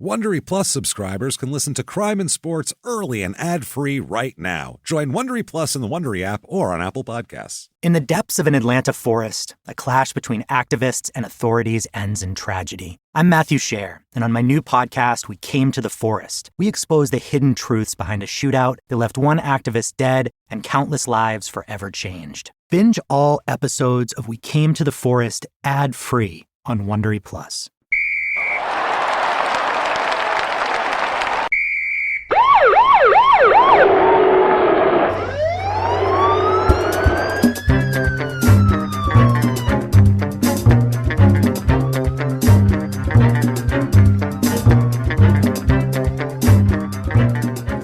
Wondery Plus subscribers can listen to Crime and Sports early and ad-free right now. Join Wondery Plus in the Wondery app or on Apple Podcasts. In the depths of an Atlanta forest, a clash between activists and authorities ends in tragedy. I'm Matthew Scher, and on my new podcast, We Came to the Forest, we expose the hidden truths behind a shootout that left one activist dead and countless lives forever changed. Binge all episodes of We Came to the Forest ad-free on Wondery Plus.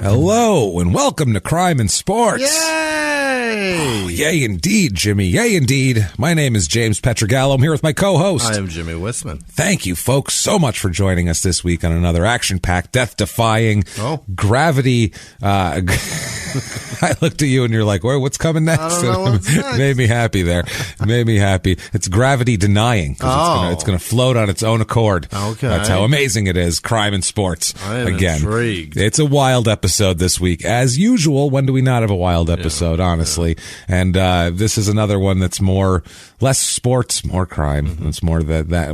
Hello, and welcome to Crime and Sports. Yay! Oh, yay indeed, Jimmy. Yay indeed. My name is James Pietragallo. I'm here with my co-host. I am Jimmie Whisman. Thank you, folks, so much for joining us this week on another action-packed, death-defying, gravity. I looked at you and you're like, "Well, what's coming next?" I don't know what's next. Made me happy there. Made me happy. It's gravity denying because it's going to float on its own accord. Okay. That's how amazing it is. Crime and Sports. I am again. intrigued. It's a wild episode this week. As usual, when do we not have a wild episode, honestly? Yeah. And this is another one that's less sports, more crime. Mm-hmm. It's more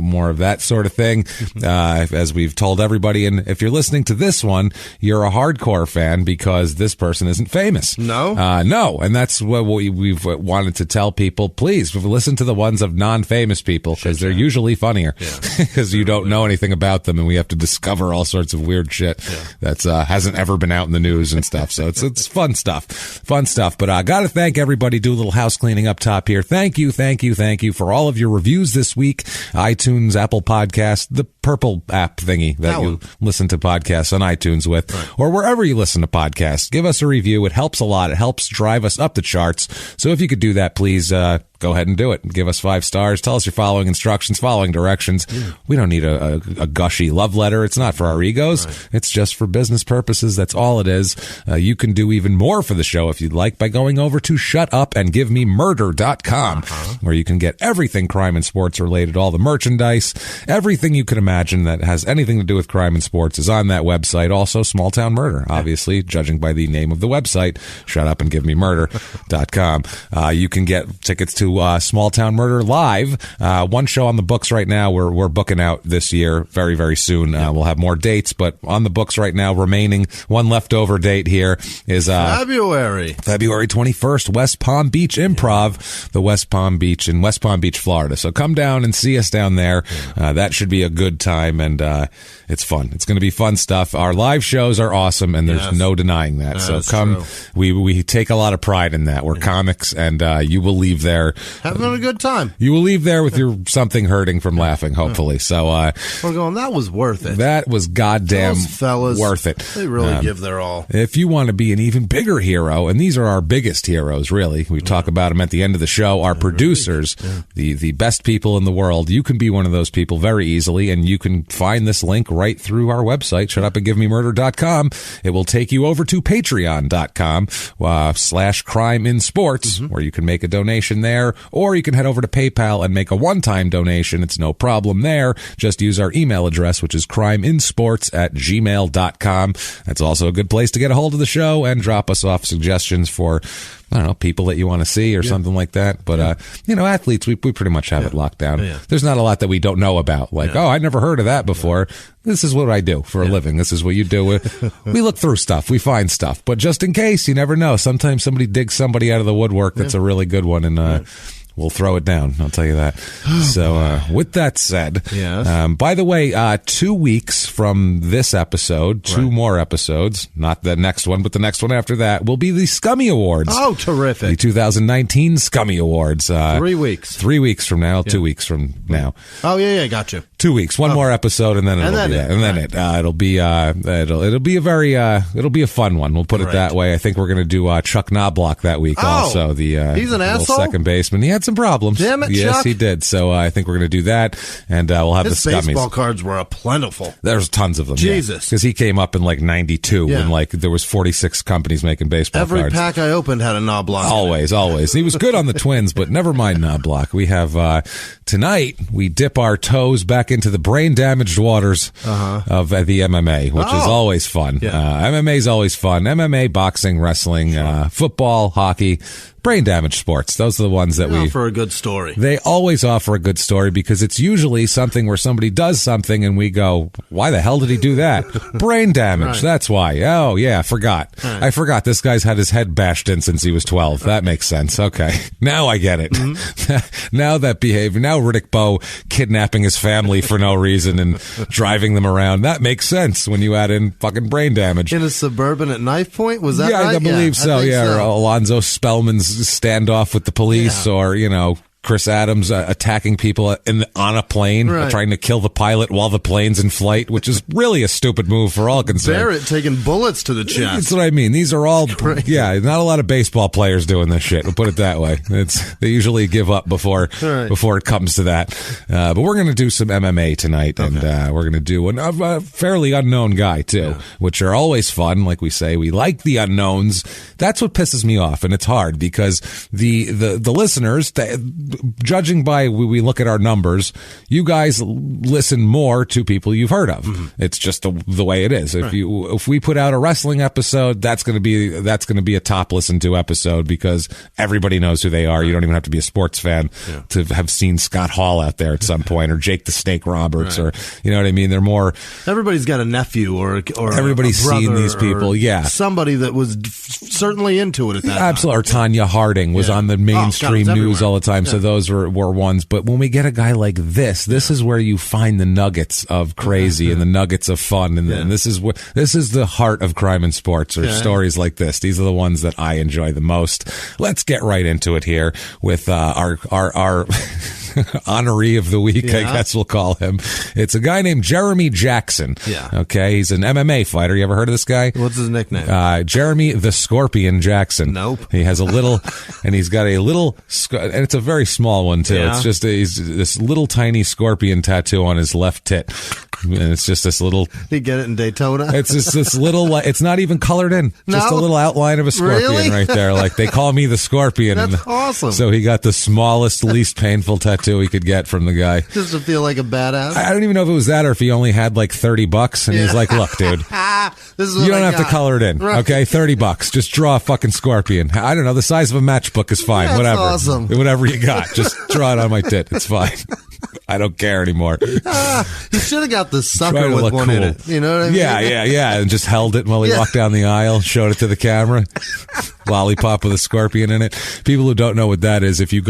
more of that sort of thing. As we've told everybody, and if you're listening to this one, you're a hardcore fan because this person isn't famous. No? No. And that's what we've wanted to tell people. Please listen to the ones of non-famous people because they're usually funnier because you don't know anything about them and we have to discover all sorts of weird shit that's hasn't ever been out in the news and stuff. So it's fun stuff. But I got to thank everybody. Do a little house cleaning up top here. Thank you for all of your reviews this week. iTunes, Apple Podcasts, the purple app thingy that you listen to podcasts on iTunes with, or wherever you listen to podcasts. Give us a review. It helps a lot. It helps drive us up the charts. So if you could do that, please go ahead and do it. Give us 5 stars. Tell us your following instructions, following directions. We don't need a gushy love letter. It's not for our egos. It's just for business purposes. That's all it is. You can do even more for the show if you'd like by going over to shutupandgivememurder.com, where you can get everything crime and sports related, all the merchandise, everything you can imagine that has anything to do with crime and sports is on that website. Also, Small Town Murder, obviously, judging by the name of the website, shutupandgivememurder.com. You can get tickets to Small Town Murder live. One show on the books right now. We're booking out this year very, very soon. We'll have more dates, but on the books right now, remaining one leftover date here is February 21st, West Palm Beach Improv, the West Palm Beach in West Palm Beach, Florida. So come down and see us down there. That should be a good time, and it's fun. It's going to be fun stuff. Our live shows are awesome, and there's no denying that. So come. We take a lot of pride in that. We're comics, and you will leave there having a good time. You will leave there with your something hurting from laughing, hopefully. So we're going, that was worth it. That was goddamn those fellas, worth it. They really give their all. If you want to be an even bigger hero, and these are our biggest heroes, really. We talk about them at the end of the show. Our producers, the best people in the world. You can be one of those people very easily, and you can find this link right through our website, shutupandgivememurder.com. It will take you over to patreon.com /crimeinsports, where you can make a donation there, or you can head over to PayPal and make a one-time donation. It's no problem there. Just use our email address, which is crimeinsports@gmail.com. That's also a good place to get a hold of the show and drop us off suggestions for, I don't know, people that you want to see or something like that. But, athletes, we pretty much have it locked down. There's not a lot that we don't know about. Like, I never heard of that before. This is what I do for a living. This is what you do. We look through stuff. We find stuff. But just in case, you never know. Sometimes somebody digs somebody out of the woodwork that's a really good one, and we'll throw it down. I'll tell you that. So, with that said, by the way, 2 weeks from this episode, 2 more episodes, not the next one, but the next one after that, will be the Scummy Awards. Oh, terrific. The 2019 Scummy Awards. 3 weeks. 3 weeks from now, 2 weeks from now. Oh, yeah, got you. 2 weeks, one more episode, and then it'll be that. And then it'll be it'll be a very it'll be a fun one. We'll put it that way. I think we're going to do Chuck Knobloch that week. Also, he's an asshole. Second baseman. He had some problems. Damn it, yes, Chuck. He did. So I think we're going to do that, and we'll have His the Scummies. baseball cards were plentiful. There's tons of them. Jesus, because he came up in like '92 when like there was 46 companies making baseball cards. Every pack I opened had a Knobloch. Always. He was good on the Twins, but never mind Knobloch. We have tonight. We dip our toes back into the brain-damaged waters of the MMA, which is always fun. MMA is always fun. MMA, boxing, wrestling, football, hockey, brain-damaged sports. Those are the ones that we offer a good story. They always offer a good story because it's usually something where somebody does something and we go, why the hell did he do that? Brain damage. That's why. Oh, yeah, I forgot. I forgot this guy's had his head bashed in since he was 12. That makes sense. Okay. Now I get it. Now that behavior, now Riddick Bowe kidnapping his family for no reason and driving them around. That makes sense when you add in fucking brain damage. In a Suburban at knife point? Was that right? I believe so. So. Or Alonzo Spellman's standoff with the police, or Chris Adams attacking people on a plane, trying to kill the pilot while the plane's in flight, which is really a stupid move for all concerned. Barrett taking bullets to the chest. That's what I mean. These are all, not a lot of baseball players doing this shit. We'll put it that way. They usually give up before it comes to that. But we're going to do some MMA tonight, and we're going to do a fairly unknown guy too, which are always fun. Like we say, we like the unknowns. That's what pisses me off, and it's hard because the listeners, judging by we look at our numbers, you guys listen more to people you've heard of. It's just the way it is. If we put out a wrestling episode, that's going to be a top listened to episode because everybody knows who they are. You don't even have to be a sports fan to have seen Scott Hall out there at some point, or Jake the Snake Roberts, or you know what I mean. They're more. Everybody's got a nephew or everybody's a brother seen these people. Somebody that was certainly into it at that absolutely. Or Tanya Harding was on the mainstream news all the time. So those were ones. But when we get a guy like this is where you find the nuggets of crazy and the nuggets of fun. And this is the heart of crime and sports, or stories like this. These are the ones that I enjoy the most. Let's get right into it here with our honoree of the week, I guess we'll call him. It's a guy named Jeremy Jackson. Okay. He's an MMA fighter. You ever heard of this guy? What's his nickname? Jeremy the Scorpion Jackson. Nope. He has a little, and he's got a little, and it's a very small one too. It's just this little tiny scorpion tattoo on his left tit. And it's just this little. You get it in Daytona? It's just this little, it's not even colored in. No? Just a little outline of a scorpion right there. Like, they call me the Scorpion. That's awesome. So he got the smallest, least painful tattoo he could get from the guy. Just to feel like a badass? I don't even know if it was that or if he only had like $30 and he's like, look, dude, you don't have to color it in. Right. Okay. $30. Just draw a fucking scorpion. I don't know. The size of a matchbook is fine. That's whatever. Awesome. Whatever you got. Just draw it on my tit. It's fine. I don't care anymore. You should have got the sucker with one in it. You know what I mean? Yeah. And just held it while he walked down the aisle, showed it to the camera. Lollipop with a scorpion in it. People who don't know what that is, if you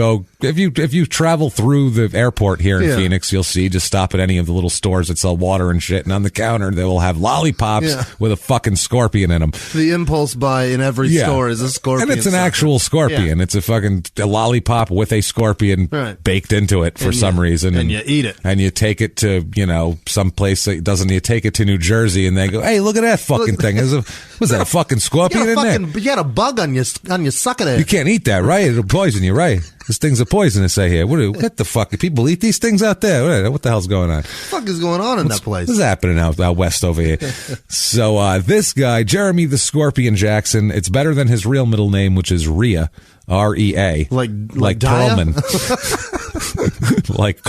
travel through the airport here in Phoenix, you'll see, just stop at any of the little stores that sell water and shit, and on the counter they will have lollipops with a fucking scorpion in them. The impulse buy in every store is a scorpion. And it's an actual scorpion. It's a lollipop with a scorpion baked into it for some reason. And you eat it. And you take it to, some place that doesn't, you take it to New Jersey and they go, hey, look at that fucking thing. Was that a fucking scorpion in there? You got a bug on your sucker there. You can't eat that, right? It'll poison you, right? This thing's a poisonous, I hear. What the fuck? People eat these things out there? What the hell's going on? What the fuck is going on in that place? What's happening out west over here? So, this guy, Jeremy the Scorpion Jackson, it's better than his real middle name, which is Rhea. R-E-A. Like Perlman. like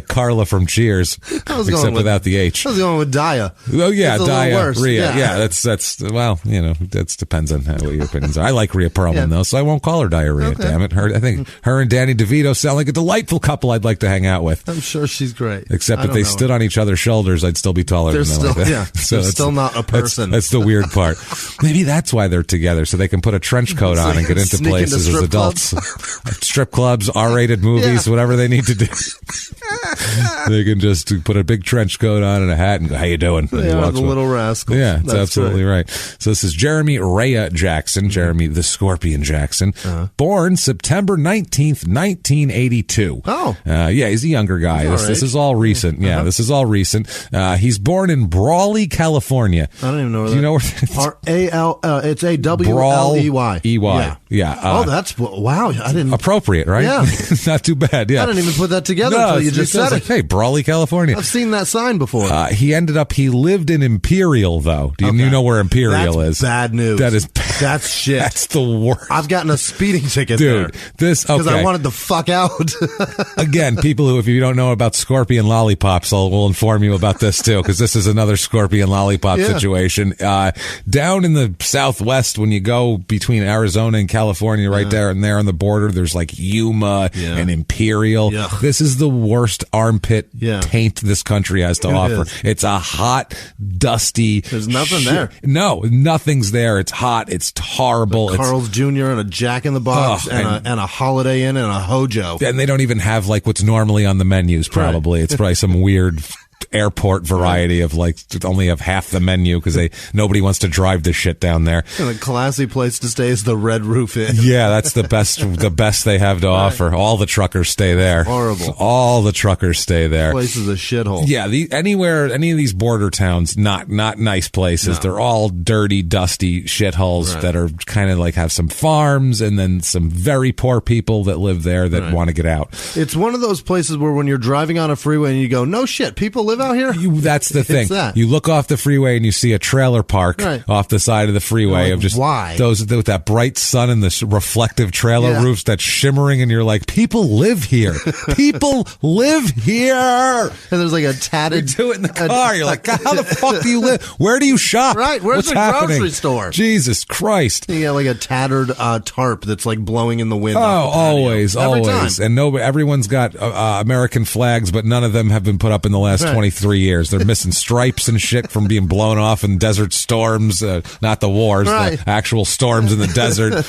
Carla from Cheers. Except without the H. I was going with Daya. Oh yeah, Daya. Rhea. Yeah, that's well, that depends on what your opinions are. I like Rhea Perlman though, so I won't call her Diarrhea, damn it. I think her and Danny DeVito sound like a delightful couple I'd like to hang out with. I'm sure she's great. Except if they stood on each other's shoulders, I'd still be taller than them. So they're still not a person. That's the weird part. Maybe that's why they're together, so they can put a trench coat on and get into places as adults. Strip clubs, R-rated movies, whatever they need to do. They can just put a big trench coat on and a hat and go, how you doing? They are the little rascals. Yeah, that's absolutely right. So this is Jeremy Rhea Jackson, Jeremy the Scorpion Jackson, born September 19th, 1982. Oh. He's a younger guy. This is all recent. Yeah, this is all recent. He's born in Brawley, California. I don't even know where that is. You know where it's A-W-L-E-Y. E-Y. Yeah. That's, wow. I didn't. Appropriate, right? Yeah. Not too bad. Yeah. I didn't even put that that together until you just said it. Hey, Brawley, California. I've seen that sign before. He lived in Imperial, though. Do you know where Imperial is? Bad news. That is bad. That's shit. That's the worst. I've gotten a speeding ticket Dude, there. because I wanted to fuck out. Again, people who, if you don't know about scorpion lollipops, will inform you about this too, because this is another scorpion lollipop situation. Down in the Southwest, when you go between Arizona and California, right there and there on the border, there's like Yuma and Imperial. This is the worst armpit taint this country has to offer. It's a hot, dusty. There's nothing there. No, nothing's there. It's hot. It's horrible. Carl's Jr. and a Jack in the Box and a Holiday Inn and a Hojo. And they don't even have like what's normally on the menus, probably. It's probably some weird airport variety of like only have half the menu because nobody wants to drive this shit down there. And a classy place to stay is the Red Roof Inn. Yeah, that's the best they have to offer. All the truckers stay there. Horrible. All the truckers stay there. This place is a shithole. Yeah, any of these border towns, not nice places. No. They're all dirty, dusty shitholes that are kind of like have some farms and then some very poor people that live there that want to get out. It's one of those places where when you're driving on a freeway and you go, no shit, people live out here? That's the thing. You look off the freeway and you see a trailer park off the side of the freeway of just those with that bright sun and the reflective trailer roofs that's shimmering, and you're like, people live here. People live here. And there's like a tatted... You do it in the car. You're like, how the fuck do you live? Where do you shop? Right. Where's What's the happening? grocery store? Jesus Christ. You got like a tattered tarp that's like blowing in the wind. Oh, always. Time. And everyone's got American flags, but none of them have been put up in the last 23 years. They're missing stripes and shit from being blown off in desert storms. Not the wars, the actual storms in the desert.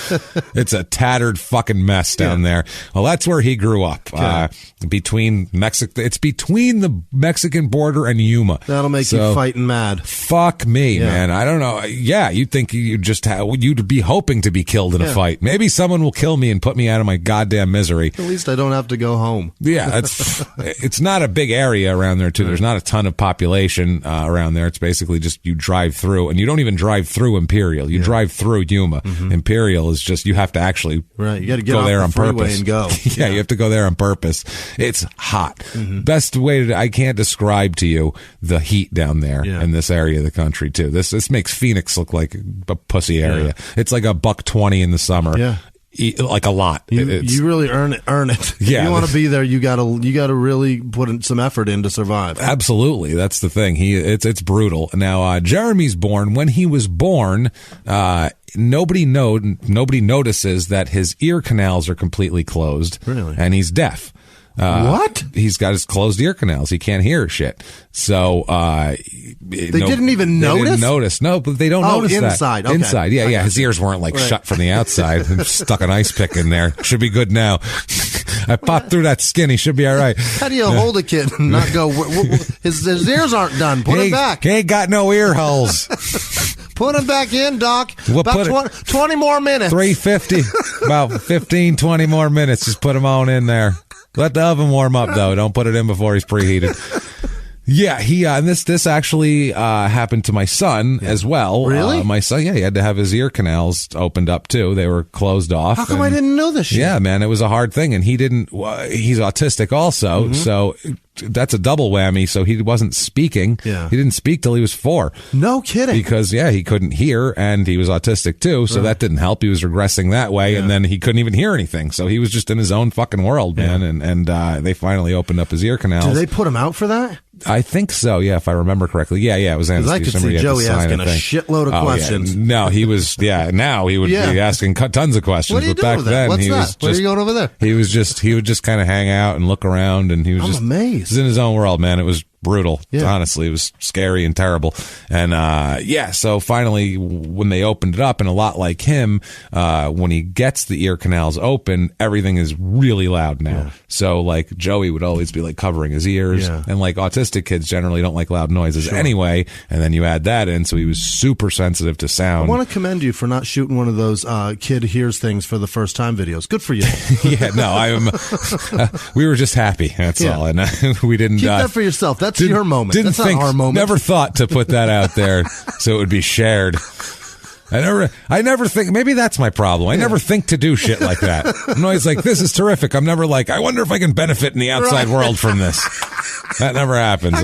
It's a tattered fucking mess down there. Well, that's where he grew up. Between Mexico, it's between the Mexican border and Yuma. That'll make you fighting mad. Fuck me, man. I don't know. Yeah, you'd think you'd be hoping to be killed in a fight. Maybe someone will kill me and put me out of my goddamn misery. At least I don't have to go home. Yeah, it's not a big area around there too. There's not a ton of population around there. It's basically just you drive through, and you don't even drive through Imperial. You drive through Yuma. Imperial is just you have to actually you got to get go off there the on freeway purpose and go. You have to go there on purpose. It's hot. Best way I can't describe to you the heat down there in this area of the country too. This makes Phoenix look like a pussy area. It's like $120 in the summer. Yeah. Like a lot. You really earn it. Yeah. If you want to be there, you gotta really put some effort in to survive. Absolutely. That's the thing. It's brutal. Now, Jeremy's born. When he was born, nobody notices that his ear canals are completely closed. Really? And he's deaf. What? He's got his closed ear canals. He can't hear shit. So, they didn't even notice? They didn't notice. No, but they don't notice inside. that. Okay. Inside. Yeah. His ears weren't like shut from the outside. Stuck an ice pick in there. Should be good now. I popped through that skin. He should be all right. How do you hold a kid and not go, his ears aren't done. Put him back. He ain't got no ear holes. Put him back in, Doc. We'll about 20 more minutes. 350. About 15, 20 more minutes. Just put him on in there. Let the oven warm up, though. Don't put it in before he's preheated. Yeah, and this actually happened to my son as well. Really? My son, he had to have his ear canals opened up too. They were closed off. How come I didn't know this shit? Yeah, man, it was a hard thing, and he's autistic also, so that's a double whammy. So he wasn't speaking. Yeah. He didn't speak till he was 4. No kidding. Because he couldn't hear, and he was autistic too, so that didn't help. He was regressing that way, and then he couldn't even hear anything. So he was just in his own fucking world, man. And they finally opened up his ear canals. Did they put him out for that? I think so, yeah, if I remember correctly. Yeah, it was anesthesia. I could see Joey asking a shitload of questions. Yeah. No, he was, now he would be asking tons of questions. What are you doing with that? What's that? Where are you going over there? He would just kind of hang out and look around, and he was amazed. He was in his own world, man. It was brutal. Honestly, it was scary and terrible. And so finally when they opened it up, and a lot like him, when he gets the ear canals open, everything is really loud now. So like Joey would always be like covering his ears, and like autistic kids generally don't like loud noises anyway, and then you add that in, so he was super sensitive to sound. I want to commend you for not shooting one of those kid hears things for the first time videos. Good for you. We were just happy, that's all, and we didn't keep that for yourself. That's your moment. That's not our moment. Never thought to put that out there so it would be shared. I never think, maybe that's my problem. I never think to do shit like that. I'm always like, this is terrific. I'm never like, I wonder if I can benefit in the outside world from this. That never happens. How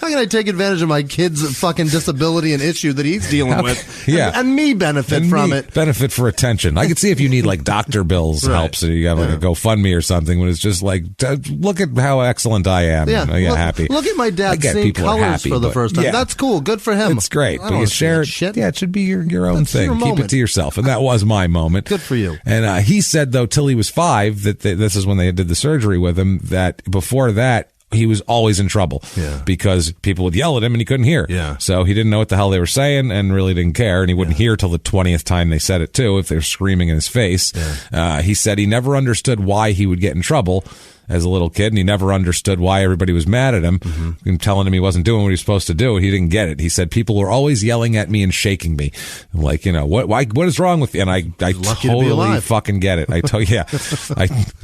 can I take advantage of my kid's fucking disability and issue that he's dealing with and me benefit from it? Benefit for attention. I could see if you need like doctor bills help, so you have like a GoFundMe or something when it's just like, look at how excellent I am. Yeah. Happy. Look at my dad seeing colors for the first time. Yeah. That's cool. Good for him. It's great. But you share it. Shit. Yeah, it should be your own thing. Your Keep it to yourself. And that was my moment. Good for you. And he said, though, till he was 5, that this is when they did the surgery with him, that before that, he was always in trouble because people would yell at him and he couldn't hear. Yeah. So he didn't know what the hell they were saying and really didn't care. And he wouldn't hear till the 20th time they said it too, if they were screaming in his face. Yeah. He said he never understood why he would get in trouble as a little kid, and he never understood why everybody was mad at him and telling him he wasn't doing what he was supposed to do, and he didn't get it. He said people were always yelling at me and shaking me. I'm like, what is wrong with you? And I totally fucking get it. I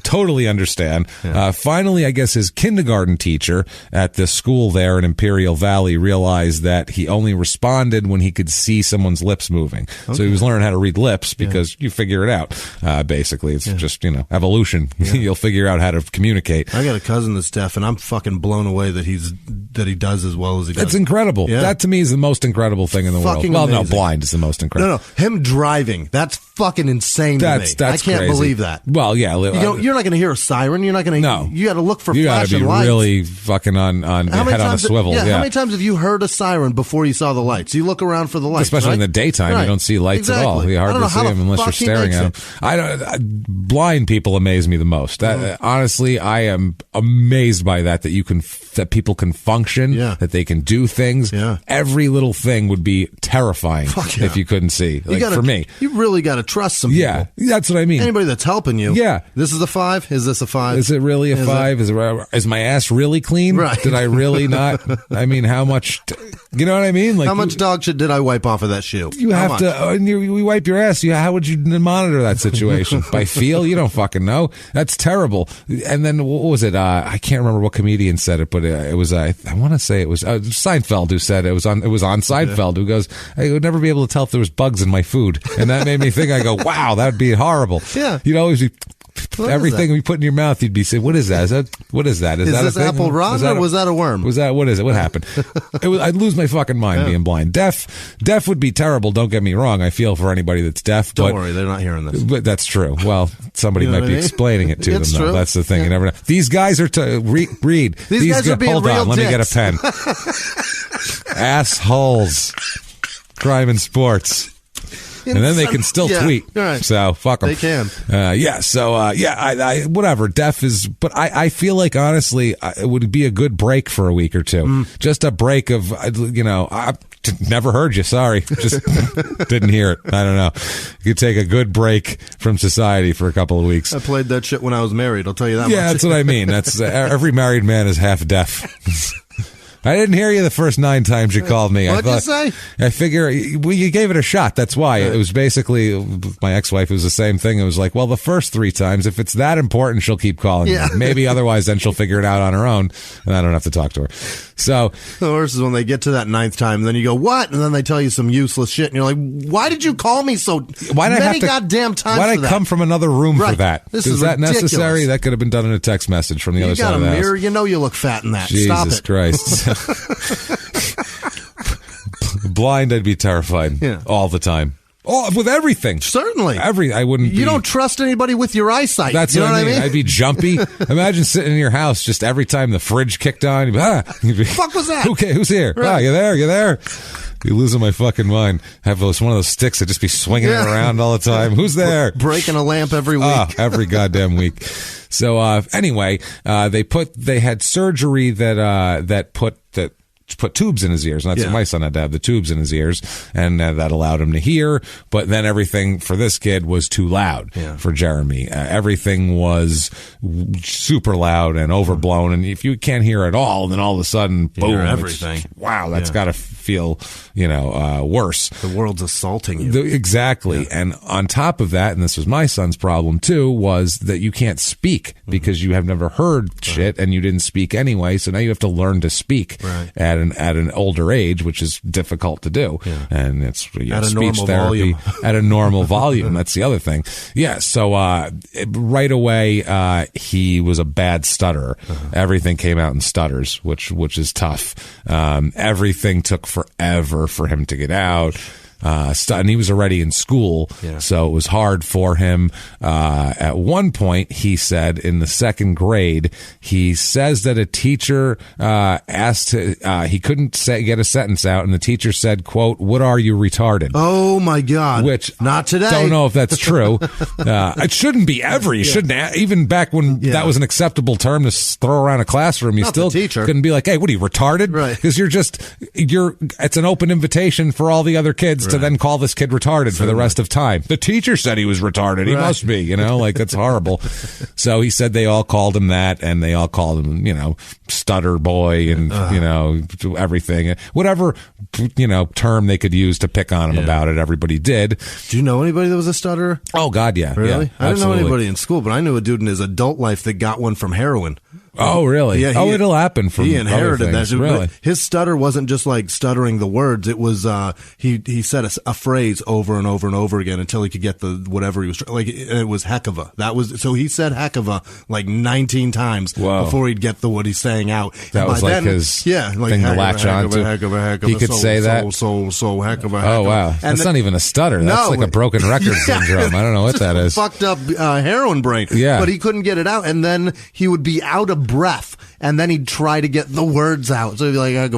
totally understand. Yeah. Finally, I guess his kindergarten teacher at the school there in Imperial Valley realized that he only responded when he could see someone's lips moving. Okay. So he was learning how to read lips because you figure it out. Basically, it's just, evolution. Yeah. You'll figure out how to communicate. I got a cousin that's deaf, and I'm fucking blown away that he does as well as he does. It's incredible. Yeah. That to me is the most incredible thing in the world. Well, amazing. No, blind is the most incredible. No, him driving. That's fucking insane to me. I can't believe that. Well, yeah. You're not going to hear a siren. You're not going to. No. You got to look for flashing lights. You got to be really fucking on head on a swivel. How many times have you heard a siren before you saw the lights? You look around for the lights, especially in the daytime. You don't see lights at all. You hardly see them unless you're staring at them. Blind people amaze me the most. Honestly, I am amazed by that people can function, that they can do things. Yeah. Every little thing would be terrifying if you couldn't see. For me, you really got to trust some people. Yeah, that's what I mean. Anybody that's helping you. Yeah. This is a 5? Is this a 5? Is it really a 5? Is my ass really clean? Right. Did I really not? I mean, how much? You know what I mean? Like, how much dog shit did I wipe off of that shoe? You have to. And you wipe your ass. How would you monitor that situation? By feel? You don't fucking know. That's terrible. And then what was it? I can't remember what comedian said it, but it was I want to say it was Seinfeld who said it was on Seinfeld who goes, I would never be able to tell if there was bugs in my food, and that made me think. I go, wow, that would be horrible. Yeah, you'd always be. Everything you put in your mouth, you'd be saying, "What is that? What is that? Is that this apple rotten or was that a worm? Was that what is it? What happened?" I'd lose my fucking mind being blind. Deaf would be terrible. Don't get me wrong. I feel for anybody that's deaf. Don't worry, they're not hearing this. But that's true. Well, somebody might be explaining it to them. True. Though. That's the thing. You never know. These guys are read. These guys are being hold real on. Let me get a pen. Assholes. Crime and sports. And then they can still tweet. Right. So fuck them. They can. Whatever. Deaf is, but I feel like honestly, it would be a good break for a week or two. Just a break of, I never heard you. Sorry. Just didn't hear it. I don't know. You could take a good break from society for a couple of weeks. I played that shit when I was married. I'll tell you that much. Yeah, that's what I mean. That's every married man is half deaf. I didn't hear you the first 9 times you called me. What'd you say? I figure you gave it a shot. That's why. It was basically my ex-wife. It was the same thing. It was like, well, the first 3 times, if it's that important, she'll keep calling me. Maybe otherwise, then she'll figure it out on her own, and I don't have to talk to her. So the worst is when they get to that 9th time, and then you go, what? And then they tell you some useless shit, and you're like, why did you call me so many goddamn times? Why did I come from another room for that? Is that ridiculous. Necessary? That could have been done in a text message from the other side of the house. You got a mirror. You know you look fat in that. Jesus Stop it. Christ. Blind, I'd be terrified all the time. With everything. Certainly. I wouldn't. You don't trust anybody with your eyesight. That's what I mean. I'd be jumpy. Imagine sitting in your house just every time the fridge kicked on. You'd be, fuck was that? Okay, who's here? Right. You there? You're losing my fucking mind. Have one of those sticks that just be swinging it around all the time. Who's there? Breaking a lamp every week. Every goddamn week. So anyway, they had surgery that put tubes in his ears. And that's what my son had to have, the tubes in his ears, and that allowed him to hear. But then everything for this kid was too loud for Jeremy. Everything was super loud and overblown. And if you can't hear at all, then all of a sudden, boom, everything. Wow, that's got to feel, worse. The world's assaulting you. Exactly. Yeah. And on top of that, and this was my son's problem too, was that you can't speak because you have never heard shit and you didn't speak anyway. So now you have to learn to speak at an older age, which is difficult to do. Yeah. And it's at a speech normal therapy volume. At a normal volume. That's the other thing. Yeah. So right away, he was a bad stutterer. Everything came out in stutters, which is tough. Everything took forever for him to get out. And he was already in school, so it was hard for him. At one point, he said in the second grade, he says that a teacher asked, he couldn't get a sentence out, and the teacher said, quote, "What are you, retarded?" Oh, my God. Which, not today. Don't know if that's true. It shouldn't be ever. You shouldn't, even back when that was an acceptable term to throw around a classroom, you still couldn't be like, "Hey, what are you, retarded?" Right. Because it's an open invitation for all the other kids to then call this kid retarded for the rest of time. The teacher said he was retarded. He must be, like, that's horrible. So he said they all called him that, and they all called him, stutter boy and, everything. Whatever, term they could use to pick on him about it, everybody did. Do you know anybody that was a stutterer? Oh, God, yeah. Really? Yeah, I didn't know anybody in school, but I knew a dude in his adult life that got one from heroin. Oh, really? Yeah. It'll happen from he inherited that. Really? His stutter wasn't just like stuttering the words. It was he said a phrase over and over and over again until he could get the whatever he was like. It was heckava. That was so he said heckava like 19 times before he'd get what he's saying out. That was like his thing to latch on to. Heckava, he could say that. So heckava. Oh wow, that's not even a stutter. That's like a broken record syndrome. I don't know what that is. Fucked up heroin brain. Yeah, but he couldn't get it out, and then he would be out of breath. And then he'd try to get the words out. So he'd be like, let's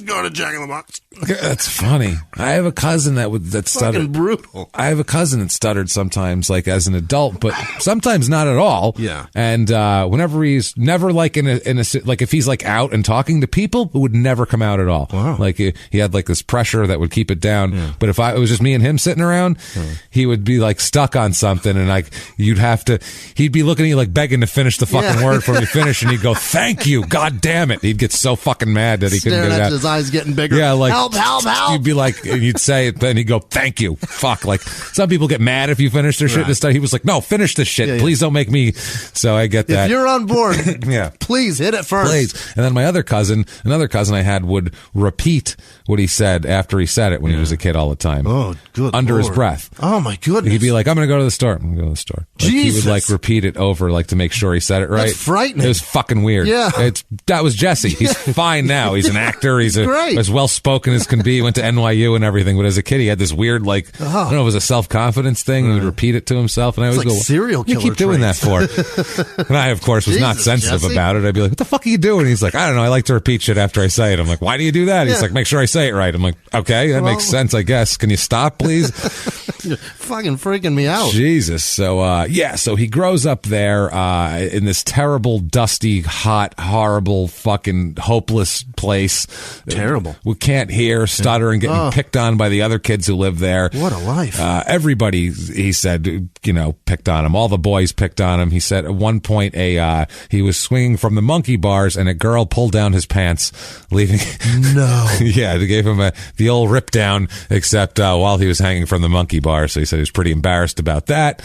go to Jack in the Box. That's funny. I have a cousin that stuttered. Fucking brutal. I have a cousin that stuttered sometimes, like as an adult, but sometimes not at all. Yeah. And whenever he's never like in a like if he's like out and talking to people, it would never come out at all. Wow. Like he had like this pressure that would keep it down. Yeah. But if it was just me and him sitting around, he would be like stuck on something, and like he'd be looking at you like begging to finish the fucking word for me to finish, and he'd go, "Thank you, God damn it!" He'd get so fucking mad that he couldn't get it out. His eyes getting bigger. Yeah, like help. You'd be like, and you'd say it, then he'd go, "Thank you." Fuck. Like some people get mad if you finish their shit. This time he was like, "No, finish this shit. Please don't make me." So I get that. If you're on board, please hit it first. Please. And then my another cousin I had would repeat what he said after he said it when he was a kid all the time. Oh, good under Lord. His breath. Oh my goodness. He'd be like, "I'm going to go to the store. I'm going to go to the store." Like, Jesus. He would like repeat it over, like to make sure he said it right. That's frightening. It was fucking weird. Yeah. That was Jesse. He's fine now. He's an actor. He's as well spoken as can be. He went to NYU and everything. But as a kid, he had this weird, like, I don't know, it was a self-confidence thing. He would repeat it to himself. And I always go, serial killer. "What do you keep doing that for?" And I, of course, was not sensitive Jesse? about it. I'd be like, "What the fuck are you doing?" He's like, "I don't know. I like to repeat shit after I say it." I'm like, "Why do you do that?" He's like, "Make sure I say it right." I'm like, "Okay, that makes sense, I guess. Can you stop, please?" You're fucking freaking me out. Jesus. So, so he grows up there in this terrible, dusty, hot, horrible, fucking hopeless place. Terrible. We can't hear, stutter, and getting picked on by the other kids who live there. What a life. Everybody, he said, picked on him. All the boys picked on him. He said at one point he was swinging from the monkey bars and a girl pulled down his pants, leaving. No. Yeah, they gave him the old rip down, except while he was hanging from the monkey bar. So he said he was pretty embarrassed about that.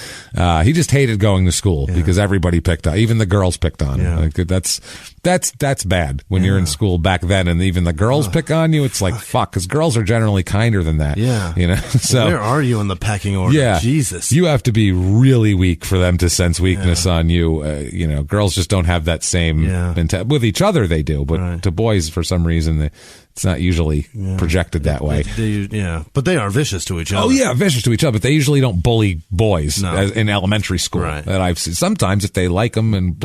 He just hated going to school because everybody picked on, even the girls picked on him. Like, that's bad when you're in school back then, and even the girls pick on you. It's like fuck, because girls are generally kinder than that. Yeah, So where are you in the pecking order? Yeah, Jesus, you have to be really weak for them to sense weakness on you. Girls just don't have that same with each other. They do, but to boys, for some reason, it's not usually projected that way. But they are vicious to each other. Oh, yeah, vicious to each other, but they usually don't bully boys in elementary school. Right. That I've seen. Sometimes if they like them, and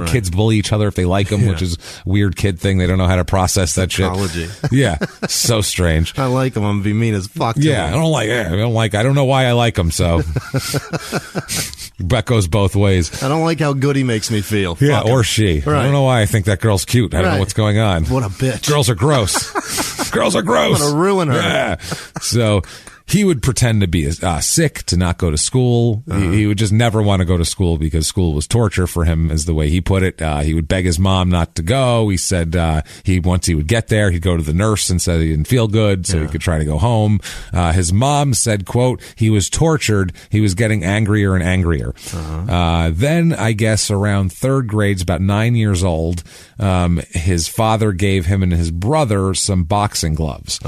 kids bully each other if they like them, which is a weird kid thing. They don't know how to process that Psychology. Shit. Yeah, so strange. I like them. I'm going to be mean as fuck to them. I don't know why I like them, so. That goes both ways. I don't like how good he makes me feel. Yeah, or she. Right. I don't know why I think that girl's cute. I don't know what's going on. What a bitch. Girls are gross. Girls are gross. I'm going to ruin her. Yeah. So he would pretend to be sick, to not go to school. He would just never want to go to school because school was torture for him, is the way he put it. He would beg his mom not to go. He said once he would get there, he'd go to the nurse and said he didn't feel good, so he could try to go home. His mom said, quote, he was tortured. He was getting angrier and angrier. Then, I guess, around third grade, about 9 years old, his father gave him and his brother some boxing gloves.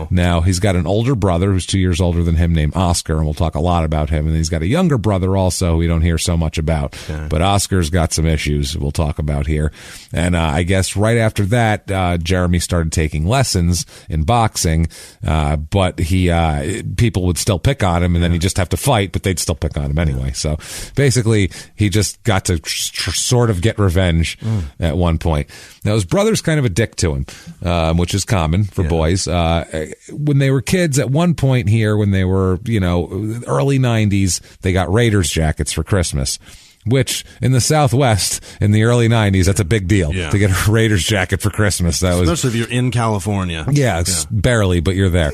Now, he's got an older brother who's 2 years older than him named Oscar, and we'll talk a lot about him. And he's got a younger brother also we don't hear so much about. But Oscar's got some issues we'll talk about here. And I guess right after that, Jeremy started taking lessons in boxing, but people would still pick on him, and then he'd just have to fight, but they'd still pick on him anyway. So basically, he just got to sort of get revenge at one point. Now, his brother's kind of a dick to him, which is common for boys. When they were kids, at one point here, when they were, early 90s, they got Raiders jackets for Christmas. Which, in the Southwest, in the early 90s, that's a big deal to get a Raiders jacket for Christmas. Especially if you're in California. Yeah, barely, but you're there.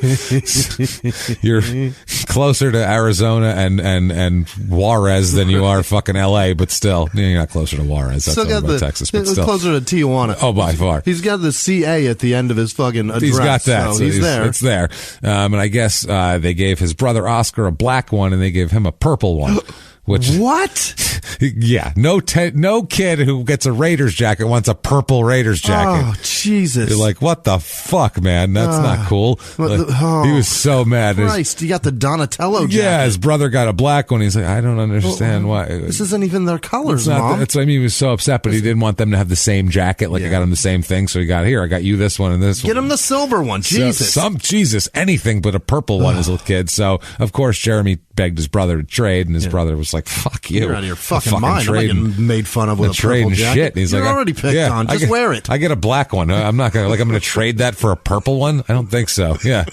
You're closer to Arizona and Juarez than you are fucking L.A., but still, you're not closer to Juarez. That's over Texas, but still. Closer to Tijuana. Oh, by far. He's got the CA at the end of his fucking address. He's got that. So he's there. It's there. And I guess they gave his brother Oscar a black one, and they gave him a purple one. What? Yeah, no kid who gets a Raiders jacket wants a purple Raiders jacket. Oh, Jesus. You're like, what the fuck, man? That's not cool. He was so mad. Christ, you got the Donatello jacket. Yeah, his brother got a black one. He's like, I don't understand why. This isn't even their colors, Mom. He was so upset, but he didn't want them to have the same jacket. I got him the same thing, so I got you this one and this one. Get him the silver one. Jesus. Anything but a purple one as a kid. So, of course, Jeremy begged his brother to trade, and his brother was like, fuck you. You're out of your fucking mind. I'm not getting made fun of with a purple jacket. Shit. And he's You're already picked on. Just wear it. I get a black one. I'm not going to, I'm going to trade that for a purple one? I don't think so. Yeah.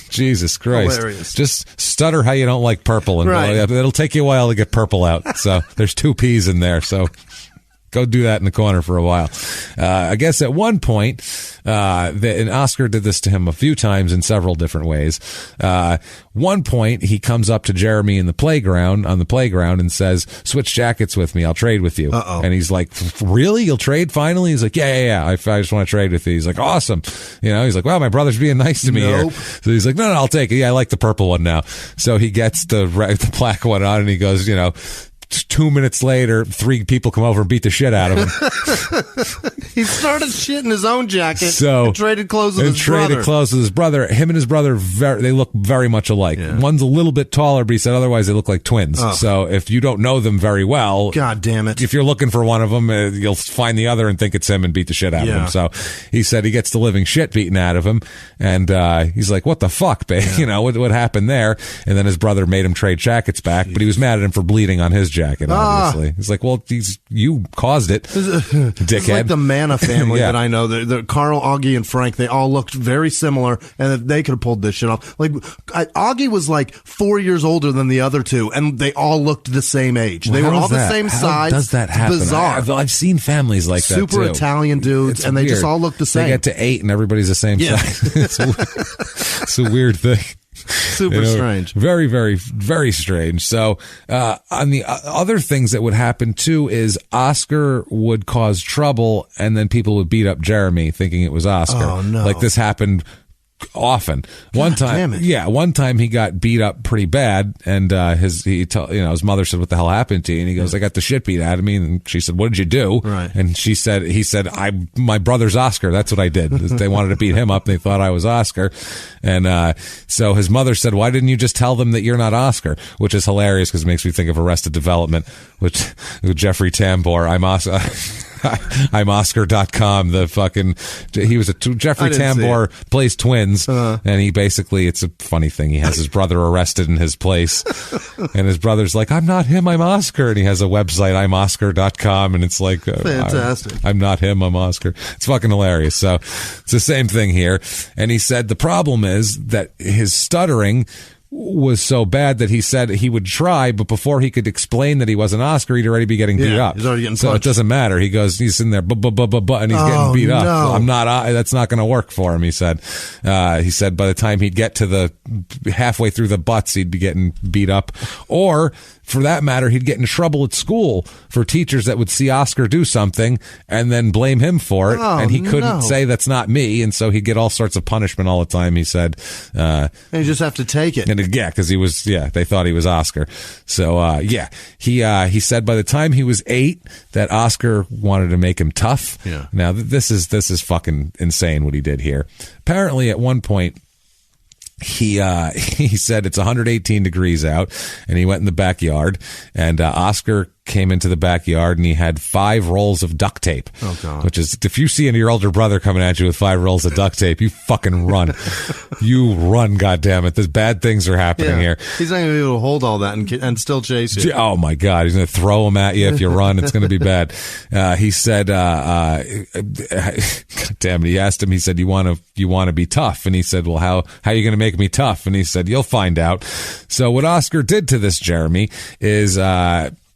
Jesus Christ. Hilarious. Just stutter how you don't like purple. And it'll take you a while to get purple out. So there's 2 P's in there. So go do that in the corner for a while. I guess at one point, and Oscar did this to him a few times in several different ways. One point, he comes up to Jeremy on the playground, and says, switch jackets with me. I'll trade with you. And he's like, really? You'll trade finally? He's like, yeah. I just want to trade with you. He's like, awesome. He's like, wow, my brother's being nice to me here. So he's like, no, I'll take it. Yeah, I like the purple one now. So he gets the black one on, and he goes, 2 minutes later, 3 people come over and beat the shit out of him. He started shitting his own jacket and traded clothes with his brother. Him and his brother, they look very much alike. Yeah. One's a little bit taller, but he said otherwise they look like twins. So if you don't know them very well, God damn it, if you're looking for one of them, you'll find the other and think it's him and beat the shit out of him. So he said he gets the living shit beaten out of him, and he's like, what the fuck, babe? Yeah. What happened there? And then his brother made him trade jackets back, but he was mad at him for bleeding on his jacket, obviously. He's like, well, you caused it, dickhead. It's like the Manna family that I know. The Carl, Augie, and Frank, they all looked very similar, and they could have pulled this shit off. Like, Augie was like 4 years older than the other two, and they all looked the same age. They were all the same size. How does that happen? Bizarre. I've seen families like that, too. Super Italian dudes, and they just all look the same. They get to 8, and everybody's the same size. It's a weird thing. Super strange. Very, very, very strange. So, on the other things that would happen too is Oscar would cause trouble, and then people would beat up Jeremy thinking it was Oscar. Oh, no. Like this happened often. One time he got beat up pretty bad, and his mother said, "What the hell happened to you?" And he goes, "I got the shit beat out of me." And she said, "What did you do?" Right. And he said, my brother's Oscar. That's what I did. They wanted to beat him up. They thought I was Oscar. And so his mother said, "Why didn't you just tell them that you're not Oscar?" Which is hilarious because it makes me think of Arrested Development, with Jeffrey Tambor. I'm Oscar.com. Jeffrey Tambor plays twins, and he basically, it's a funny thing. He has his brother arrested in his place, and his brother's like, "I'm not him, I'm Oscar." And he has a website, I'm Oscar.com, and it's like, fantastic. I'm not him, I'm Oscar. It's fucking hilarious. So it's the same thing here. And he said the problem is that his stuttering was so bad that he said he would try, but before he could explain that he wasn't Oscar, he'd already be getting beat up. He's already getting so punched. It doesn't matter. He goes, he's in there, and he's getting beat up. No. I'm not. That's not going to work for him. He said. He said by the time he'd get to the halfway through the butts, he'd be getting beat up, or for that matter, he'd get in trouble at school for teachers that would see Oscar do something and then blame him for it, and he couldn't say that's not me, and so he'd get all sorts of punishment all the time. He said, and you just have to take it. And because he was, they thought he was Oscar. So he said by the time he was 8 that Oscar wanted to make him tough. Yeah. Now this is fucking insane what he did here. Apparently, at one point, he said it's 118 degrees out, and he went in the backyard, and Oscar came into the backyard, and he had 5 rolls of duct tape. Oh, God. Which is, if you see your older brother coming at you with 5 rolls of duct tape, you fucking run. You run, goddammit. There's bad things are happening here. He's not going to be able to hold all that and still chase you. Oh, my God. He's going to throw them at you if you run. It's going to be bad. He said, God damn it. He asked him, he said, you want to be tough? And he said, well, how are you going to make me tough? And he said, you'll find out. So what Oscar did to this Jeremy is,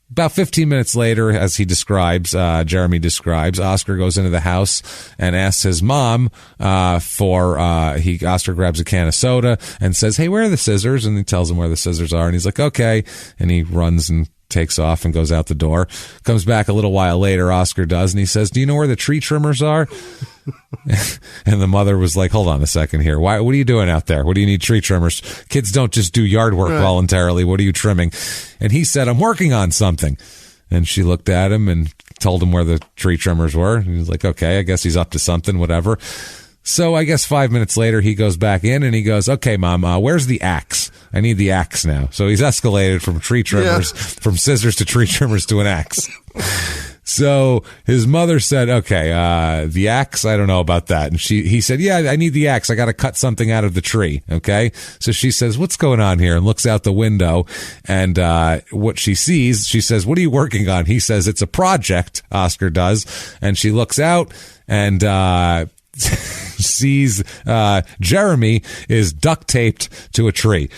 about 15 minutes later, as he describes, Jeremy describes, Oscar goes into the house and asks his mom Oscar grabs a can of soda and says, hey, where are the scissors? And he tells him where the scissors are. And he's like, okay. And he runs and takes off and goes out the door. Comes back a little while later, Oscar does, and he says, do you know where the tree trimmers are? And the mother was like, hold on a second here. What are you doing out there? What do you need tree trimmers? Kids don't just do yard work voluntarily. What are you trimming? And he said, I'm working on something. And she looked at him and told him where the tree trimmers were. And he was like, okay, I guess he's up to something, whatever. So I guess 5 minutes later, he goes back in and he goes, okay, Mom, where's the axe? I need the axe now. So he's escalated from tree trimmers, from scissors to tree trimmers to an axe. So his mother said, okay, the axe, I don't know about that. And he said, yeah, I need the axe. I got to cut something out of the tree. Okay. So she says, what's going on here? And looks out the window, and what she sees, she says, what are you working on? He says, it's a project, Oscar does. And she looks out and, sees Jeremy is duct taped to a tree,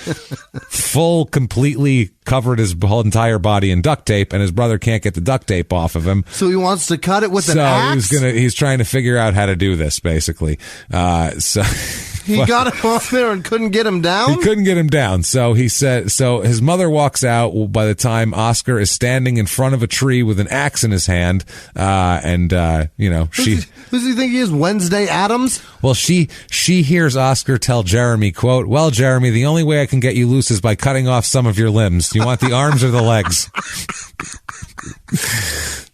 completely covered his whole entire body in duct tape, and his brother can't get the duct tape off of him. So he wants to cut it with an axe? He's trying to figure out how to do this, basically. He got him off there and couldn't get him down? He couldn't get him down. So he said, so his mother walks out by the time Oscar is standing in front of a tree with an axe in his hand. Who's he think he is, Wednesday Addams? Well, she hears Oscar tell Jeremy, quote, well, Jeremy, the only way I can get you loose is by cutting off some of your limbs. Do you want the arms or the legs?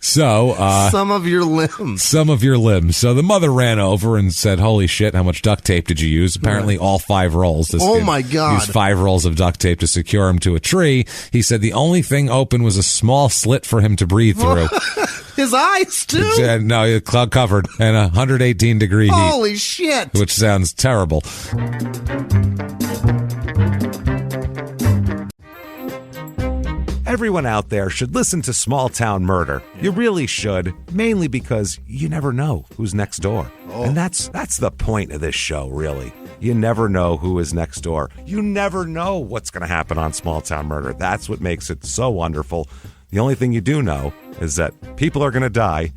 So, some of your limbs. Some of your limbs. So the mother ran over and said, holy shit, how much duct tape did you use? Apparently all 5 rolls. My God. Used 5 rolls of duct tape to secure him to a tree. He said the only thing open was a small slit for him to breathe through. His eyes, too? No, covered and 118 degree heat. Holy shit. Which sounds terrible. Everyone out there should listen to Small Town Murder. You really should, mainly because you never know who's next door. And that's the point of this show, really. You never know who is next door. You never know what's going to happen on Small Town Murder. That's what makes it so wonderful. The only thing you do know is that people are going to die,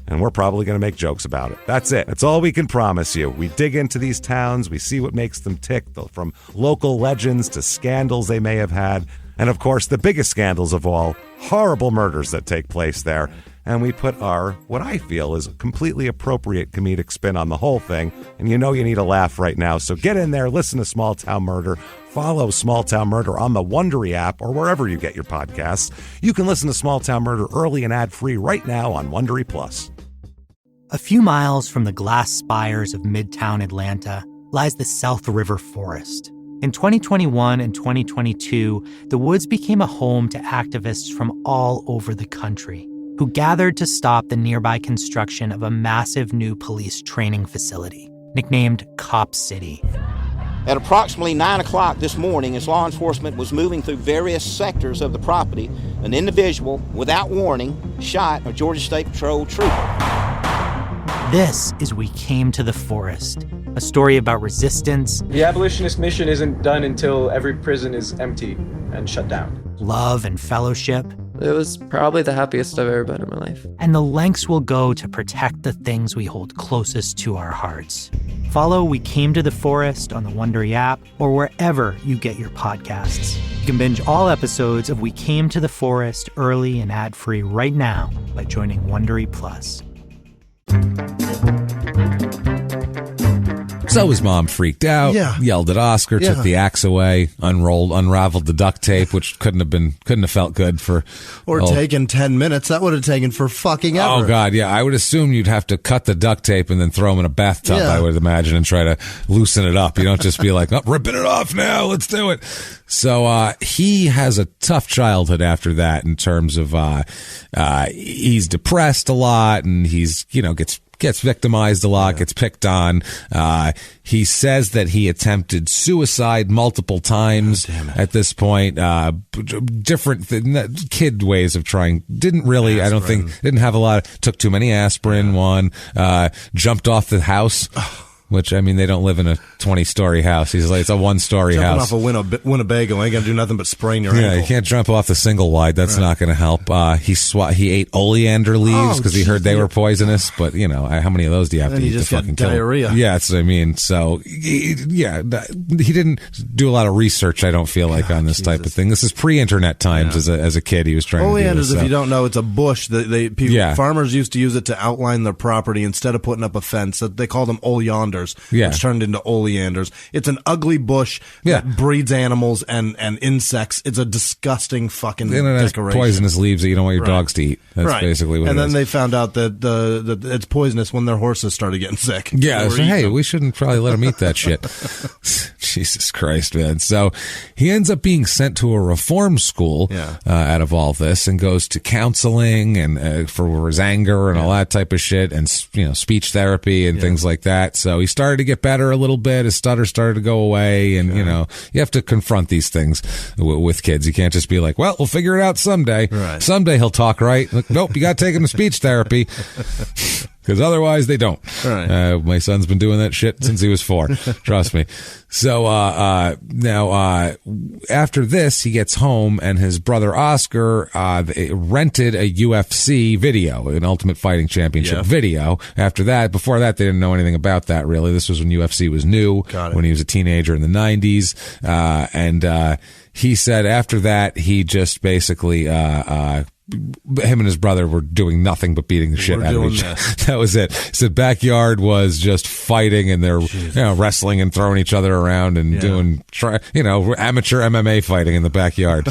and we're probably going to make jokes about it. That's it. That's all we can promise you. We dig into these towns. We see what makes them tick, from local legends to scandals they may have had. And, of course, the biggest scandals of all, horrible murders that take place there. And we put what I feel is a completely appropriate comedic spin on the whole thing. And you know you need a laugh right now. So get in there, listen to Small Town Murder. Follow Small Town Murder on the Wondery app or wherever you get your podcasts. You can listen to Small Town Murder early and ad-free right now on Wondery Plus. A few miles from the glass spires of Midtown Atlanta lies the South River Forest. In 2021 and 2022, the woods became a home to activists from all over the country who gathered to stop the nearby construction of a massive new police training facility, nicknamed Cop City. At approximately 9 o'clock this morning, as law enforcement was moving through various sectors of the property, an individual, without warning, shot a Georgia State Patrol trooper. This is We Came to the Forest, a story about resistance. The abolitionist mission isn't done until every prison is empty and shut down. Love and fellowship. It was probably the happiest I've ever been in my life. And the lengths we'll go to protect the things we hold closest to our hearts. Follow We Came to the Forest on the Wondery app or wherever you get your podcasts. You can binge all episodes of We Came to the Forest early and ad-free right now by joining Wondery Plus. So his mom freaked out, yelled at Oscar, took the axe away, unraveled the duct tape, which couldn't have felt good for... Or taken 10 minutes. That would have taken for fucking ever. Oh, God, yeah. I would assume you'd have to cut the duct tape and then throw him in a bathtub, I would imagine, and try to loosen it up. You don't just be like, oh, ripping it off now, let's do it. So he has a tough childhood after that in terms of he's depressed a lot and he's, gets victimized a lot, gets picked on. He says that he attempted suicide multiple times at this point. Different kid ways of trying. Didn't really, aspirin. I don't think, didn't have a lot. Took too many aspirin, jumped off the house. Which, I mean, they don't live in a 20-story house. He's like, it's a one-story house. Jumping off a Winnebago ain't going to do nothing but sprain your ankle. You can't jump off the single wide. That's not going to help. He ate oleander leaves because he heard they were poisonous. But, how many of those do you have to eat to fucking kill? Diarrhea. Yeah, that's what I mean. So, he didn't do a lot of research, I don't feel like, on this type of thing. This is pre-internet times as a kid. He was trying to do this. Oleanders, if you don't know, it's a bush. Farmers used to use it to outline their property instead of putting up a fence. They called them oleanders. Which turned into oleanders. It's an ugly bush that breeds animals and insects. It's a disgusting fucking decoration. Poisonous leaves that you don't want your dogs to eat. That's basically what it is. And then they found out that it's poisonous when their horses started getting sick. Yeah, so, hey, we shouldn't probably let them eat that shit. Jesus Christ, man. So he ends up being sent to a reform school out of all this and goes to counseling and for his anger and all that type of shit and speech therapy and things like that. So he started to get better a little bit. His stutter started to go away. And, you have to confront these things with kids. You can't just be like, well, we'll figure it out someday. Right. Someday he'll talk right. Like, nope, you got to take him to speech therapy. Because otherwise they don't. Right. My son's been doing that shit since he was 4. Trust me. So now after this, he gets home and his brother Oscar rented a UFC video, an Ultimate Fighting Championship video. Before that, they didn't know anything about that really. This was when UFC was new, when he was a teenager in the 90s. And he said after that, he just basically him and his brother were doing nothing but beating the shit out of each other. That was it. So the backyard was just fighting and they're wrestling and throwing each other around and doing amateur MMA fighting in the backyard.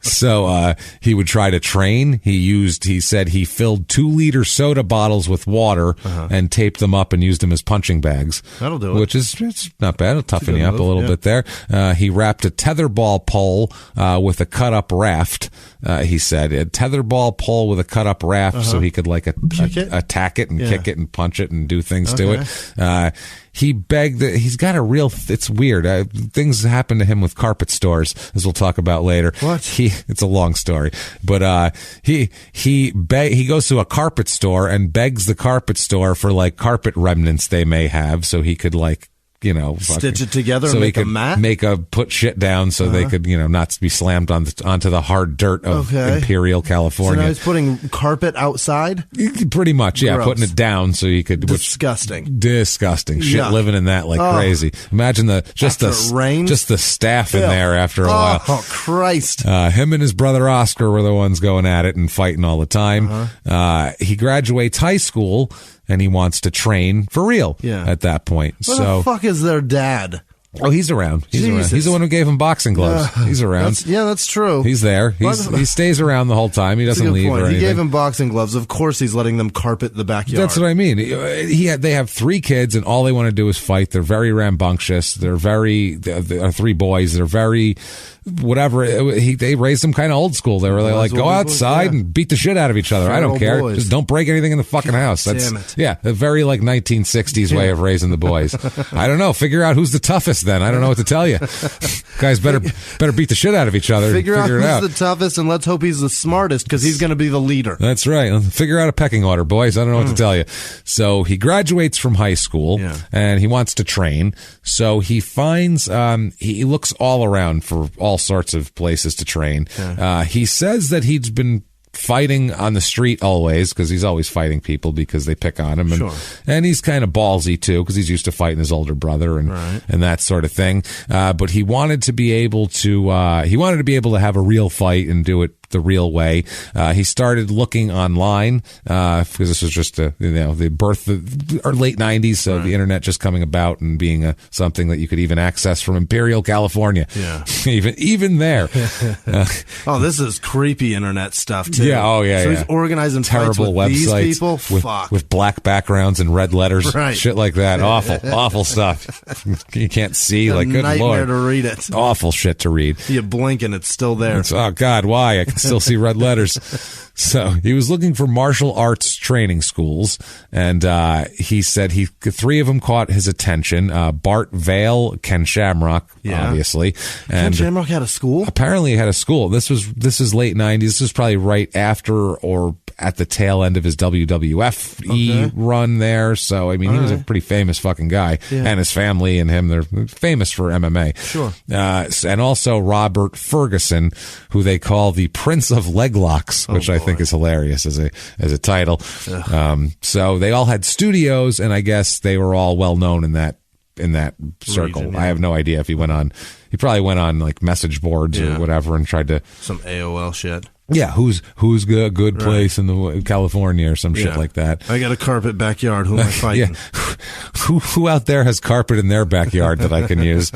So he would try to train. He said he filled 2-liter soda bottles with water and taped them up and used them as punching bags. That'll do it. Which is it's not bad. It'll toughen you up a little bit there. He wrapped a tetherball pole with a cut-up raft. He said a tetherball pole with a cut-up raft so he could attack it and kick it and punch it and do things to it. He begged that he's got it's weird. Things happen to him with carpet stores, as we'll talk about later. What? It's a long story, but he goes to a carpet store and begs the carpet store for like carpet remnants they may have, so he could stitch it together so and make a mat? Put shit down so they could, not be slammed onto the hard dirt of Imperial, California. So now he's putting carpet outside? Pretty much, yeah. Gross. Putting it down so you could... Disgusting. Disgusting. Shit, living in that like crazy. Imagine the staff in there after a while. Oh, Christ. Him and his brother Oscar were the ones going at it and fighting all the time. He graduates high school and he wants to train for real at that point. Where the fuck is their dad? Oh, he's around. He's the one who gave him boxing gloves. He's around. That's true. He's there. He stays around the whole time. He doesn't leave or anything. He gave him boxing gloves. Of course he's letting them carpet the backyard. That's what I mean. They have 3 kids and all they want to do is fight. They're very rambunctious. They're 3 boys. They're very... whatever. They raised them kind of old school. They were like, go outside and beat the shit out of each other. I don't care. Just don't break anything in the fucking house. That's damn it. Yeah, a very like 1960s way of raising the boys. I don't know. Figure out who's the toughest toughest then. I don't know what to tell you. Guys better beat the shit out of each other. Figure out who's the toughest, and let's hope he's the smartest, because he's going to be the leader. That's right. Figure out a pecking order, boys. I don't know what to tell you. So he graduates from high school, and he wants to train. So he finds, he looks all around for all sorts of places to train. He says that he's been fighting on the street always, because he's always fighting people because they pick on him, and he's kind of ballsy too, because he's used to fighting his older brother and that sort of thing. But he wanted to be able to have a real fight and do it the real way. He started looking online, because this was just the birth of, or late 90s, so the internet just coming about and being something that you could even access from Imperial, California. even there. This is creepy internet stuff too. So he's organizing terrible fights with websites these people with black backgrounds and red letters, shit like that. Awful stuff. You can't see, like, good nightmare Lord, to read it. Awful shit to read. You blink and it's still there. Oh God, why? I can still see red letters. So he was looking for martial arts training schools, and he said three of them caught his attention. Bart Vale, Ken Shamrock, obviously. And Ken Shamrock had a school? Apparently he had a school. This is late 90s. This was probably right after or at the tail end of his WWF run there. So, I mean, he was a pretty famous fucking guy. And his family and him, they're famous for MMA. Sure. And also Robert Ferguson, who they call the Prince of Leglocks, which I think is hilarious as a title. So they all had studios, and I guess they were all well known in that circle. Region, I have no idea if he went on. He probably went on like message boards or whatever and tried to some AOL shit. Yeah, who's a good place in the California or some shit like that. I got a carpet backyard. Who am I fighting? Who out there has carpet in their backyard that I can use?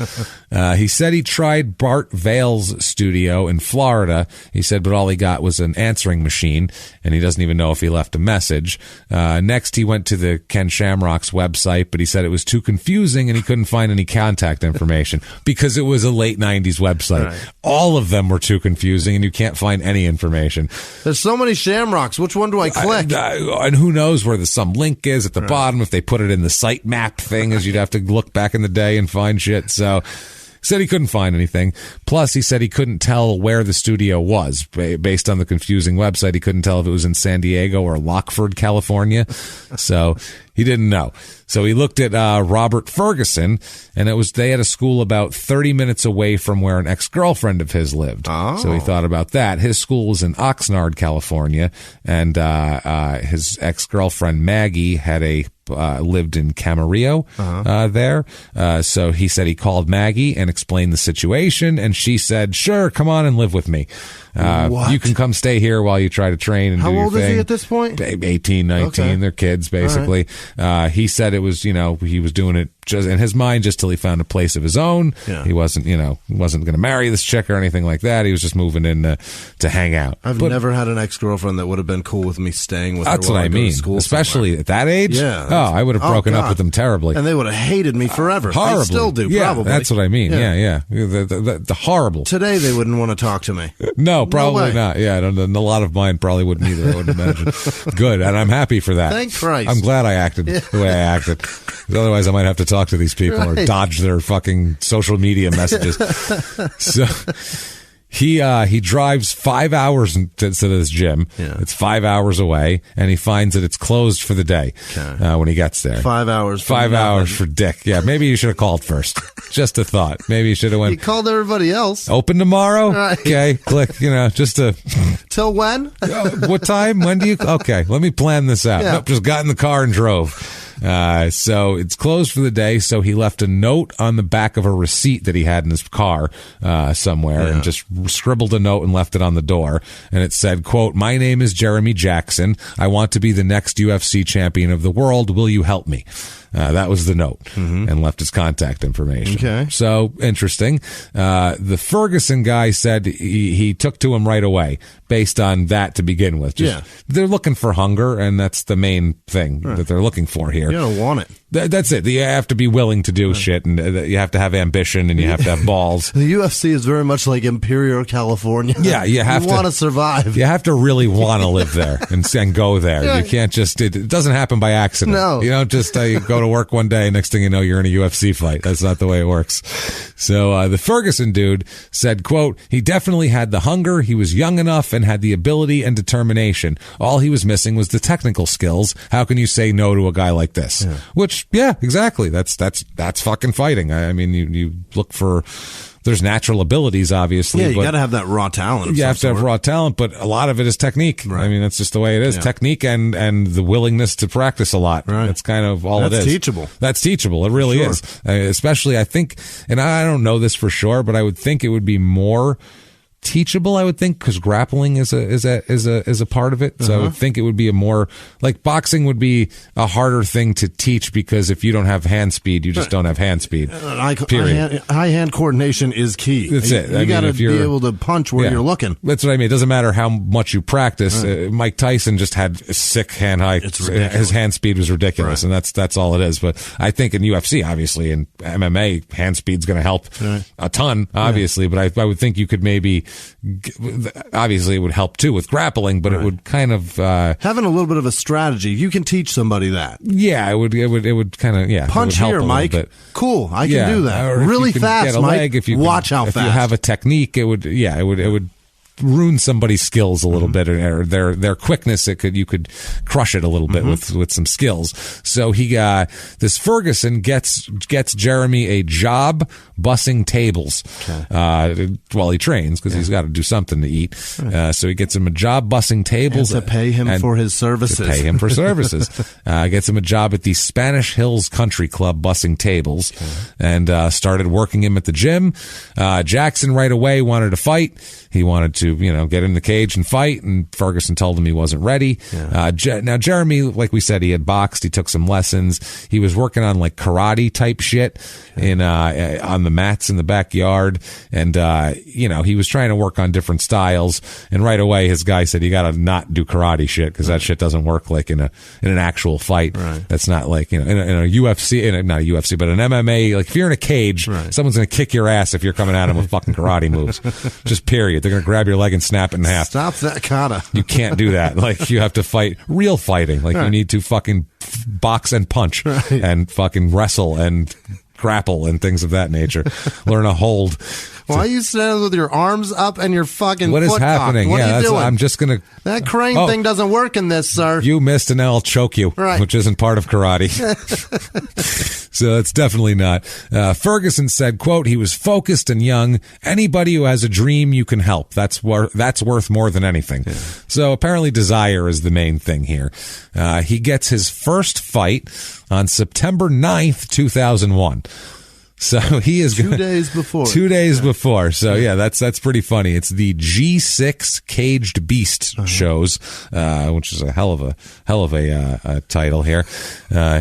He said he tried Bart Vale's studio in Florida. He said, but all he got was an answering machine, and he doesn't even know if he left a message. Next, he went to the Ken Shamrock's website, but he said it was too confusing and he couldn't find any contact information because it was a late 90s website. All of them were too confusing, and you can't find any information. There's so many Shamrocks. Which one do I click? And who knows where some link is at the bottom. If they put it in the site map thing, as you'd have to look back in the day and find shit. So said he couldn't find anything. Plus, he said he couldn't tell where the studio was based on the confusing website. He couldn't tell if it was in San Diego or Lockford, California. So he didn't know. So he looked at Robert Ferguson, and they had a school about 30 minutes away from where an ex-girlfriend of his lived. So he thought about that. His school was in Oxnard, California, and his ex-girlfriend Maggie had lived in Camarillo there. So he said he called Maggie and explained the situation, and she said, sure, come on and live with me. You can come stay here while you try to train and do your thing. How old is he at this point? 18, 19. They're kids, basically. He said it was, he was doing it just in his mind just till he found a place of his own. He wasn't going to marry this chick or anything like that. He was just moving in to hang out. I've never had an ex-girlfriend that would have been cool with me staying with her. That's what I mean. Especially at that age. Yeah. Oh, I would have broken up with them terribly. And they would have hated me forever. Horribly. They still do, yeah, probably. That's what I mean. Yeah. The horrible. Today they wouldn't want to talk to me. No, probably not. Yeah, and a lot of mine probably wouldn't either, I would imagine. Good, and I'm happy for that. Thank Christ. I'm glad I acted the way I acted. Otherwise, I might have to talk to these people or dodge their fucking social media messages. So he drives 5 hours to this gym. It's 5 hours away, and he finds that it's closed for the day when he gets there. 5 hours. 5 hours for dick. Yeah, maybe you should have called first. Just a thought. Maybe you should have went. He called everybody else. Open tomorrow? Right. Okay, click, just to. Till when? What time? When do you? Okay, let me plan this out. Nope, just got in the car and drove. So it's closed for the day. So he left a note on the back of a receipt that he had in his car somewhere and just scribbled a note and left it on the door. And it said, quote, "My name is Jeremy Jackson. I want to be the next UFC champion of the world. Will you help me?" That was the note, and left his contact information. Okay. So interesting. The Ferguson guy said he took to him right away based on that to begin with. They're looking for hunger, and that's the main thing that they're looking for here. You don't want it. That's it. You have to be willing to do shit, and you have to have ambition, and you have to have balls. The UFC is very much like Imperial, California. Yeah, you want to survive. You have to really want to live there and go there. You can't just. It doesn't happen by accident. No, you don't just you go to to work one day, next thing you know, you're in a UFC fight. That's not the way it works. So the Ferguson dude said, quote, he definitely had the hunger, he was young enough, and had the ability and determination. All he was missing was the technical skills. How can you say no to a guy like this? Yeah. Which, yeah, exactly. That's fucking fighting. I mean, you look for... There's natural abilities, obviously. Yeah, you got to have that raw talent. You have to have raw talent, but a lot of it is technique. Right. I mean, that's just the way it is. Yeah. Technique and the willingness to practice a lot. Right. That's kind of all it is. That's teachable. That's teachable. It really is. Especially, I think, and I don't know this for sure, but I would think it would be more teachable, I would think, because grappling is a part of it. So I would think it would be a more, like, boxing would be a harder thing to teach, because if you don't have hand speed, you just don't have hand speed. Period. High hand coordination is key. That's it. You got to be able to punch where you're looking. That's what I mean. It doesn't matter how much you practice. Mike Tyson just had sick hand height. His hand speed was ridiculous, and that's all it is. But I think in UFC, obviously, in MMA, hand speed's going to help a ton, obviously. But I would think you could maybe... Obviously, it would help too with grappling, but it would kind of having a little bit of a strategy. You can teach somebody that. Yeah, it would kind of punch here, Mike. Cool, I can do that really fast, Mike. Watch how fast. If you have a technique, it would ruin somebody's skills a little bit, or their quickness. You could crush it a little bit with some skills. So this Ferguson gets Jeremy a job bussing tables while he trains, because he's got to do something to eat. So he gets him a job bussing tables and to pay him for his services. Gets him a job at the Spanish Hills Country Club bussing tables, and started working him at the gym. Jackson right away wanted to fight. He wanted to, get in the cage and fight, and Ferguson told him he wasn't ready. Now, Jeremy, like we said, he had boxed. He took some lessons. He was working on like karate type shit on the mats in the backyard, and he was trying to work on different styles. And right away, his guy said, "You got to not do karate shit, because that shit doesn't work like in an actual fight. That's not like in a UFC, not a UFC, but an MMA. Like if you're in a cage, someone's gonna kick your ass if you're coming at him with fucking karate moves. Just period. They're going to grab your leg and snap it in half. Stop that kata. You can't do that. Like, you have to fight real fighting. Like, you need to fucking box and punch and fucking wrestle and grapple and things of that nature. Learn a hold. Why are you standing with your arms up and your fucking what is foot happening? Cocked? What are you doing? I'm just going to... That crane thing doesn't work in this, sir. You missed, and now I'll choke you, which isn't part of karate. So it's definitely not. Ferguson said, quote, he was focused and young. Anybody who has a dream, you can help. That's worth more than anything. Yeah. So apparently desire is the main thing here. He gets his first fight on September 9th, 2001. So he is 2 days before. 2 days before. So yeah, that's pretty funny. It's the G6 Caged Beast shows, which is a hell of a title here.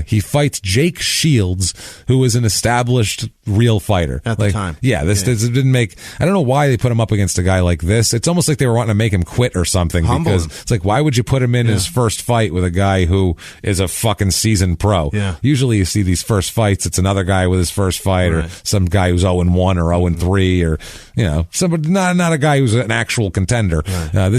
He fights Jake Shields, who is an established real fighter at the time. Yeah, this didn't make. I don't know why they put him up against a guy like this. It's almost like they were wanting to make him quit or something. Humble because him. It's like, why would you put him in his first fight with a guy who is a fucking seasoned pro? Yeah. Usually you see these first fights, it's another guy with his first fight. Or some guy who's 0-1 or 0-3, or somebody not a guy who's an actual contender.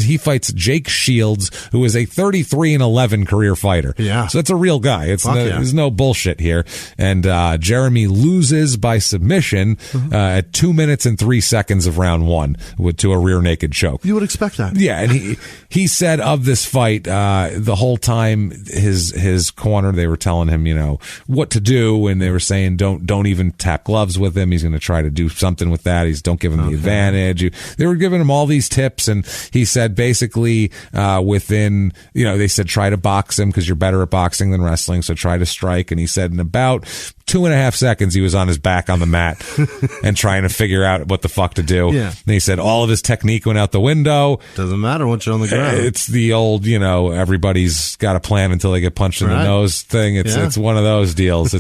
He fights Jake Shields, who is a 33-11 career fighter. Yeah, so that's a real guy. There's no bullshit here. And Jeremy loses by submission at 2 minutes and 3 seconds of round one to a rear naked choke. You would expect that. Yeah, and he said of this fight the whole time his corner, they were telling him what to do, and they were saying don't even tap gloves with him. He's going to try to do something with that. Don't give him the advantage. They were giving him all these tips, and he said basically within, they said try to box him because you're better at boxing than wrestling, so try to strike. And he said in about 2.5 seconds he was on his back on the mat and trying to figure out what the fuck to do. Yeah. And he said all of his technique went out the windoe. Doesn't matter once you're on the ground. It's the old, everybody's got a plan until they get punched in the nose thing. It's one of those deals.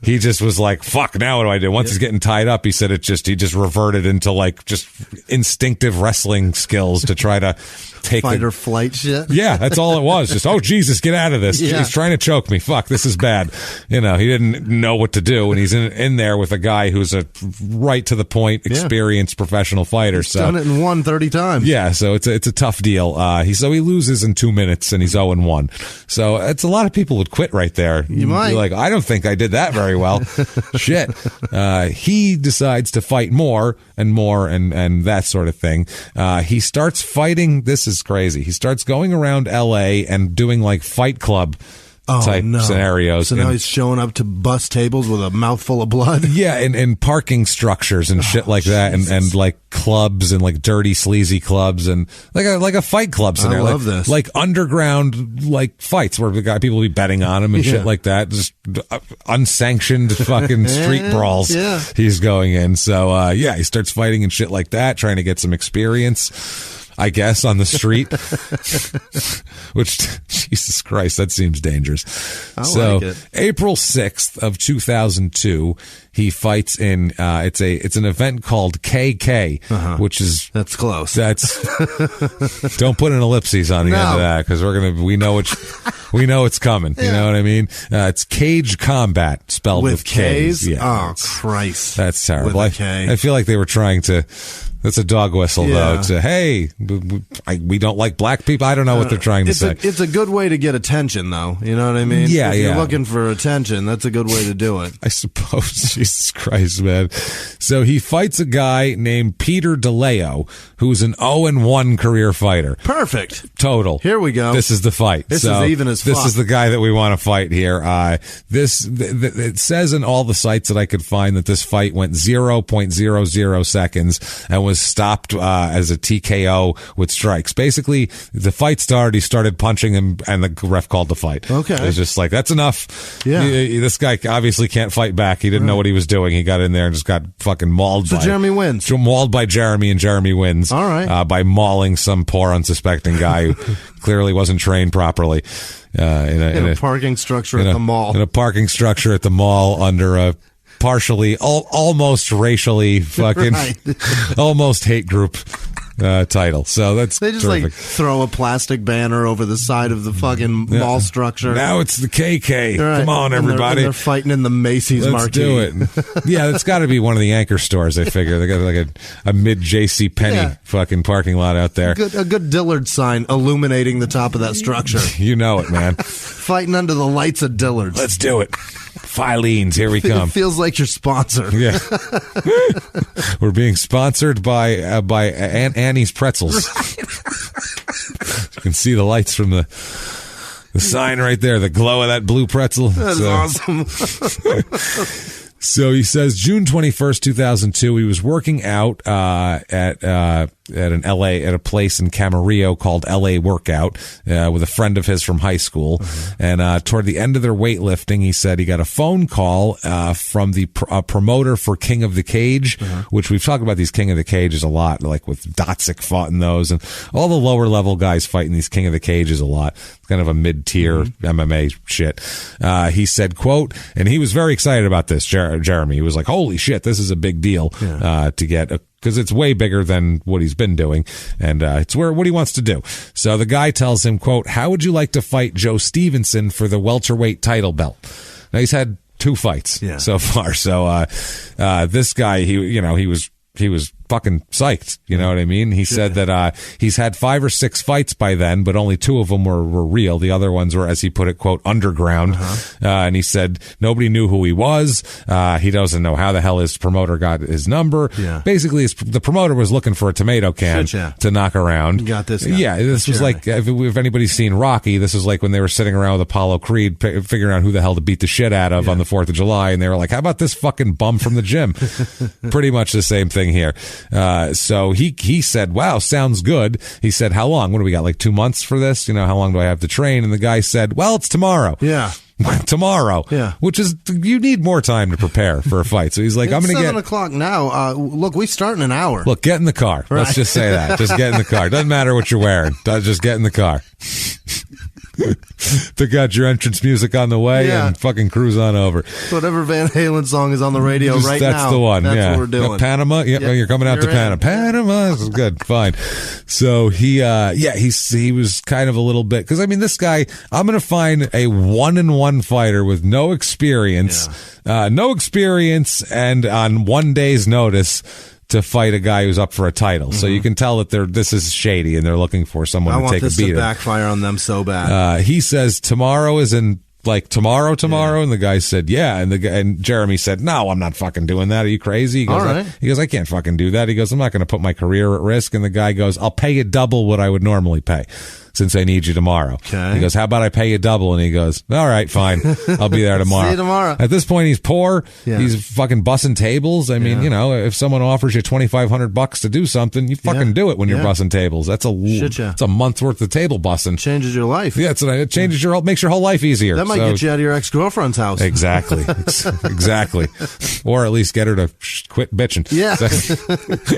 He just was like, fuck fuck, now what do I do? Once he's getting tied up, he said he just reverted into like just instinctive wrestling skills to try to take fight or flight shit. Yeah, that's all it was. Just, oh, Jesus, get out of this. Yeah. He's trying to choke me. Fuck, this is bad. He didn't know what to do. And he's in there with a guy who's a right to the point, experienced professional fighter. He's done it and won 30 times. Yeah, so it's a tough deal. He loses in 2 minutes and he's 0-1. So it's a lot of people would quit right there. You might. You're like, I don't think I did that very well. Shit. He decides to fight more and that sort of thing. He starts fighting. This is crazy. He starts going around LA and doing like Fight Club type scenarios. So now he's showing up to bus tables with a mouthful of blood. Yeah, and parking structures and shit like that, and like clubs and like dirty, sleazy clubs and like a Fight Club scenario. I love this. Like underground like fights where people will be betting on him and shit like that. Just unsanctioned fucking street brawls. Yeah. He's going in. So he starts fighting and shit like that, trying to get some experience, I guess, on the street. Which, Jesus Christ, that seems dangerous. I like it. April 6th of 2002, he fights in it's an event called KK, which is that's close. Don't put an ellipses on the end of that, because we know it's coming. You know what I mean? It's Cage Combat, spelled with K's. Yeah, oh Christ, that's terrible. With a K. I feel like they were trying to. That's a dog whistle, though. To hey, we don't like black people. I don't know what they're trying to say. It's a good way to get attention, though. You know what I mean? Yeah, if you're looking for attention, that's a good way to do it. I suppose. Jesus Christ, man. So he fights a guy named Pietragallo, who's an 0-1 career fighter. Perfect. Total. Here we go. This is the fight. This is even as fuck. This is the guy that we want to fight here. It says in all the sites that I could find that this fight went 0.00 seconds and was stopped as a TKO with strikes. Basically, the fight started. He started punching him, and the ref called the fight. Okay. It was just like, that's enough. Yeah. This guy obviously can't fight back. He didn't know what he was doing. He got in there and just got fucking mauled. So Jeremy wins. Mauled by Jeremy, and Jeremy wins. All right. By mauling some poor unsuspecting guy who clearly wasn't trained properly. In a parking structure at the mall. In a parking structure at the mall under a partially, almost racially fucking, almost hate group title. So that's they just terrific. Like throw a plastic banner over the side of the fucking mall structure. Now it's the KK. Right. Come on, everybody. They're fighting in the Macy's Let's marquee. do it. Yeah, it's got to be one of the anchor stores. I figure they got like a mid JC Penney fucking parking lot out there. A good Dillard sign illuminating the top of that structure. You know it, man. Fighting under the lights of Dillard's. Let's do it. Filene's, here we come. It feels like you're sponsored. Yeah. We're being sponsored by Aunt Annie's Pretzels. You can see the lights from the sign right there, the glow of that blue pretzel. That's awesome. So he says June 21st, 2002, he was working out at a place in Camarillo called LA Workout with a friend of his from high school. And toward the end of their weightlifting, he said he got a phone call from the promoter for King of the Cage, which we've talked about these King of the Cages a lot, like with Dotsic fought in those, and all the lower level guys fighting these King of the Cages a lot. Kind of a mid-tier MMA shit. He said, quote, and he was very excited about this, Jeremy. He was like, holy shit, this is a big deal to get because it's way bigger than what he's been doing, and it's what he wants to do. So the guy tells him, quote, how would you like to fight Joe Stevenson for the welterweight title belt? Now, he's had 2 fights so far. So this guy, he was fucking psyched. You know what I mean? He said that he's had 5 or 6 fights by then, but only 2 of them were real. The other ones were, as he put it, quote, underground. And he said nobody knew who he was. He doesn't know how the hell his promoter got his number. Basically, the promoter was looking for a tomato can to knock around. You got this guy. Yeah, this was like, if anybody's seen Rocky, this was like when they were sitting around with Apollo Creed figuring out who the hell to beat the shit out of on the 4th of July, and they were like, how about this fucking bum from the gym? Pretty much the same thing here. So he said, wow, sounds good. He said, how long? What do we got, like 2 months for this? How long do I have to train? And the guy said, well, it's tomorrow. Yeah. Tomorrow. Yeah. Which is, you need more time to prepare for a fight. So he's like, I'm going to get 7 o'clock now. Look, we start in an hour. Look, get in the car. Right. Let's just say that. Just get in the car. Doesn't matter what you're wearing. Just get in the car. Pick out your entrance music on the way and fucking cruise on over. Whatever Van Halen song is on the radio right now. That's the one. That's what we're doing. Panama? You're coming out to Panama. Panama? This is good. Fine. So he was kind of a little bit, because I mean, this guy, I'm going to find a 1-on-1 fighter with no experience, and on 1 day's notice to fight a guy who's up for a title. So you can tell that this is shady and they're looking for someone to take a beating. I want this to backfire on them so bad. He says tomorrow is in tomorrow, and the guy said, and Jeremy said, no, I'm not fucking doing that. Are you crazy? He goes, all right. He goes, I can't fucking do that. He goes, I'm not going to put my career at risk. And the guy goes, I'll pay you double what I would normally pay, since I need you tomorrow. Okay. He goes, how about I pay you double? And he goes, all right, fine. I'll be there tomorrow. See you tomorrow. At this point, he's poor. Yeah. He's fucking bussing tables. I mean, if someone offers you $2,500 to do something, you fucking do it when you're bussing tables. It's a month's worth of table bussing. Changes your life. Yeah, it changes makes your whole life easier. That might get you out of your ex-girlfriend's house. Exactly. Exactly. Or at least get her to quit bitching. Yeah.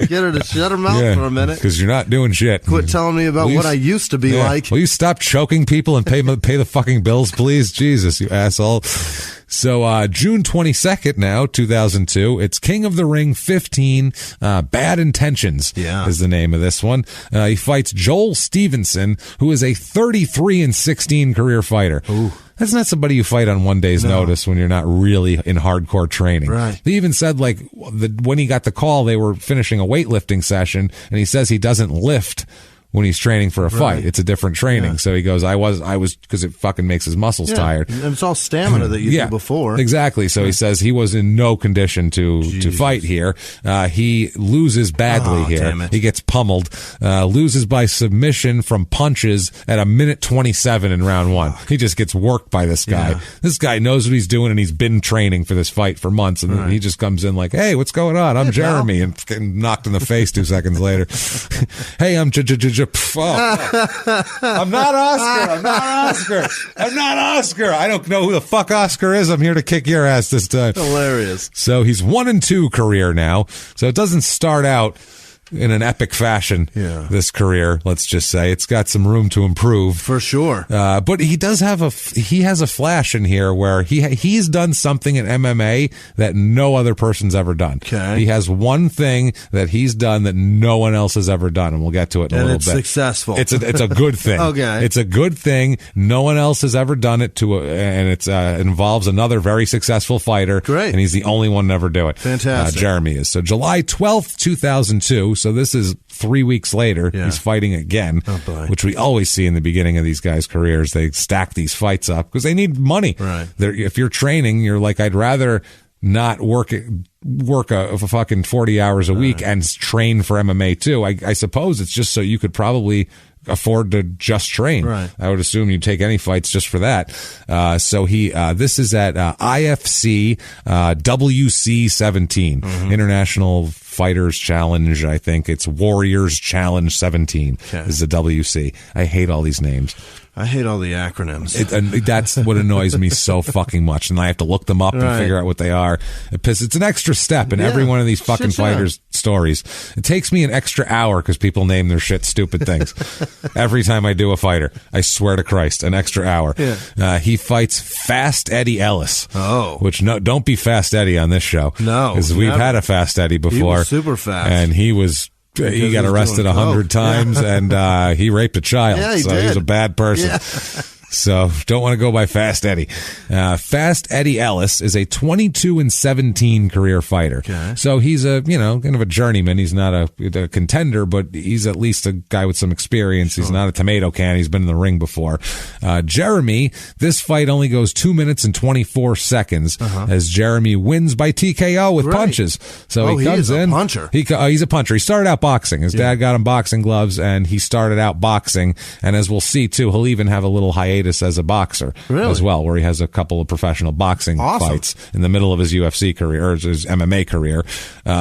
Get her to shut her mouth for a minute. Because you're not doing shit. Quit telling me about what I used to be like. Will you stop choking people and pay the fucking bills, please? Jesus, you asshole. So June 22nd now, 2002, it's King of the Ring 15, Bad Intentions is the name of this one. He fights Joel Stevenson, who is a 33-16 career fighter. Ooh. That's not somebody you fight on 1 day's notice when you're not really in hardcore training. Right. They even said, when he got the call, they were finishing a weightlifting session, and he says he doesn't lift when he's training for a fight. It's a different training. Yeah. So he goes, I was, because it fucking makes his muscles tired. And it's all stamina that you did before. Exactly. So he says he was in no condition to fight here. He loses badly here. He gets pummeled, loses by submission from punches at 1:27 in round 1. He just gets worked by this guy. Yeah. This guy knows what he's doing, and he's been training for this fight for months. And then he just comes in like, hey, what's going on? I'm Jeremy. And getting knocked in the face 2 seconds later. Hey, I'm I'm not Oscar. I don't know who the fuck Oscar is. I'm here to kick your ass this time. Hilarious. So he's 1-2 career now. So it doesn't start out in an epic fashion, this career, let's just say. It's got some room to improve. For sure. But he has a flash in here where he's done something in MMA that no other person's ever done. Okay. He has one thing that he's done that no one else has ever done, and we'll get to it in a little bit. And it's successful. It's a good thing. Okay. It's a good thing. No one else has ever done it and it involves another very successful fighter. Great. And he's the only one to ever do it. Fantastic. Jeremy is. So July 12th, 2002. So this is 3 weeks later. He's fighting again, which we always see in the beginning of these guys' careers. They stack these fights up because they need money. Right. If you're training, you're like, I'd rather not work a fucking 40 hours a week and train for MMA too. I suppose it's just so you could probably afford to just train. Right. I would assume you'd take any fights just for that. So this is at IFC WC 17, International Fighters Challenge. I think it's Warriors Challenge 17 is the WC. I hate all these names. I hate all the acronyms. And that's what annoys me so fucking much. And I have to look them up and figure out what they are. It's an extra step in every one of these fucking fighters' stories. It takes me an extra hour because people name their shit stupid things. Every time I do a fighter, I swear to Christ, an extra hour. Yeah. He fights Fast Eddie Ellis. Oh. Which, don't be Fast Eddie on this show. No. Because we've had a Fast Eddie before. He was super fast. And he got arrested 100 times, and he raped a child. Yeah, he so did. He was a bad person. Yeah. So don't want to go by Fast Eddie. Fast Eddie Ellis is a 22-17 career fighter. Okay. So he's a, kind of a journeyman. He's not a contender, but he's at least a guy with some experience. He's not a tomato can. He's been in the ring before. Jeremy, this fight only goes 2 minutes and 24 seconds as Jeremy wins by TKO with punches. So he comes in. Puncher. He's a puncher. He started out boxing. His dad got him boxing gloves, and he started out boxing. And as we'll see, too, he'll even have a little hiatus as a boxer as well, where he has a couple of professional boxing fights in the middle of his UFC career, or his MMA career.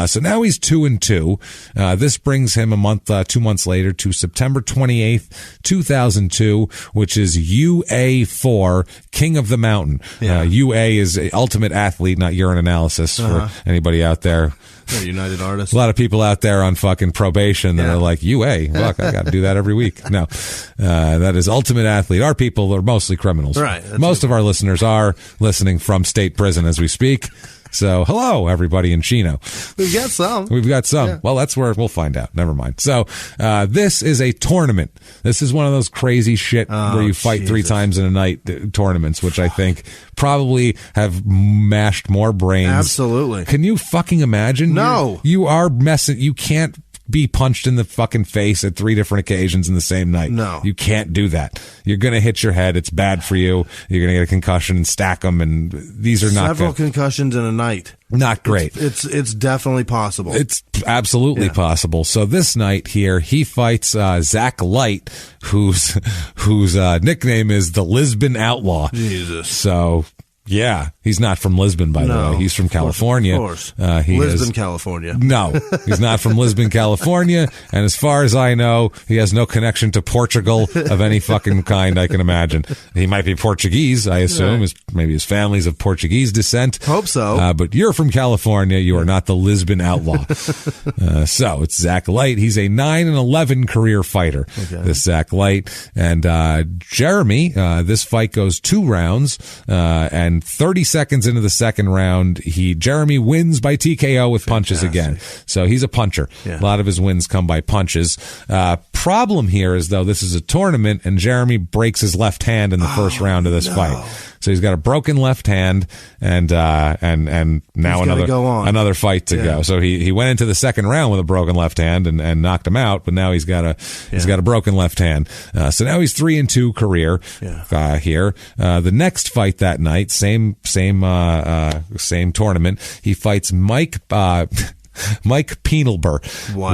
So now he's 2-2. This brings him 2 months later to September 28th, 2002, which is UA4, King of the Mountain. UA is Ultimate Athlete, not urine analysis for anybody out there. United Artists. A lot of people out there on fucking probation that are like, UA, look, I got to do that every week. No, that is Ultimate Athlete. Our people people are mostly criminals. Right. Most of our listeners are listening from state prison as we speak. So, hello, everybody in Chino. We've got some. Yeah. Well, that's where we'll find out. Never mind. So, this is a tournament. This is one of those crazy shit where you fight 3 times in a night tournaments, which I think probably have mashed more brains. Absolutely. Can you fucking imagine? No. You are messing. You can't be punched in the fucking face at 3 different occasions in the same night. No. You can't do that. You're going to hit your head. It's bad for you. You're going to get a concussion and stack them, and these are not Several good. concussions in a night. Not great. It's definitely possible. It's absolutely possible. So this night here, he fights Zach Light, whose nickname is the Lisbon Outlaw. Jesus. So yeah, he's not from Lisbon, by the way. He's from California. Of course. Lisbon, California. No, he's not from Lisbon, California. And as far as I know, he has no connection to Portugal of any fucking kind I can imagine. He might be Portuguese, I assume. Maybe his family's of Portuguese descent. Hope so. But you're from California. You are not the Lisbon Outlaw. So it's Zach Light. He's a 9-11 career fighter, this Zach Light. And Jeremy, this fight goes 2 rounds, and 30 seconds into the second round, Jeremy wins by TKO with punches again. So he's a puncher. Yeah. A lot of his wins come by punches. Problem here is, though, this is a tournament, and Jeremy breaks his left hand in the first round of this fight. So he's got a broken left hand, and now another fight to go. So he went into the second round with a broken left hand and knocked him out, but now he's got a broken left hand. So now he's 3-2 career here. The next fight that night, same tournament, he fights Mike Penalber,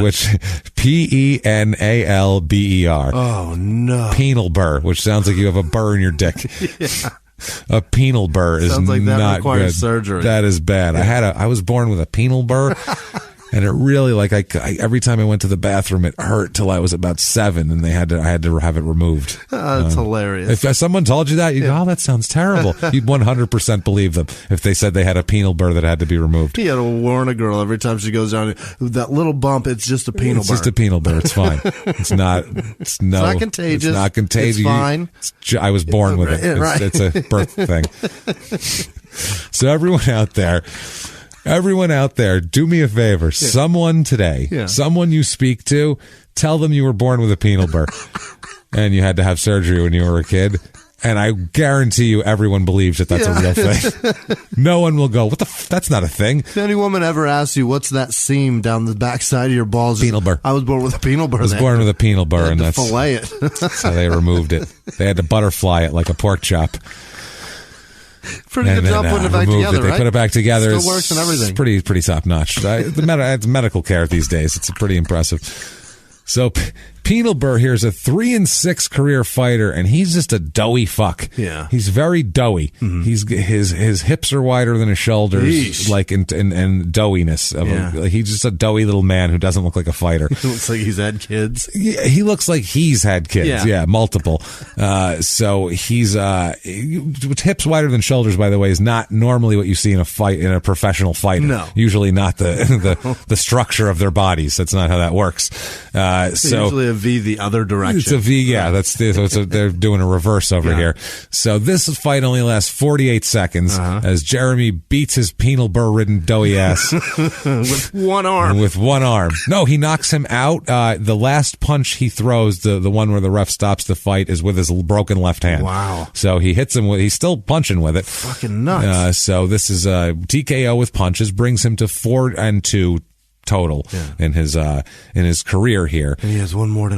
which Penalber. Oh no, Penalber, which sounds like you have a burr in your dick. A penal burr is like not requires good. Surgery. That is bad. I was born with a penal burr. And it really, every time I went to the bathroom, it hurt till I was about 7, and I had to have it removed. That's hilarious. If someone told you that, you'd go, "Oh, that sounds terrible." You'd 100% believe them if they said they had a penal burr that had to be removed. He had to warn a girl every time she goes down. That little bump, it's just a penal burr. It's just a penal burr. It's fine. It's not contagious. It's not contagious. It's fine. I was born with it. It's a birth thing. So everyone out there, do me a favor. Someone today, someone you speak to, tell them you were born with a penal burr and you had to have surgery when you were a kid. And I guarantee you everyone believes that that's a real thing. No one will go, "What the that's not a thing." If any woman ever asks you, "What's that seam down the backside of your balls?" Penal burr. I was born with a penal burr. I was born with a penal burr, and that's fillet it. That's how they removed it. They had to butterfly it like a pork chop. Pretty good job putting it back together, right? They put it back together. Still works and everything. It's pretty top notch. It's medical care these days. It's pretty impressive. So Penal Burr here is a 3-6 career fighter, and he's just a doughy fuck. Yeah, he's very doughy. Mm-hmm. His hips are wider than his shoulders, like in doughiness. He's just a doughy little man who doesn't look like a fighter. He looks like he's had kids. Yeah, he looks like he's had kids. Yeah, multiple. So he's hips wider than shoulders. By the way, is not normally what you see in a professional fighter. No, usually not the structure of their bodies. That's not how that works. So usually a V the other direction. It's a V, yeah. They're doing a reverse over here. So this fight only lasts 48 seconds as Jeremy beats his penal burr-ridden doughy ass with one arm. With one arm. No, he knocks him out. The last punch he throws, the one where the ref stops the fight, is with his broken left hand. Wow. So he hits him he's still punching with it. Fucking nuts. So this is TKO with punches, brings him to 4-2 total in his career here. And he has one more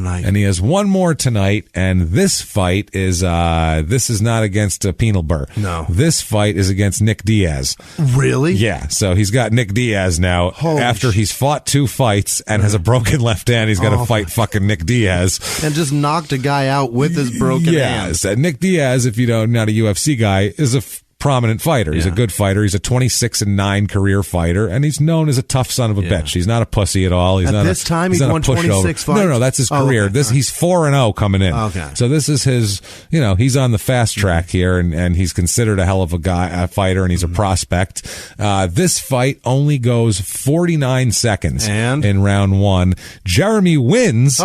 tonight. And this fight is this is not against Penal Burr. No. This fight is against Nick Diaz. Really? Yeah. So he's got Nick Diaz now. After he's fought 2 fights and has a broken left hand, he's got to fight fucking Nick Diaz. And just knocked a guy out with his broken hand. Yes. Nick Diaz, if you don't, not a UFC guy, is a prominent fighter. He's a good fighter. He's a 26-9 career fighter, and he's known as a tough son of a bitch. He's not a pussy at all. He's he's won 26 fights. No, that's his career. Okay. He's 4-0 coming in. Okay. So this is his. He's on the fast track here, and he's considered a hell of a fighter, and he's a prospect. This fight only goes 49 seconds in round 1. Jeremy wins.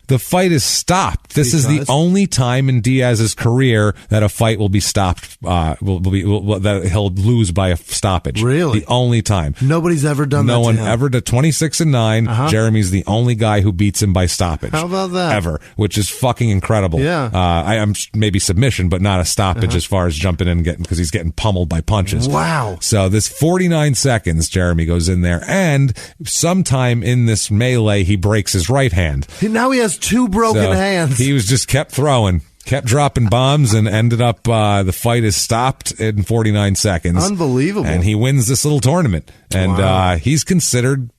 The fight is stopped. This is the Because? only time in Diaz's career that a fight will be stopped. That he'll lose by a stoppage. Really? The only time. Nobody's ever done that. No to one him. ever did. 26-9. Jeremy's the only guy who beats him by stoppage. How about that? Ever, which is fucking incredible. Yeah. I'm maybe submission, but not a stoppage as far as jumping in and getting, because he's getting pummeled by punches. Wow. So this 49 seconds, Jeremy goes in there, and sometime in this melee, he breaks his right hand. Now he has two broken So hands. He was just kept throwing, kept dropping bombs, and ended up the fight is stopped in 49 seconds. Unbelievable. And he wins this little tournament, and he's considered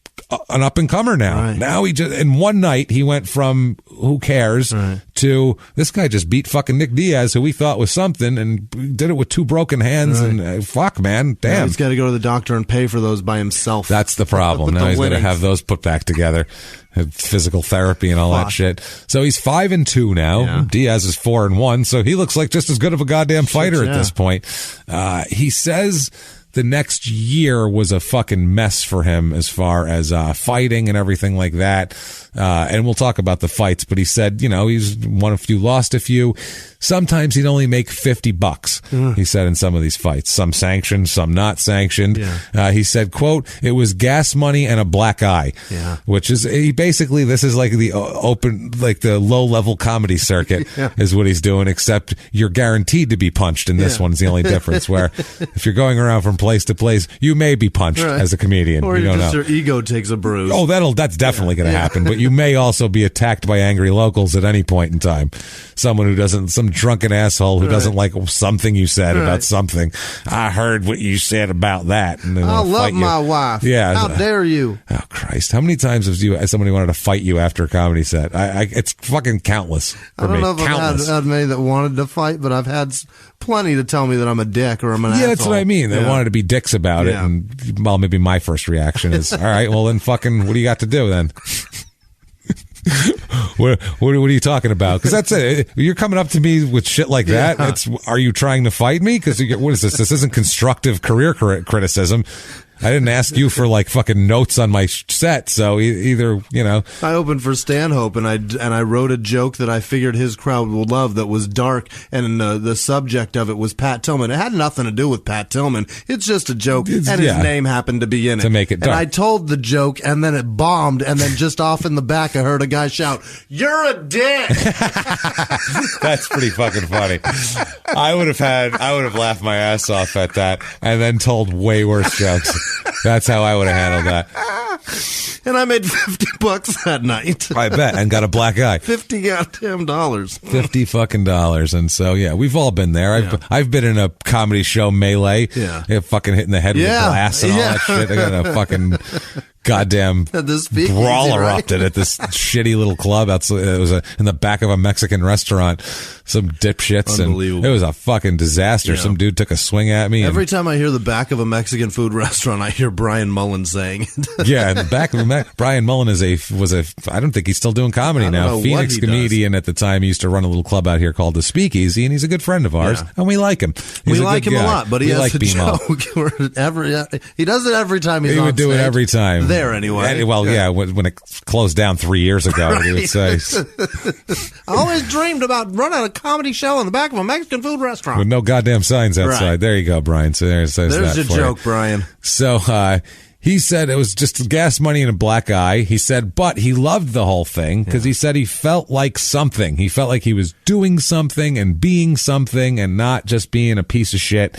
an up-and-comer now. Right. Now he just, in one night, he went from who cares to this guy just beat fucking Nick Diaz, who we thought was something, and did it with two broken hands, and fuck, man, Now damn. he's got to go to the doctor and pay for those by himself. That's the problem. With Now the he's going to winnings. have those put back together. Physical therapy and all that Fuck. shit. So he's 5-2 now. Yeah. Diaz is 4-1. So he looks like just as good of a goddamn fighter at yeah. this point. He says the next year was a fucking mess for him as far as fighting and everything like that. And we'll talk about the fights, but he said, you know, he's won a few, lost a few. Sometimes he'd only make $50, he said, in some of these fights. Some sanctioned, some not sanctioned. Yeah. He said, quote, it was gas money and a black eye, which is, he basically, this is like the open, like the low-level comedy circuit is what he's doing, except you're guaranteed to be punched in this one is the only difference, where if you're going around from place to place, you may be punched as a comedian. Or you don't know. your ego takes a bruise. Oh, that's definitely going to happen. But you may also be attacked by angry locals at any point in time. Someone who doesn't, some drunken asshole who doesn't like something you said about something. I heard what you said about that. And I love my wife. Yeah. How dare you? Oh, Christ. How many times has somebody wanted to fight you after a comedy set? It's fucking countless for I don't me. know if Countless. I've had many that wanted to fight, but I've had plenty to tell me that I'm a dick or I'm an asshole. Yeah, that's what I mean. They wanted to be dicks about it. Yeah. And, well, maybe my first reaction is, all right, well, then fucking, what do you got to do then? What are you talking about? Because that's it. You're coming up to me with shit like that. Are you trying to fight me? Because what is this? This isn't constructive career criticism. I didn't ask you for like fucking notes on my set, so either, you know. I opened for Stanhope and I wrote a joke that I figured his crowd would love that was dark, and the subject of it was Pat Tillman. It had nothing to do with Pat Tillman. It's just a joke, and his name happened to be in it. To make it dark. And I told the joke, and then it bombed, and then just off in the back I heard a guy shout, "You're a dick!" That's pretty fucking funny. I would have laughed my ass off at that and then told way worse jokes. That's how I would have handled that. And I made $50 that night. I bet, and got a black eye. $50 goddamn dollars. $50 fucking dollars. And so, yeah, we've all been there. I've been in a comedy show melee. Yeah. Fucking hitting the head with glass and all that shit. I got a fucking goddamn brawl erupted at this shitty little club outside. It was in the back of a Mexican restaurant. Some dipshits. Unbelievable. And it was a fucking disaster. Yeah. Some dude took a swing at me. Every time I hear the back of a Mexican food restaurant, I hear Brian Mullen saying it. Yeah, in the back of the Brian Mullen was a I don't think he's still doing comedy I don't know now. what Phoenix he comedian at the time. He used to run a little club out here called the Speakeasy, and he's a good friend of ours, and we like him. We He's like good him a guy. lot, but he We has like a B-Mall. joke. He does it every time he's He on would do it stage. every time. There anyway. Well, yeah, when it closed down 3 years ago, he would say, I always dreamed about running a comedy show in the back of a Mexican food restaurant. with no goddamn signs outside. Right. There you go, Brian. So there's There's that your for you. joke, Brian. So he said it was just gas money and a black eye. He said, but he loved the whole thing because he said he felt like something. He felt like he was doing something and being something and not just being a piece of shit.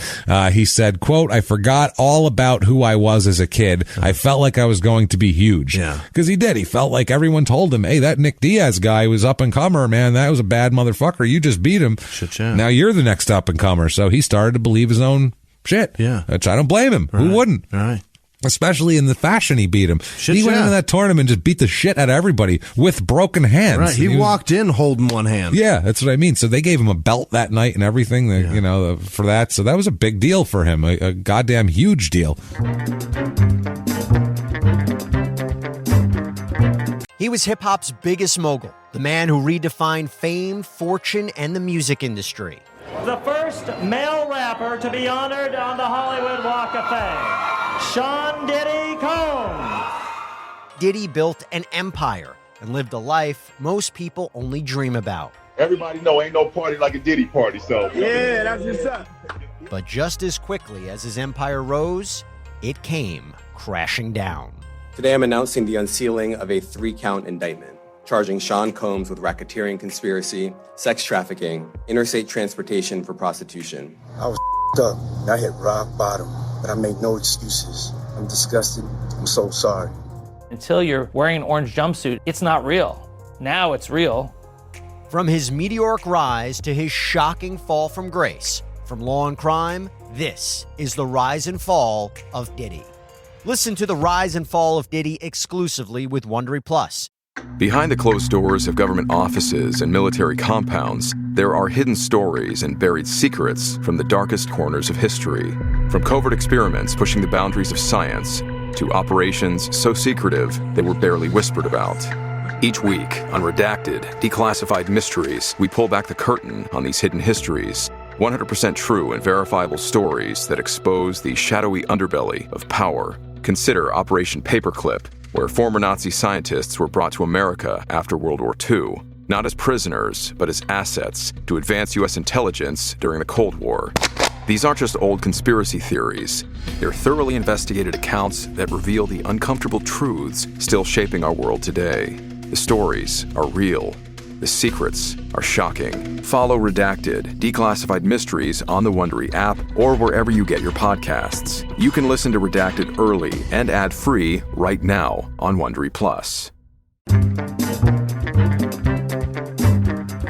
He said, quote, I forgot all about who I was as a kid. I felt like I was going to be huge. Yeah. Because he did. He felt like everyone told him, hey, that Nick Diaz guy was up and comer, man. That was a bad motherfucker. You just beat him. Cha-cha. Now you're the next up and comer. So he started to believe his own shit. Yeah. Which I don't blame him. Who wouldn't? Right. Especially in the fashion he beat him. Shit, He went yeah. into that tournament and just beat the shit out of everybody with broken hands. Right. He walked in holding one hand. Yeah, that's what I mean. So they gave him a belt that night and everything, you know, for that. So that was a big deal for him, a goddamn huge deal. He was hip-hop's biggest mogul, the man who redefined fame, fortune, and the music industry. The first male rapper to be honored on the Hollywood Walk of Fame, Sean Diddy Combs. Diddy built an empire, and lived a life most people only dream about. Everybody know ain't no party like a Diddy party, so. Yeah, that's what's up. But just as quickly as his empire rose, it came crashing down. Today I'm announcing the unsealing of a 3-count indictment, charging Sean Combs with racketeering conspiracy, sex trafficking, interstate transportation for prostitution. I was up. I hit rock bottom, but I made no excuses. I'm disgusted. I'm so sorry. Until you're wearing an orange jumpsuit, it's not real. Now it's real. From his meteoric rise to his shocking fall from grace, from law and crime, this is the rise and fall of Diddy. Listen to the rise and fall of Diddy exclusively with Wondery Plus. Behind the closed doors of government offices and military compounds, there are hidden stories and buried secrets from the darkest corners of history. From covert experiments pushing the boundaries of science to operations so secretive they were barely whispered about. Each week, on Redacted, Declassified Mysteries, we pull back the curtain on these hidden histories. 100% true and verifiable stories that expose the shadowy underbelly of power. Consider Operation Paperclip, where former Nazi scientists were brought to America after World War II, not as prisoners, but as assets to advance U.S. intelligence during the Cold War. These aren't just old conspiracy theories. They're thoroughly investigated accounts that reveal the uncomfortable truths still shaping our world today. The stories are real. The secrets are shocking. Follow Redacted, Declassified Mysteries on the Wondery app or wherever you get your podcasts. You can listen to Redacted early and ad-free right now on Wondery Plus.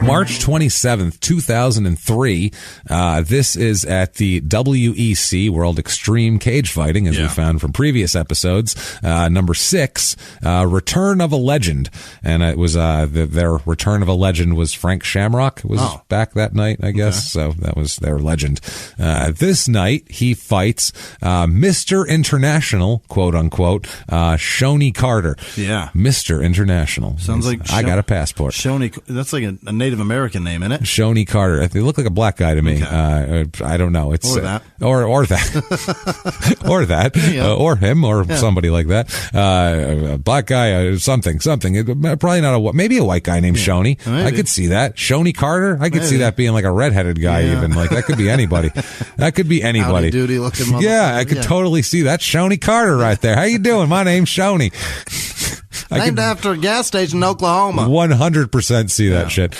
March 27th, 2003. This is at the WEC, World Extreme Cage Fighting, as we found from previous episodes. Number 6, Return of a Legend. And it was, their Return of a Legend was Frank Shamrock was back that night, I guess. Okay. So that was their legend. This night, he fights, Mr. International, quote unquote, Shoney Carter. Yeah. Mr. International. Sounds like I got a passport. Shoney, that's like a Native American name, isn't it? Shoney Carter. They look like a black guy to me. Okay. I don't know. It's or that, or that, or that, yeah. Or him, or somebody like that. A black guy, something. Probably not maybe a white guy named Shoney. Maybe. I could see that. Shoney Carter. I could see that being like a redheaded guy, even like that could be anybody. That could be anybody. Howdy doody looking motherfucker. Yeah, I could totally see that. Shoney Carter right there. How you doing? My name's Shoney. Named after a gas station in Oklahoma. 100% see that shit.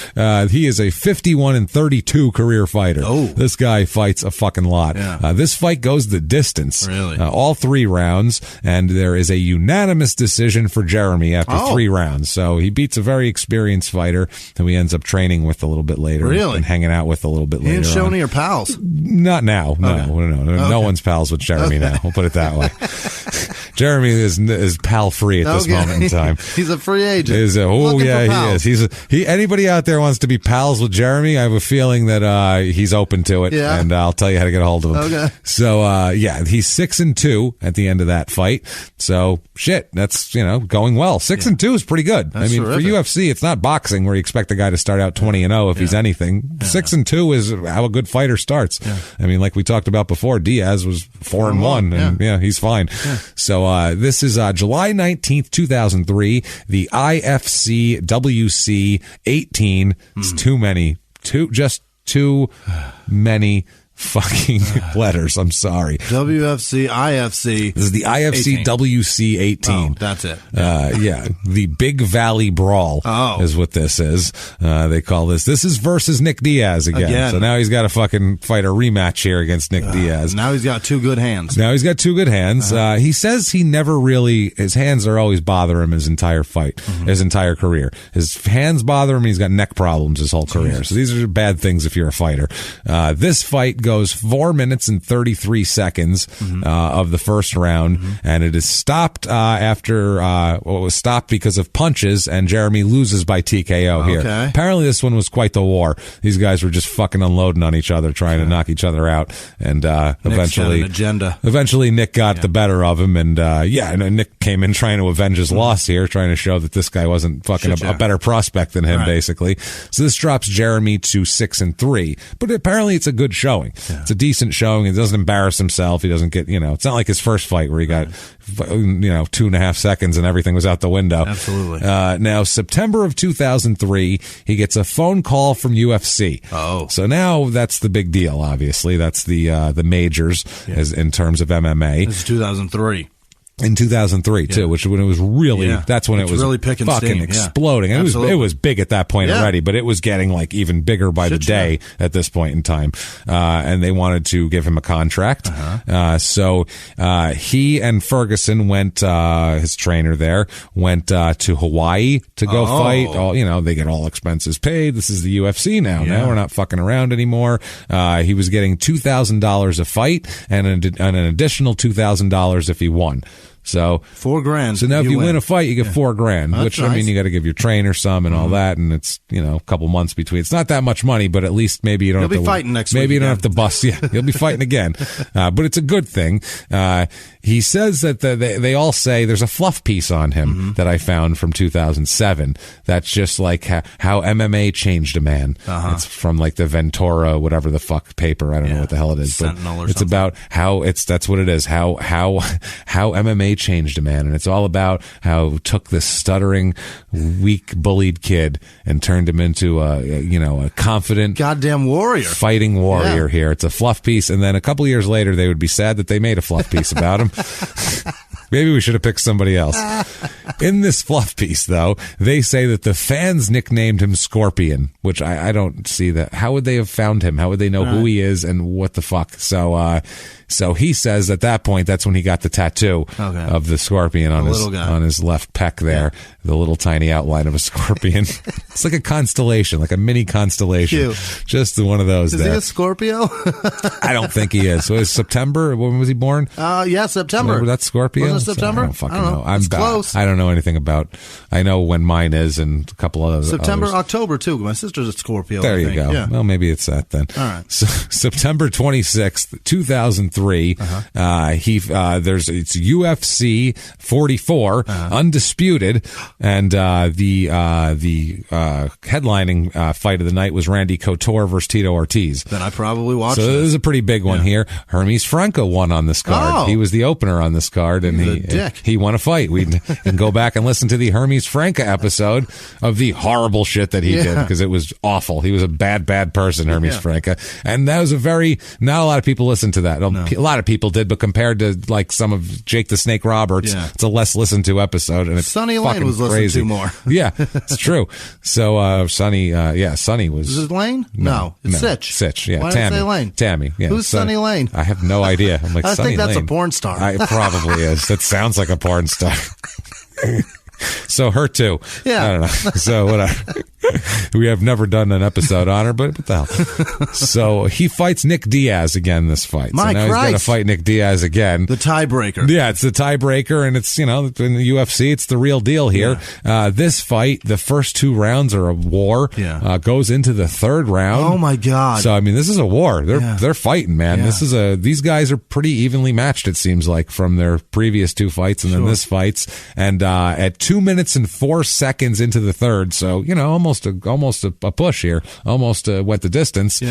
He is a 51-32 career fighter. Oh. This guy fights a fucking lot. Yeah. This fight goes the distance. Really? All 3 rounds, and there is a unanimous decision for Jeremy after 3 rounds. So he beats a very experienced fighter who he ends up training with a little bit later. Really? And hanging out with a little bit later. He and Shoney are pals? Not now. No, okay. No one's pals with Jeremy now. We'll put it that way. Jeremy is pal free at this moment in time. He's a free agent. He is. Anybody out there wants to be pals with Jeremy? I have a feeling that he's open to it, and I'll tell you how to get a hold of him. Okay. So he's 6-2 at the end of that fight. So shit, that's going well. 6-2 is pretty good. That's for terrific. UFC, it's not boxing where you expect a guy to start out 20-0 if he's anything. 6-2 is how a good fighter starts. Yeah. I mean, like we talked about before, Diaz was 4-1, and he's fine. Yeah. So this is July 19th, 2003. The IFC-WC 18. It's too many fucking letters. I'm sorry. WFC, IFC. This is the IFC 18. WC 18. Oh, that's it. The Big Valley Brawl is what this is. They call this. This is versus Nick Diaz again. So now he's got to fucking fight a rematch here against Nick Diaz. Now he's got 2 good hands. He says he never really, his hands are always bother him his entire fight, his entire career. His hands bother him and he's got neck problems his whole career. So these are bad things if you're a fighter. This fight goes 4 minutes and 33 seconds of the first round, and it is stopped after it was stopped because of punches, and Jeremy loses by TKO here. Apparently this one was quite the war. These guys were just fucking unloading on each other, trying to knock each other out, and eventually Nick got the better of him, and Nick came in trying to avenge his loss here, trying to show that this guy wasn't fucking a better prospect than him, basically. So this drops Jeremy to 6-3, but apparently it's a good showing. It's a decent showing. He doesn't embarrass himself. He doesn't get, it's not like his first fight where he got, 2.5 seconds and everything was out the window. Absolutely. Now, September of 2003, he gets a phone call from UFC. Oh. So now that's the big deal, obviously. That's the majors as in terms of MMA. This is 2003. In 2003 too, which when it was really, that's when it was really picking fucking steam. exploding. And it was big at that point already, but it was getting like even bigger by the day at this point in time. And they wanted to give him a contract. So he and Ferguson went, his trainer there went to Hawaii to go fight. They get all expenses paid. This is the UFC now. Now we're not fucking around anymore. He was getting $2,000 a fight and an additional $2,000 if he won. So $4,000. So now if you win a fight, you get $4,000, which nice. I mean, you got to give your trainer some and all that, and it's a couple months between. It's not that much money, but at least maybe you don't have to fighting next maybe week you don't again. have to bust. Yeah, you'll be fighting again. But it's a good thing. He says that they all say there's a fluff piece on him that I found from 2007. That's just like how MMA changed a man. It's from like the Ventura, whatever the fuck paper. I don't know what the hell it is, Sentinel but or it's something. about how that's what it is. How MMA changed a man, and it's all about how it took this stuttering, weak, bullied kid and turned him into a confident, goddamn warrior, fighting warrior. Here, it's a fluff piece, and then a couple years later, they would be sad that they made a fluff piece about him. Maybe we should have picked somebody else. In this fluff piece, though, they say that the fans nicknamed him Scorpion, which I don't see that. How would they have found him? How would they know who he is and what the fuck? So he says at that point, that's when he got the tattoo of the scorpion on his left pec there, the little tiny outline of a scorpion. It's like a constellation, like a mini constellation. Cute. Just one of those. Is he a Scorpio? I don't think he is. So it's September. When was he born? September. Remember that Scorpio? Wasn't it September? I don't fucking know. It's close. I don't know anything about. I know when mine is and a couple of September, others. October too. My sister's a Scorpio. There I you think. go. Yeah. Well, maybe it's that then. All right. So, September 26th, 2003. It's UFC 44, undisputed, and the headlining fight of the night was Randy Couture versus Tito Ortiz. Then I probably watched. So this is a pretty big one here. Hermes Franco won on this card. Oh. He was the opener on this card, and he won a fight. We can go back and listen to the Hermes Franco episode of the horrible shit that he did, because it was awful. He was a bad person, Hermes Franco, and that was not a lot of people listened to that. A lot of people did, but compared to like some of Jake the Snake Roberts, it's a less listened to episode, and it's Sonny Lane fucking was crazy. listened to more. Yeah, it's true. So Sonny was. Is it Lane? No, it's Sitch. Sitch, yeah. Why Tammy. did I say Lane? Tammy, yeah. Who's Sonny Lane? I have no idea. I'm like, I Sonny think that's Lane. a porn star. It probably is. That sounds like a porn star. So her too. Yeah. I don't know. So whatever. We have never done an episode on her, but what the hell? So he fights Nick Diaz again this fight. My so now he's Christ. going to fight Nick Diaz again. The tiebreaker. Yeah, it's the tiebreaker, and it's, in the UFC, it's the real deal here. This fight, the first two rounds are a war. Goes into the third round. Oh my God. So I mean, this is a war. They're fighting, man. Yeah. These guys are pretty evenly matched, it seems like, from their previous two fights and then this fights. And at 2 minutes and 4 seconds into the third, so almost a push here, almost went the distance.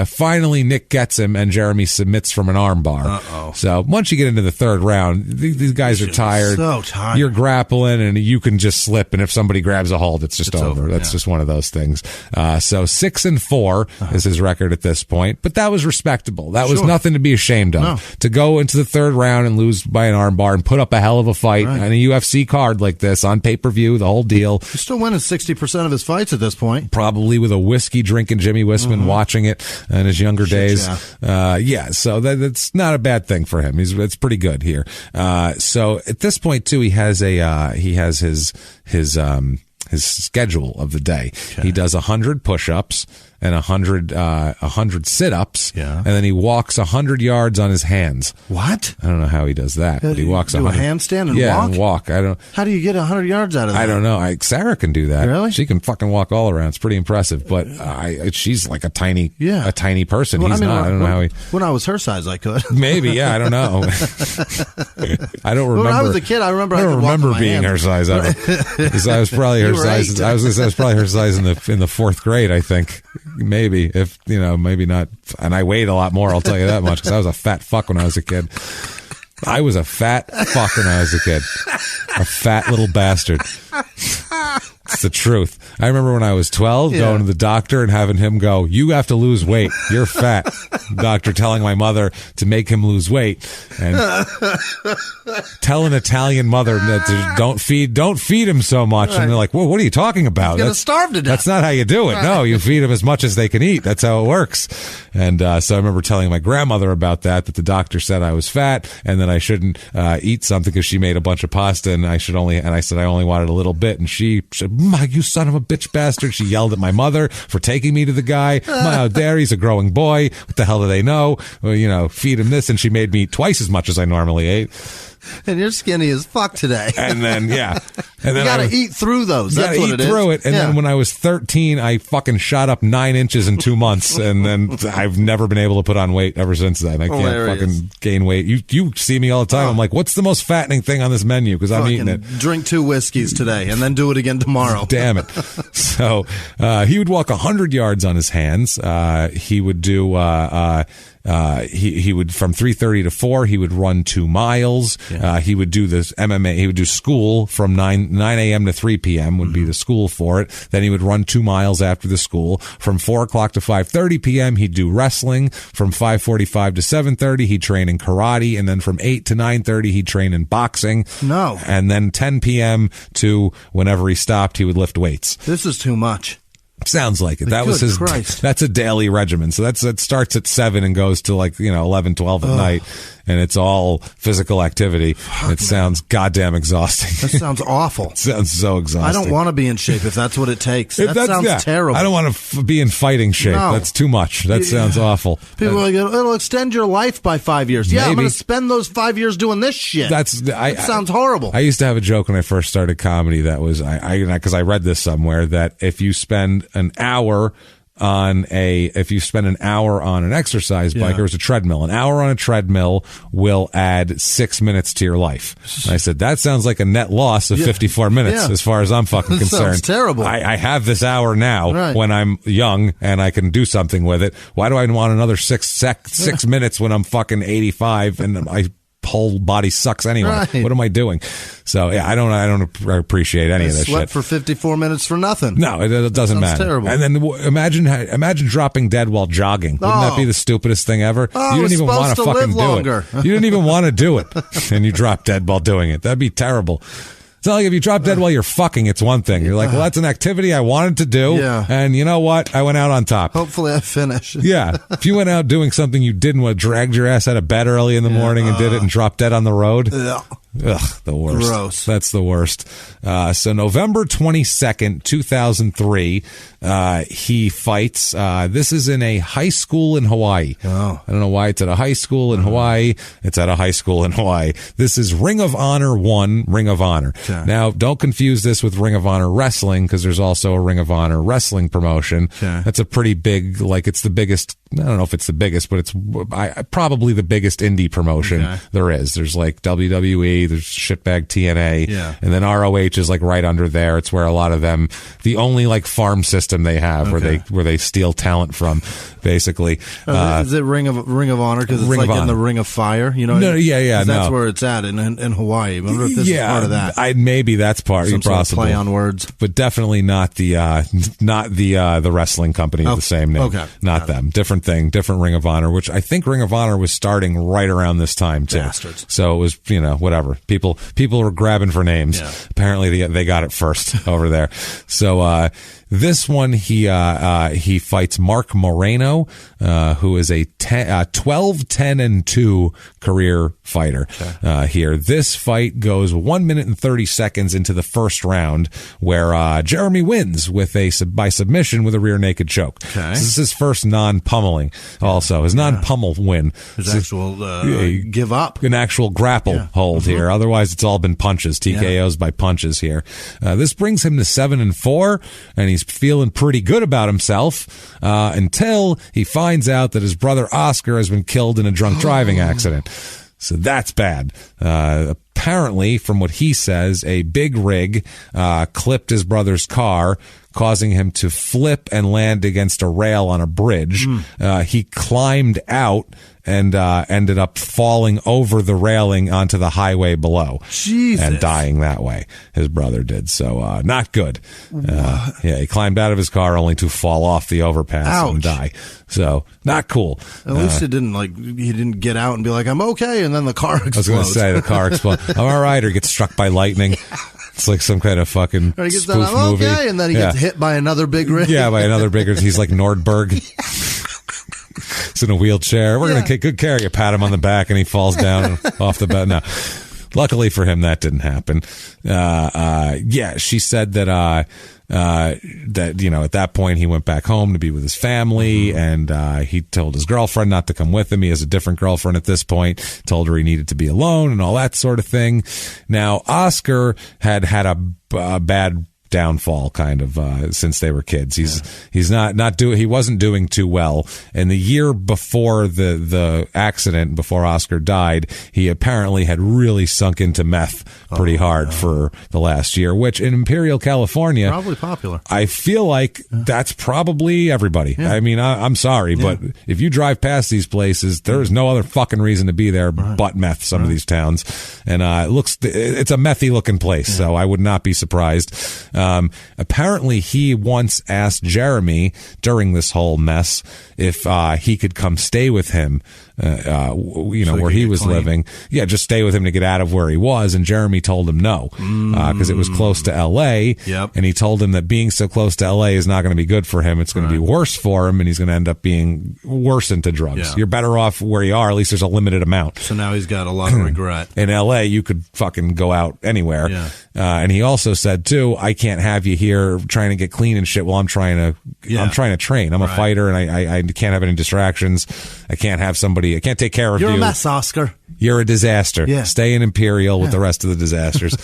Finally, Nick gets him, and Jeremy submits from an armbar. So once you get into the third round, these guys are tired. So tired. You're grappling, and you can just slip, and if somebody grabs a hold, it's just over. That's just one of those things. So 6-4 is his record at this point, but that was respectable. That was nothing to be ashamed of. No. To go into the third round and lose by an armbar and put up a hell of a fight on a UFC card like this on pay-per-view, the whole deal. He's still winning 60% of his fights at this point. Probably with a whiskey drinking Jimmie Whisman watching it in his younger days. So that's not a bad thing for him. It's pretty good here. So at this point too, he has his schedule of the day. He does 100 push-ups and 100 sit-ups, and then he walks 100 yards on his hands. What? I don't know how he does that, but he walks do 100. a handstand and walk? walk? And walk. I don't. How do you get 100 yards out of that? I don't know. Sarah can do that. Really? She can fucking walk all around. It's pretty impressive. But she's like a tiny person. Well, He's not. I don't know how he. When I was her size, I could. Maybe. Yeah. I don't know. I don't remember. When I was a kid, I remember. I don't remember being hands. her size ever. I was probably her size. I was probably her size in the fourth grade, I think. Maybe, if, maybe not. And I weighed a lot more, I'll tell you that much, because I was a fat fuck when I was a kid. I was a fat fuck when I was a kid. A fat little bastard. It's the truth. I remember when I was 12 going to the doctor and having him go, you have to lose weight. You're fat. Doctor telling my mother to make him lose weight. And tell an Italian mother that don't feed him so much. Right. And they're like, well, what are you talking about? He's going to starve to death. That's not how you do it. Right. No, you feed him as much as they can eat. That's how it works. And so I remember telling my grandmother about that the doctor said I was fat and that I shouldn't eat something because she made a bunch of pasta and I said I only wanted a little bit. And she said, you son of a bitch bastard. She yelled at my mother for taking me to the guy. How dare, he's a growing boy. What the hell do they know? Well, feed him this. And she made me eat twice as much as I normally ate. And you're skinny as fuck today. And then, yeah. And then you gotta eat through those. That's what it is. Eat through it. And then when I was 13, I fucking shot up 9 inches in 2 months. And then I've never been able to put on weight ever since then. I can't fucking gain weight. You see me all the time. I'm like, what's the most fattening thing on this menu? Because I'm eating it. Drink 2 whiskeys today and then do it again tomorrow. Damn it. So he would walk 100 yards on his hands. He would do... he would from 3:30 to 4. He would run 2 miles. He would do this MMA. He would do school from 9 a.m. to 3 p.m. would be the school for it. Then he would run 2 miles after the school. From 4 o'clock to 5:30 p.m. he'd do wrestling. From 5:45 to 7:30 he'd train in karate, and then from 8 to 9:30 he'd train in boxing. No. And then 10 p.m. to whenever he stopped, he would lift weights. This is too much. Sounds like it. That was his. Christ. That's a daily regimen. So that starts at 7 and goes to 11, 12 at night, and it's all physical activity. Sounds goddamn exhausting. That sounds awful. It sounds so exhausting. I don't want to be in shape if that's what it takes. That sounds terrible. I don't want to be in fighting shape. No. That's too much. That sounds awful. People are like, it'll extend your life by 5 years. Yeah, I'm going to spend those 5 years doing this shit. That sounds horrible. I used to have a joke when I first started comedy that was because I read this somewhere that if you spend an hour on an exercise bike or a treadmill, an hour on a treadmill will add 6 minutes to your life. And I said, that sounds like a net loss of 54 minutes as far as I'm fucking concerned. Sounds terrible. I have this hour now when I'm young and I can do something with it. Why do I want another 6 minutes when I'm fucking 85 and my whole body sucks anyway? Right. What am I doing? So I don't appreciate any of this shit. For 54 minutes for nothing. No, it doesn't matter. Terrible. And then imagine dropping dead while jogging. Wouldn't that be the stupidest thing ever? You didn't even want to fucking do it. You didn't even want to do it, and you drop dead while doing it. That'd be terrible. It's not like if you drop dead while you're fucking, it's one thing. You're like, well, that's an activity I wanted to do. Yeah. And you know what? I went out on top. Hopefully I finish. Yeah. If you went out doing something you didn't want, dragged your ass out of bed early in the morning and did it and dropped dead on the road. Ugh, the worst. Gross. That's the worst. So November 22nd, 2003, he fights. This is in a high school in Hawaii. Oh. I don't know why it's at a high school in Hawaii. It's at a high school in Hawaii. This is Ring of Honor 1, Ring of Honor. Okay. Now, don't confuse this with Ring of Honor Wrestling, because there's also a Ring of Honor Wrestling promotion. Okay. That's a pretty big, it's the biggest, I don't know if it's the biggest, but it's probably the biggest indie promotion there is. There's WWE, there's shitbag TNA, and then ROH is right under there. It's where a lot of them, the only farm system they have where they steal talent from, basically. Is it Ring of Honor because it's in the Ring of Fire? You know? No, that's where it's at in Hawaii. I wonder if this is part of that. Maybe that's part. Some sort of play on words, but definitely not the wrestling company with the same name. Okay, not them. Different thing. Different Ring of Honor, which I think Ring of Honor was starting right around this time too. Bastards. So it was whatever. People were grabbing for names. Yeah. Apparently they got it first over there. So this one he fights Mark Moreno, who is a 12-10-2 career fighter. Here, this fight goes 1 minute and 30 seconds into the first round, where Jeremy wins by submission with a rear naked choke. Okay. This is his first non-pummeling. Also, his non-pummel win. His actual give up, an actual grapple hold here. Otherwise, it's all been punches, TKOs by punches here. This brings him to 7-4, and he's feeling pretty good about himself until he finds out that his brother Oscar has been killed in a drunk driving accident. So that's bad. apparently, from what he says, a big rig clipped his brother's car, causing him to flip and land against a rail on a bridge. He climbed out and ended up falling over the railing onto the highway below. Jesus. And dying that way. His brother did. So not good. He climbed out of his car only to fall off the overpass and die. So not cool. At least it didn't he didn't get out and be like, I'm okay, and then the car explodes. I was going to say the car explodes. I'm all right, or gets struck by lightning. It's like some kind of fucking or he gets spoof done, I'm movie. Okay, and then he gets hit by another big rig. Yeah, by another big rig. He's like Nordberg. He's in a wheelchair. We're going to take good care of you. Pat him on the back, and he falls down off the bed. No. Luckily for him, that didn't happen. She said that at that point he went back home to be with his family, and he told his girlfriend not to come with him. He has a different girlfriend at this point, told her he needed to be alone and all that sort of thing. Now, Oscar had a bad downfall kind of since they were kids. He wasn't doing too well. And the year before the accident, before Oscar died, he apparently had really sunk into meth pretty hard for the last year, which in Imperial, California, probably popular. I feel like that's probably everybody. I mean, I'm sorry, but if you drive past these places, there's no other fucking reason to be there but meth. Some of these towns, and it's a methy looking place, so I would not be surprised. Apparently he once asked Jeremy during this whole mess if he could come stay with him, where he was living. Yeah, just stay with him to get out of where he was. And Jeremy told him no, because it was close to L.A. Yep. And he told him that being so close to L.A. is not going to be good for him. It's going to be worse for him, and he's going to end up being worse into drugs. Yeah. You're better off where you are. At least there's a limited amount. So now he's got a lot of regret. In L.A., you could fucking go out anywhere. Yeah. And he also said, too, I can't have you here trying to get clean and shit while I'm trying to train. I'm a fighter, and I can't have any distractions. I can't take care of you. You're a mess, Oscar. You're a disaster. Yeah. Stay in Imperial with the rest of the disasters.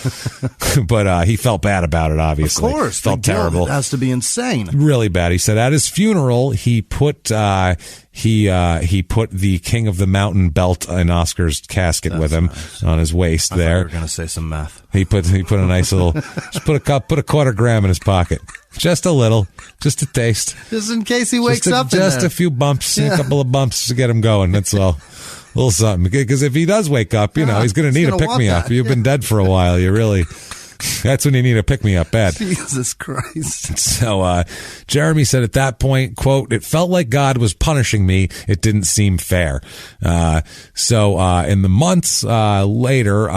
But he felt bad about it, obviously. Of course. Felt terrible. It has to be insane. Really bad. He said at his funeral, he put the King of the Mountain belt in Oscar's casket with him on his waist there. I thought you were going to say some meth. He put a nice little, just put a quarter gram in his pocket. Just a little, just a taste. Just in case he wakes up. Just a few bumps, a couple of bumps to get him going. That's all. A little something. Because if he does wake up, he's going to need a pick-me-up. You've been dead for a while. That's when you need a pick-me-up bad. Jesus Christ. So Jeremy said at that point, quote, "It felt like God was punishing me. It didn't seem fair." So in the months later,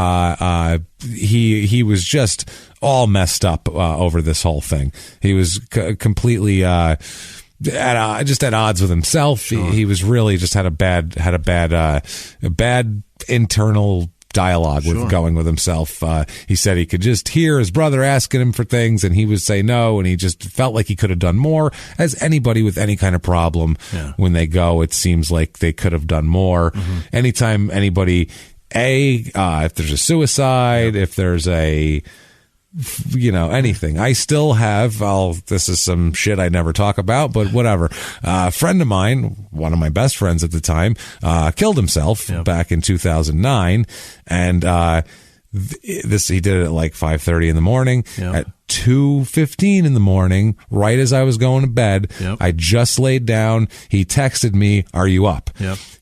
he was just all messed up over this whole thing. He was completely at odds with himself. Sure. He was really just had a bad internal dialogue with going with himself. He said he could just hear his brother asking him for things, and he would say no, and he just felt like he could have done more. As anybody with any kind of problem, when they go, it seems like they could have done more. Anytime anybody, if there's a suicide, if there's anything. I still have, this is some shit I never talk about, but whatever. A friend of mine, one of my best friends at the time, killed himself back in 2009. And, he did it at like 5:30 in the morning. At 2:15 in the morning, right as I was going to bed, I just laid down. He texted me, "Are you up?"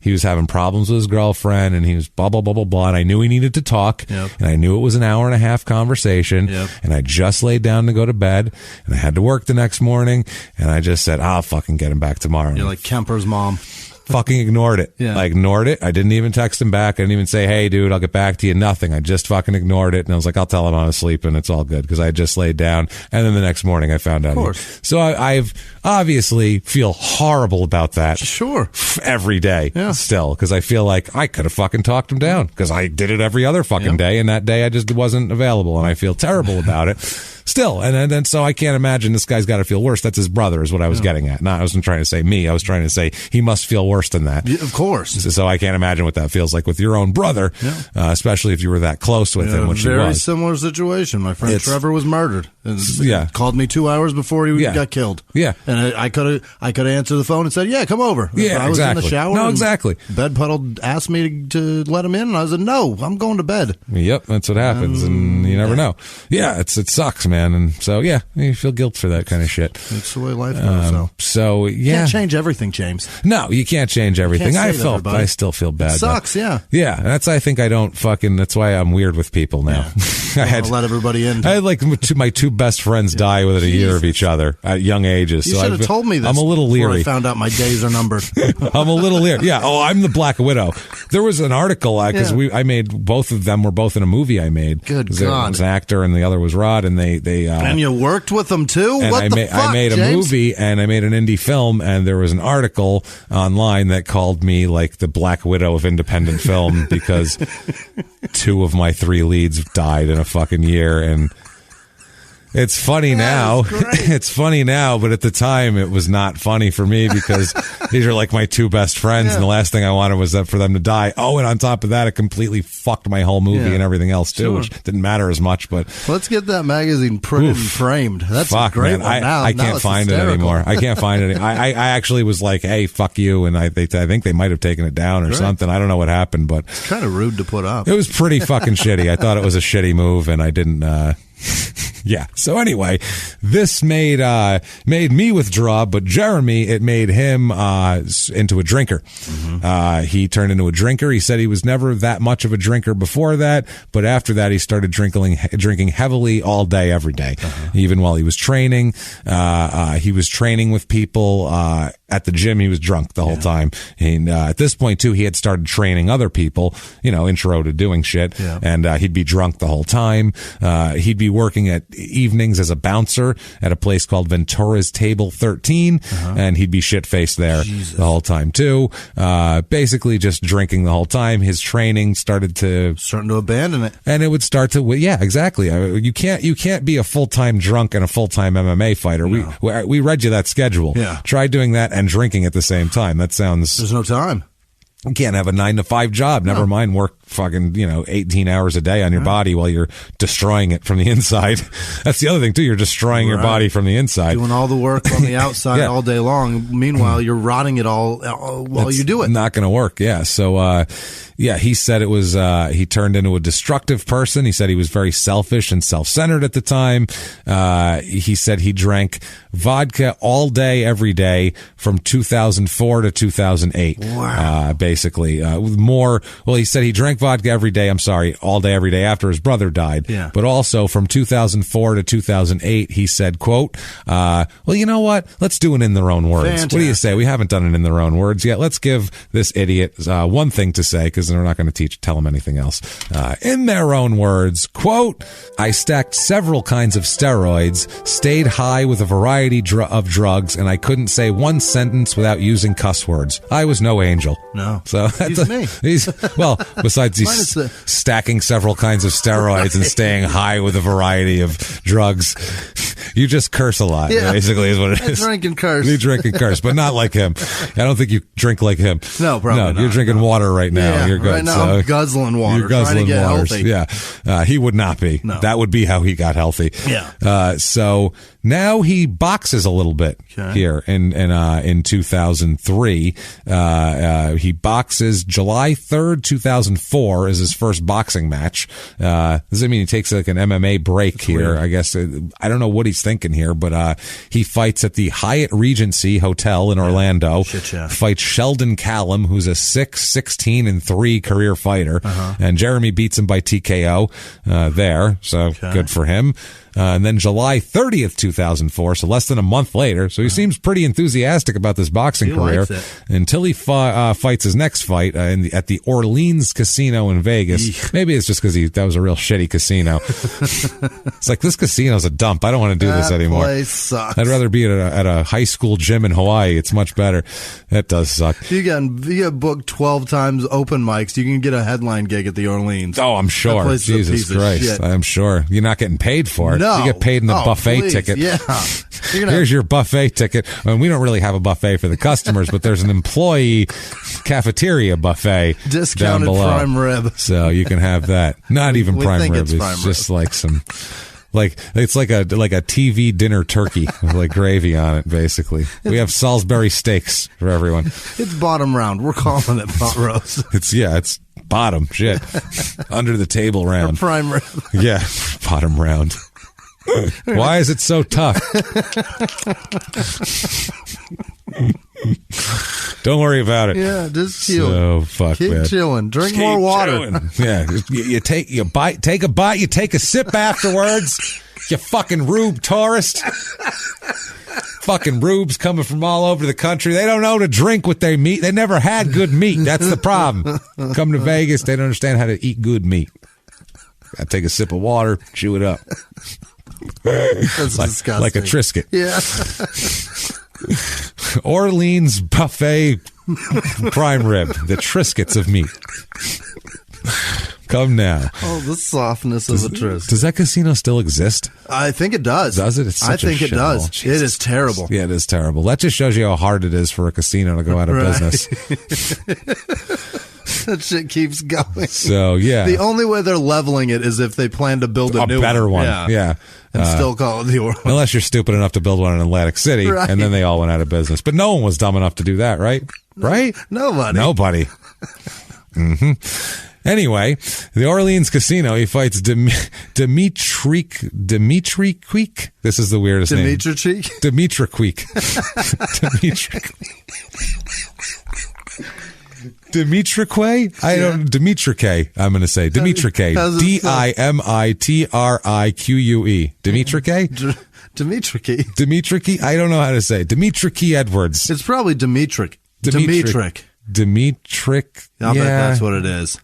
He was having problems with his girlfriend, and he was blah, blah, blah, blah, blah. And I knew he needed to talk, and I knew it was an hour and a half conversation, and I just laid down to go to bed, and I had to work the next morning, and I just said, I'll fucking get him back tomorrow. You're like Kemper's mom. Fucking ignored it. I ignored it. I didn't even text him back. I didn't even say, "Hey, dude, I'll get back to you." Nothing. I just fucking ignored it. And I was like, I'll tell him I was sleeping. It's all good, because I just laid down. And then the next morning I found out. Of course. So I've obviously feel horrible about that. Sure. Every day still, because I feel like I could have fucking talked him down, because I did it every other fucking day. And that day I just wasn't available, and I feel terrible about it. still, and so I can't imagine this guy's got to feel worse. That's his brother, is what I was getting at. No, I wasn't trying to say me. I was trying to say he must feel worse than that. Yeah, of course. So I can't imagine what that feels like with your own brother, especially if you were that close with him, which he was. Very similar situation. My friend Trevor was murdered. Called me 2 hours before he got killed. Yeah, and I could answer the phone and said, "Yeah, come over." Yeah, I was in the shower. No, exactly. Bed puddle asked me to let him in, and I said, "No, I'm going to bed." Yep, that's what happens, and you never know. Yeah, it sucks, man, and so you feel guilt for that kind of shit. That's the way life goes. So you can't change everything, James. No, you can't change everything. I still feel bad. It sucks. Yeah. I think I don't fucking. That's why I'm weird with people now. I had to let everybody in. I had like my two best friends die within a year of each other at young ages. You should have told me this. I'm a little leery. I found out my days are numbered. I'm a little leery. Yeah. Oh, I'm the Black Widow. There was an article because I made both of them were both in a movie I made. Good God. One was an actor and the other was Rod, and they and you worked with them too. And what the fuck, I made James? a movie and I made an indie film, and there was an article online that called me like the Black Widow of independent film because 2 of my 3 leads died in a fucking year. And it's funny now. It's funny now, but at the time it was not funny for me because these are like my 2 best friends, and the last thing I wanted was for them to die. Oh, and on top of that, it completely fucked my whole movie and everything else too, which didn't matter as much. But let's get that magazine printed and framed. That's a great one. I can't find it anymore. I can't find it. I actually was like, hey, fuck you, and I think they might have taken it down or something. I don't know what happened, but it's kind of rude to put up. It was pretty fucking shitty. I thought it was a shitty move, and I didn't. Yeah. So anyway, this made me withdraw, but Jeremy, it made him into a drinker. Mm-hmm. He turned into a drinker. He said he was never that much of a drinker before that, but after that, he started drinking heavily all day, every day, even while he was training. He was training with people at the gym. He was drunk the whole time. And at this point, too, he had started training other people, intro to doing shit, and he'd be drunk the whole time. He'd be working at evenings as a bouncer at a place called Ventura's Table 13, and he'd be shit-faced there the whole time, too. Basically just drinking the whole time. His training starting to abandon it. And it would start to, exactly. You can't be a full-time drunk and a full-time MMA fighter. No. We read you that schedule. Yeah. Try doing that and drinking at the same time. That sounds... There's no time. You can't have a 9-to-5 job. Never mind work fucking, 18 hours a day on your body while you're destroying it from the inside. That's the other thing, too. You're destroying your body from the inside. Doing all the work on the outside all day long. Meanwhile, you're rotting it all while you do it. Not going to work, yeah. So, he said it was, he turned into a destructive person. He said he was very selfish and self-centered at the time. He said he drank vodka all day, every day from 2004 to 2008. Wow. Basically, he said he drank vodka every day, all day, every day after his brother died. Yeah. But also from 2004 to 2008, he said, quote, you know what? Let's do it in their own words. Fantastic. What do you say? We haven't done it in their own words yet. Let's give this idiot one thing to say, because they're not going to tell him anything else. In their own words, quote, I stacked several kinds of steroids, stayed high with a variety of drugs, and I couldn't say one sentence without using cuss words. I was no angel. No. So he's me. Besides he's stacking several kinds of steroids and staying high with a variety of drugs, you just curse a lot, basically, is what it is. I drink and curse. You drink and curse, but not like him. I don't think you drink like him. No, probably not. You're drinking water right now. Yeah, you're good. Right now I'm guzzling water. You're guzzling trying to get waters. healthy. Yeah. He would not be. No. That would be how he got healthy. Yeah. So now he boxes a little bit here in 2003. He boxes July 3rd, 2004 is his first boxing match. Does it mean he takes like an MMA break here? Weird. I guess I don't know what he's thinking here, but he fights at the Hyatt Regency Hotel in Orlando. Fights Sheldon Callum, who's a 6-16-3 career fighter, and Jeremy beats him by TKO there. So good for him. And then July 30th, 2004, so less than a month later. So he seems pretty enthusiastic about this boxing career until he fights his next fight at the Orleans Casino in Vegas. Maybe it's just because that was a real shitty casino. It's like, this casino's a dump. I don't want to do this anymore. That place sucks. I'd rather be at a high school gym in Hawaii. It's much better. That does suck. You get booked 12 times open mics. You can get a headline gig at the Orleans. Oh, I'm sure. Jesus Christ. I'm sure. You're not getting paid for it. No. You get paid in the buffet please. ticket. Yeah. Here's your buffet ticket. I mean, we don't really have a buffet for the customers, but there's an employee cafeteria buffet discounted down below. prime rib. So you can have that. Not even we prime think rib. it's It's prime just like some... it's like a TV dinner turkey with like gravy on it, basically. We have Salisbury steaks for everyone. It's bottom round. We're calling it pot roast. It's bottom shit. Under the table round. Or prime rib. Yeah, bottom round. Why is it so tough? Don't worry about it. Yeah, just chill. So fuck, Keep man. chilling. Drink Keep more water. chilling. Yeah, you take a bite, you take a sip afterwards. You fucking rube tourist. Fucking rubes coming from all over the country. They don't know to drink with their meat. They never had good meat. That's the problem. Come to Vegas, they don't understand how to eat good meat. I take a sip of water, chew it up. That's disgusting. Like a Triscuit. Yeah. Orleans buffet prime rib, the Triscuits of meat. Come now. Oh, the softness of a Triscuit. Does that casino still exist? I think it does. Does it? It's such I think a it does. shithole. It is terrible. Yeah, it is terrible. That just shows you how hard it is for a casino to go out of business. That shit keeps going. So, yeah. The only way they're leveling it is if they plan to build a new better one. Yeah. And still call it the Orleans. Unless you're stupid enough to build one in Atlantic City, Right. and then they all went out of business. But no one was dumb enough to do that, right? Right? Nobody. Mm-hmm. Anyway, the Orleans Casino, he fights Dimitri Queek. This is the weirdest name. Dimitri Queek. Dimitri Quay? Dimitrique, I'm going to say. Dimitrique. Dimitrique. Dimitrique? Dimitrique? I don't know how to say. Dimitrique Edwards. It's probably Dimitric. Dimitric. I'll bet that's what it is.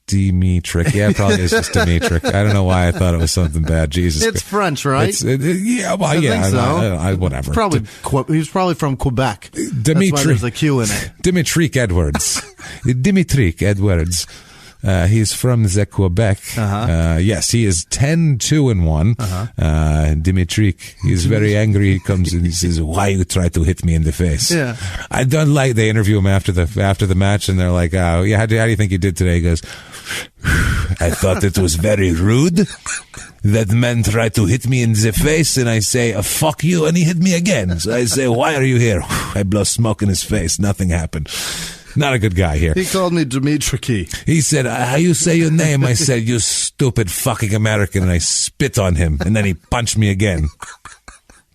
Dimitric. Yeah, it probably is just Dimitric. I don't know why I thought it was something bad. Jesus. It's French, right? Yeah, well, I think so. Whatever. He was probably from Quebec. Dimitri. That's why there's a Q in it. Dimitric Edwards. Dimitric Edwards. He's from the Quebec. Yes, he is 10-2-1. Dimitric, he's very angry. He comes and he says, "Why you try to hit me in the face?" Yeah. I don't like. They interview him after the match, and they're like, "Oh, yeah, how do you think you did today?" He goes, "I thought it was very rude that man tried to hit me in the face, and I say, fuck you, and he hit me again. So I say, why are you here?" I blow smoke in his face. Nothing happened. Not a good guy here. He called me Dimitri. He said, "How you say your name?" I said, "You stupid fucking American," and I spit on him, and then he punched me again.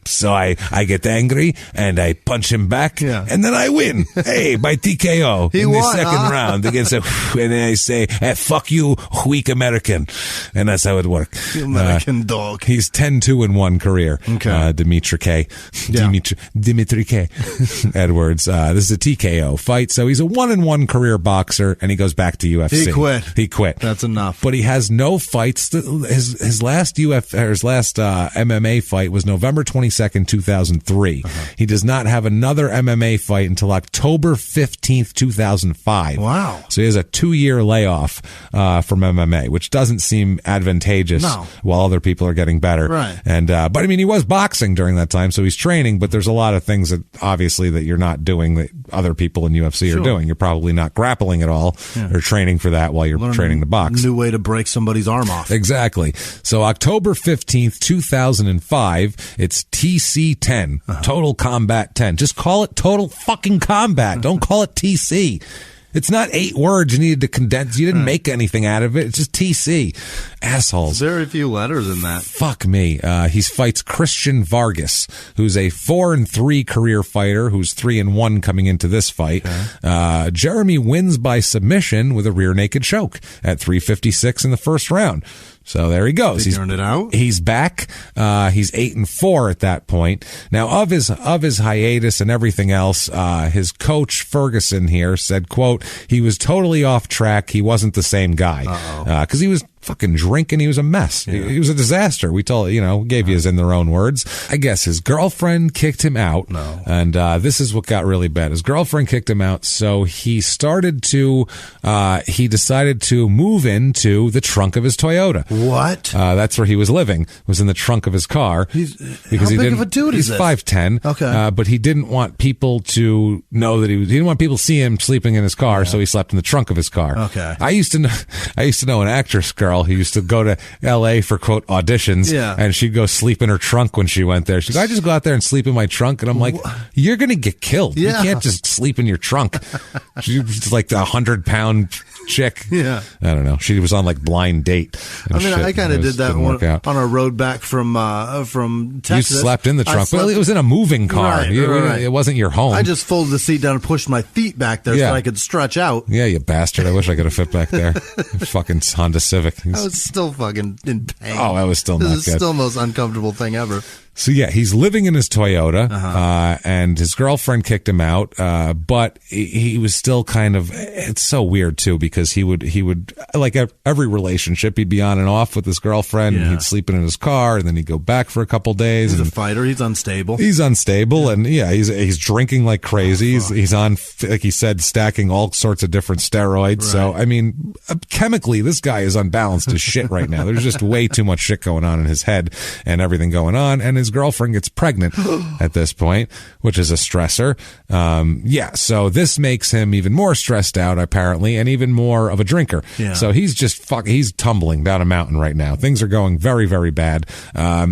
So I get angry, and I punch him back, and then I win. Hey, by TKO in the second round against and then I say, "Fuck you, weak American." And that's how it worked. American dog. He's 10-2-1 career. Okay. Dimitri K. Dimitri K. Edwards. This is a TKO fight. So he's a 1-1 career boxer, and he goes back to UFC. He quit. That's enough. But he has no fights. His last MMA fight was November 22nd, 2003. He does not have another MMA fight until October 15th, 2005. Wow. So he has a 2-year layoff from MMA, which doesn't seem advantageous while other people are getting better. Right. And but I mean, he was boxing during that time, so he's training, but there's a lot of things that obviously that you're not doing that other people in UFC are doing. You're probably not grappling at all or training for that while you're training to box. New way to break somebody's arm off. Exactly. So October 15th, 2005, it's TC10, Total Combat 10. Just call it Total fucking Combat. Don't call it TC. It's not 8 words you needed to condense. You didn't make anything out of it. It's just TC. Assholes. Very few letters in that. Fuck me. He fights Christian Vargas, who's a 4-3 career fighter, who's 3-1 coming into this fight. Jeremy wins by submission with a rear naked choke at 3:56 in the first round. So there he goes. Figuring it out. He's back. He's 8-4 at that point. Now, of his hiatus and everything else, his coach Ferguson here said, quote, he was totally off track. He wasn't the same guy. Because he was fucking drinking. He was a mess. He was a disaster. We gave you his in their own words. I guess his girlfriend kicked him out. No. And this is what got really bad. His girlfriend kicked him out, so he decided to move into the trunk of his Toyota. What? That's where he was living, was in the trunk of his car. How big of a dude is He's this? 5'10". Okay. But he didn't want people to know that he didn't want people to see him sleeping in his car, so he slept in the trunk of his car. Okay. I used to know an actress girl who used to go to LA for quote auditions, and she'd go sleep in her trunk when she went there. She'd go, I just go out there and sleep in my trunk, and I'm like, you're gonna get killed. Yeah. You can't just sleep in your trunk. She's like the 100-pound chick. Yeah. I don't know. She was on like Blind Date. I mean, I kind of did that on our road back from Texas. You slept in the trunk. Well, it was in a moving car. Right. It wasn't your home. I just folded the seat down and pushed my feet back there so I could stretch out. Yeah, you bastard. I wish I could have fit back there. Fucking Honda Civic. I was still fucking in pain. Oh, I was still not good. This is still the most uncomfortable thing ever. So yeah, he's living in his Toyota, and his girlfriend kicked him out. But he was still kind of, it's so weird too, because he would, like every relationship, he'd be on and off with his girlfriend, and he'd sleep in his car, and then he'd go back for a couple days. He's a fighter. He's unstable. And he's drinking like crazy. He's on, like he said, stacking all sorts of different steroids. Right. So, I mean, chemically, this guy is unbalanced as shit right now. There's just way too much shit going on in his head and everything going on. And his girlfriend gets pregnant at this point, which is a stressor. So this makes him even more stressed out, apparently, and even more of a drinker. Yeah. So he's just he's tumbling down a mountain right now. Things are going very, very bad.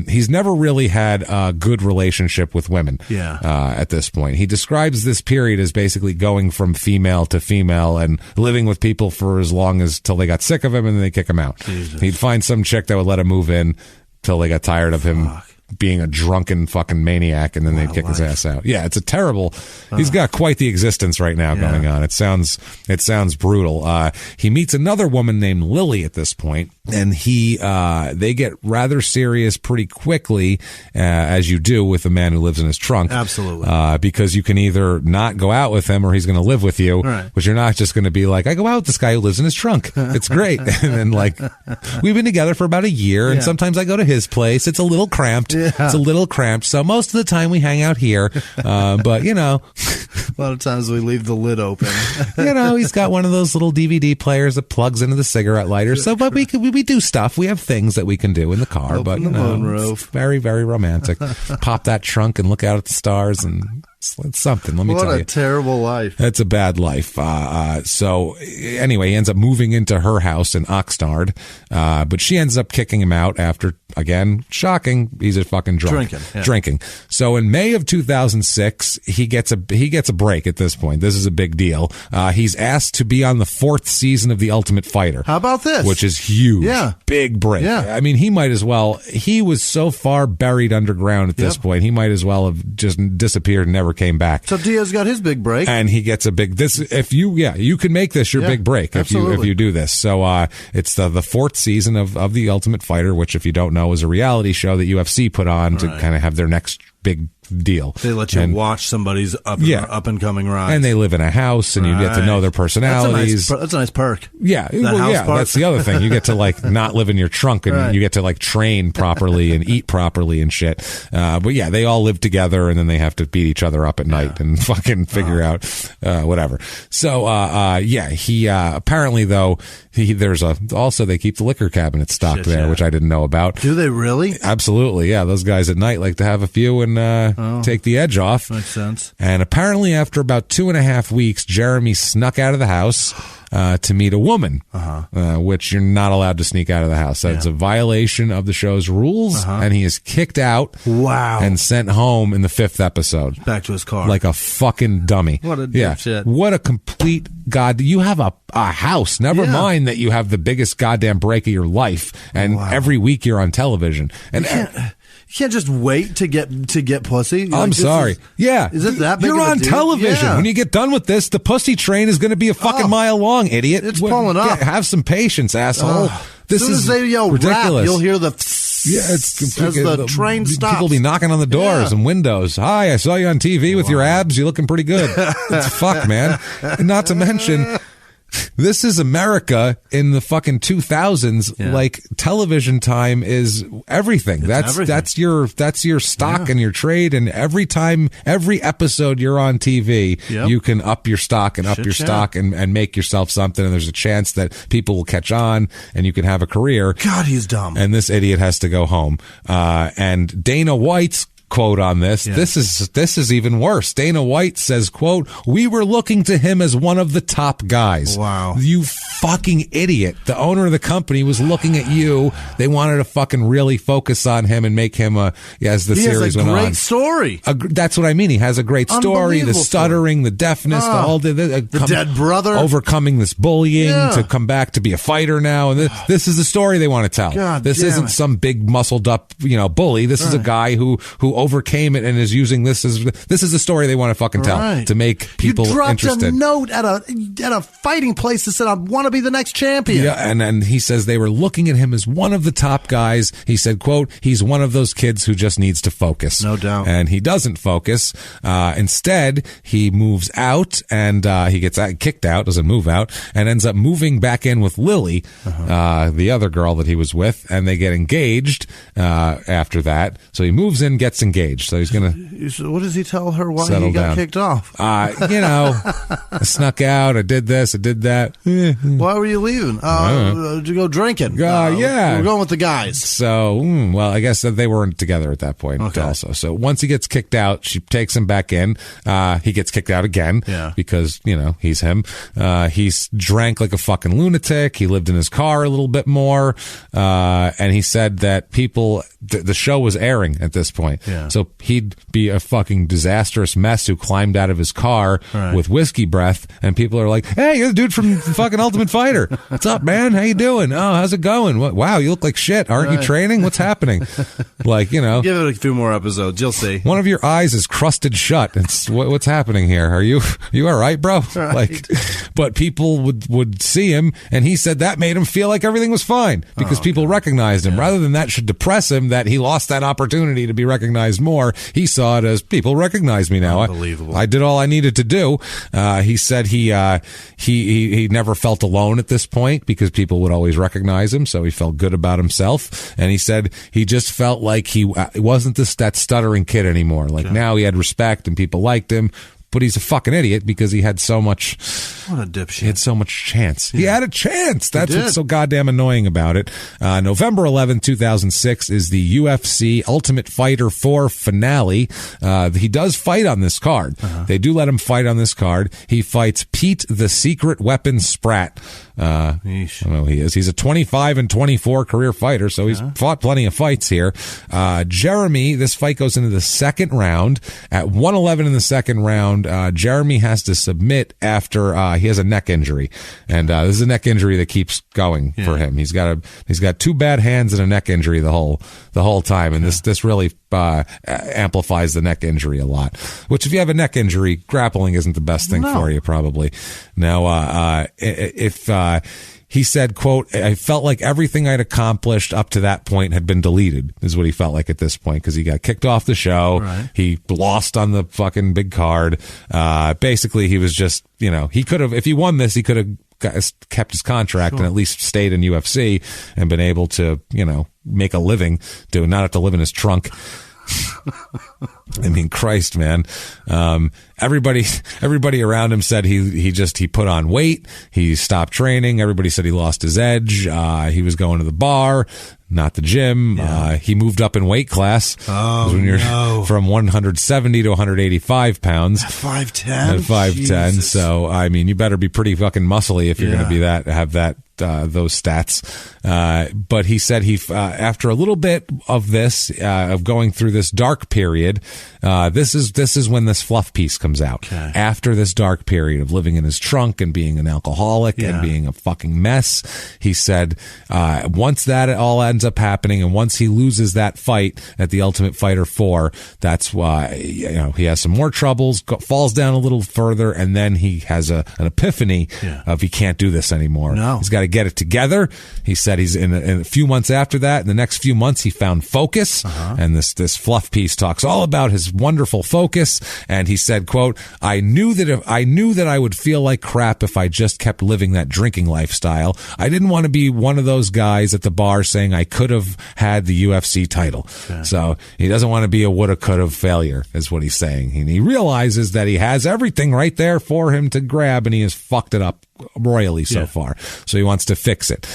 He's never really had a good relationship with women at this point. He describes this period as basically going from female to female and living with people for as long as till they got sick of him and then they kick him out. Jesus. He'd find some chick that would let him move in till they got tired of him being a drunken fucking maniac, and then they'd kick his ass out. Yeah, it's a terrible. He's got quite the existence right now going on. It sounds brutal. He meets another woman named Lily at this point, and they get rather serious pretty quickly, as you do with a man who lives in his trunk. Absolutely. Because you can either not go out with him or he's going to live with you, but you're not just going to be like, I go out with this guy who lives in his trunk. It's great. And then like, we've been together for about a year, and sometimes I go to his place. It's a little cramped. It's a little cramped, so most of the time we hang out here. But, a lot of times we leave the lid open. He's got one of those little DVD players that plugs into the cigarette lighter. So, but we do stuff. We have things that we can do in the car. Open but, the moonroof. It's very, very romantic. Pop that trunk and look out at the stars, and it's something. Let me tell you. What a terrible life. It's a bad life. So anyway, he ends up moving into her house in Oxnard, but she ends up kicking him out after, again, shocking, he's a fucking drunk. Drinking. So in May of 2006, he gets a break at this point. This is a big deal. He's asked to be on the 4th season of The Ultimate Fighter. How about this? Which is huge. Yeah. Big break. Yeah. I mean, he might as well, he was so far buried underground at this point, he might as well have just disappeared and never came back. So Diaz got his big break, and he gets a big. You can make this your big break if you do this. So it's the 4th season of The Ultimate Fighter, which, if you don't know, is a reality show that UFC put on to kind of have their next big deal. They let you watch somebody's up and coming rise, and they live in a house, and you get to know their personalities. That's a nice perk. Yeah, that's the other thing. You get to like not live in your trunk, and you get to like train properly and eat properly and shit. But yeah, they all live together, and then they have to beat each other up at night and fucking figure out whatever. So he apparently though also they keep the liquor cabinet stocked there, which I didn't know about. Do they really? Absolutely, yeah. Those guys at night like to have a few and take the edge off. Makes sense. And apparently after about 2.5 weeks, Jeremy snuck out of the house to meet a woman, which you're not allowed to sneak out of the house. That's a violation of the show's rules, and he is kicked out and sent home in the 5th episode. Back to his car. Like a fucking dummy. What a dipshit. What a complete god. You have a house. Never mind that you have the biggest goddamn break of your life, and every week you're on television. And you can't just wait to get pussy. I'm sorry. Is it that big? You're of a on deal? television. Yeah. When you get done with this, the pussy train is going to be a fucking mile long, idiot. It's pulling up. Have some patience, asshole. As soon as they yell ridiculous. rap, you'll hear the it's as the train stops. People be knocking on the doors and windows. Hi, I saw you on TV with your abs. You're looking pretty good. It's fucked, man. Not to mention, This is America in the fucking 2000s. Yeah. Like, television time is everything. That's your stock and your trade. And every episode you're on TV, you can up your stock and stock and make yourself something. And there's a chance that people will catch on and you can have a career. God, he's dumb. And this idiot has to go home. And Dana White's quote on this. Yeah. This is even worse. Dana White says, quote, "We were looking to him as one of the top guys." Wow. You fucking idiot. The owner of the company was looking at you. They wanted to fucking really focus on him and make him as the series went on. He has a great story. That's what I mean. He has a great story. The stuttering, the deafness, the dead brother. Overcoming this bullying to come back to be a fighter now. And this is the story they want to tell. God this isn't some big muscled up, bully. This is a guy who overcame it and is using this is the story they want to fucking tell to make people interested. You dropped a note at a fighting place that said, "I want to be the next champion." Yeah, and he says they were looking at him as one of the top guys. He said, quote, "He's one of those kids who just needs to focus." No doubt. And he doesn't focus. Instead, he moves out and he gets kicked out, doesn't move out, and ends up moving back in with Lily, the other girl that he was with, and they get engaged after that. So he moves in, gets engaged. So he's going to... What does he tell her why he got kicked off? I snuck out. I did this. I did that. Why were you leaving? To go drinking. Yeah. We're going with the guys. So, I guess that they weren't together at that point also. So once he gets kicked out, she takes him back in. He gets kicked out again because, he's him. He's drank like a fucking lunatic. He lived in his car a little bit more. And he said that the show was airing at this point. Yeah. So he'd be a fucking disastrous mess who climbed out of his car with whiskey breath, and people are like, "Hey, you're the dude from fucking Ultimate Fighter. What's up, man? How you doing? Oh, how's it going? Wow, you look like shit. Aren't you training? What's happening?" Like, Give it a few more episodes. You'll see. One of your eyes is crusted shut. It's what's happening here? Are you all right, bro? Right. Like, but people would see him, and he said that made him feel like everything was fine because people recognized him. Rather than that should depress him that he lost that opportunity to be recognized more. He saw it as people recognize me now. Unbelievable. I did all I needed to do. He said he never felt alone at this point because people would always recognize him, so he felt good about himself. And he said he just felt like he wasn't that stuttering kid anymore. Like now he had respect and people liked him. But he's a fucking idiot because he had so much... What a dipshit. He had so much chance. Yeah. He had a chance. That's what's so goddamn annoying about it. November 11, 2006 is the UFC Ultimate Fighter 4 finale. He does fight on this card. They do let him fight on this card. He fights Pete the Secret Weapon Spratt. I don't know who he is. He's a 25-24 career fighter, so he's fought plenty of fights here. Jeremy, this fight goes into the second round. At 111 in the second round, Jeremy has to submit after he has a neck injury, and this is a neck injury that keeps going for him. He's got two bad hands and a neck injury the whole time, and this really amplifies the neck injury a lot. Which, if you have a neck injury, grappling isn't the best thing for you, probably. Now, he said, quote, "I felt like everything I'd accomplished up to that point had been deleted," is what he felt like at this point, because he got kicked off the show. Right. He lost on the fucking big card. Basically, he was just, he could have, if he won this, he could have kept his contract and at least stayed in UFC and been able to, make a living, not have to live in his trunk. I mean, Christ, man. Everybody around him said he put on weight. He stopped training. Everybody said he lost his edge. He was going to the bar, not the gym. He moved up in weight class. Oh, when you're from 170 to 185 pounds. 5'10". 5'10". So, I mean, you better be pretty fucking muscly if you're going to be have those stats. But he said after a little bit of this, of going through this dark period, this is when this fluff piece comes out. Okay. After this dark period of living in his trunk and being an alcoholic and being a fucking mess, he said, once that all ends ends up happening. And once he loses that fight at the Ultimate Fighter 4, that's why, he has some more troubles, falls down a little further, and then he has an epiphany of he can't do this anymore. No. He's got to get it together. He said he's in a few months after that, in the next few months, he found focus. And this fluff piece talks all about his wonderful focus. And he said, quote, I knew that I would feel like crap if I just kept living that drinking lifestyle. I didn't want to be one of those guys at the bar saying I could have had the UFC title. Okay. So he doesn't want to be a woulda, coulda failure, is what he's saying. And he realizes that he has everything right there for him to grab, and he has fucked it up royally so far. So he wants to fix it.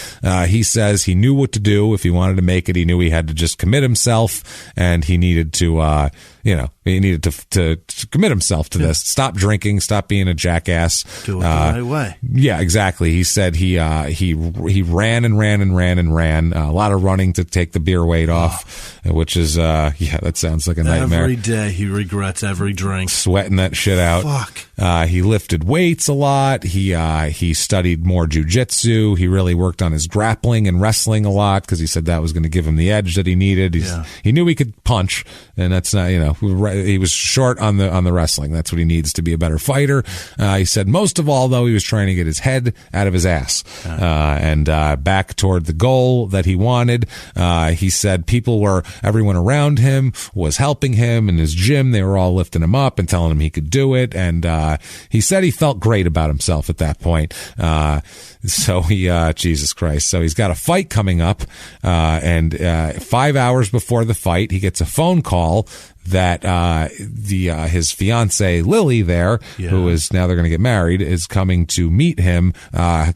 He says he knew what to do if he wanted to make it. He knew he had to just commit himself, and he needed to, he needed to commit himself to this. Stop drinking, stop being a jackass. Do it the right way. Yeah, exactly. He said he ran and ran and ran and ran. A lot of running to take the beer weight off, which is, that sounds like a nightmare. Every day he regrets every drink. Sweating that shit out. Fuck. He lifted weights a lot. He studied more jujitsu. He really worked on his grappling and wrestling a lot because he said that was going to give him the edge that he needed. He knew he could punch, and that's not, he was short on the wrestling. That's what he needs to be a better fighter. He said most of all, though, he was trying to get his head out of his ass and back toward the goal that he wanted. He said everyone around him was helping him in his gym. They were all lifting him up and telling him he could do it. And he said he felt great about himself at that point. So Jesus Christ. So he's got a fight coming up, and 5 hours before the fight, he gets a phone call that his fiance Lily there, who is now they're going to get married, is coming to meet him.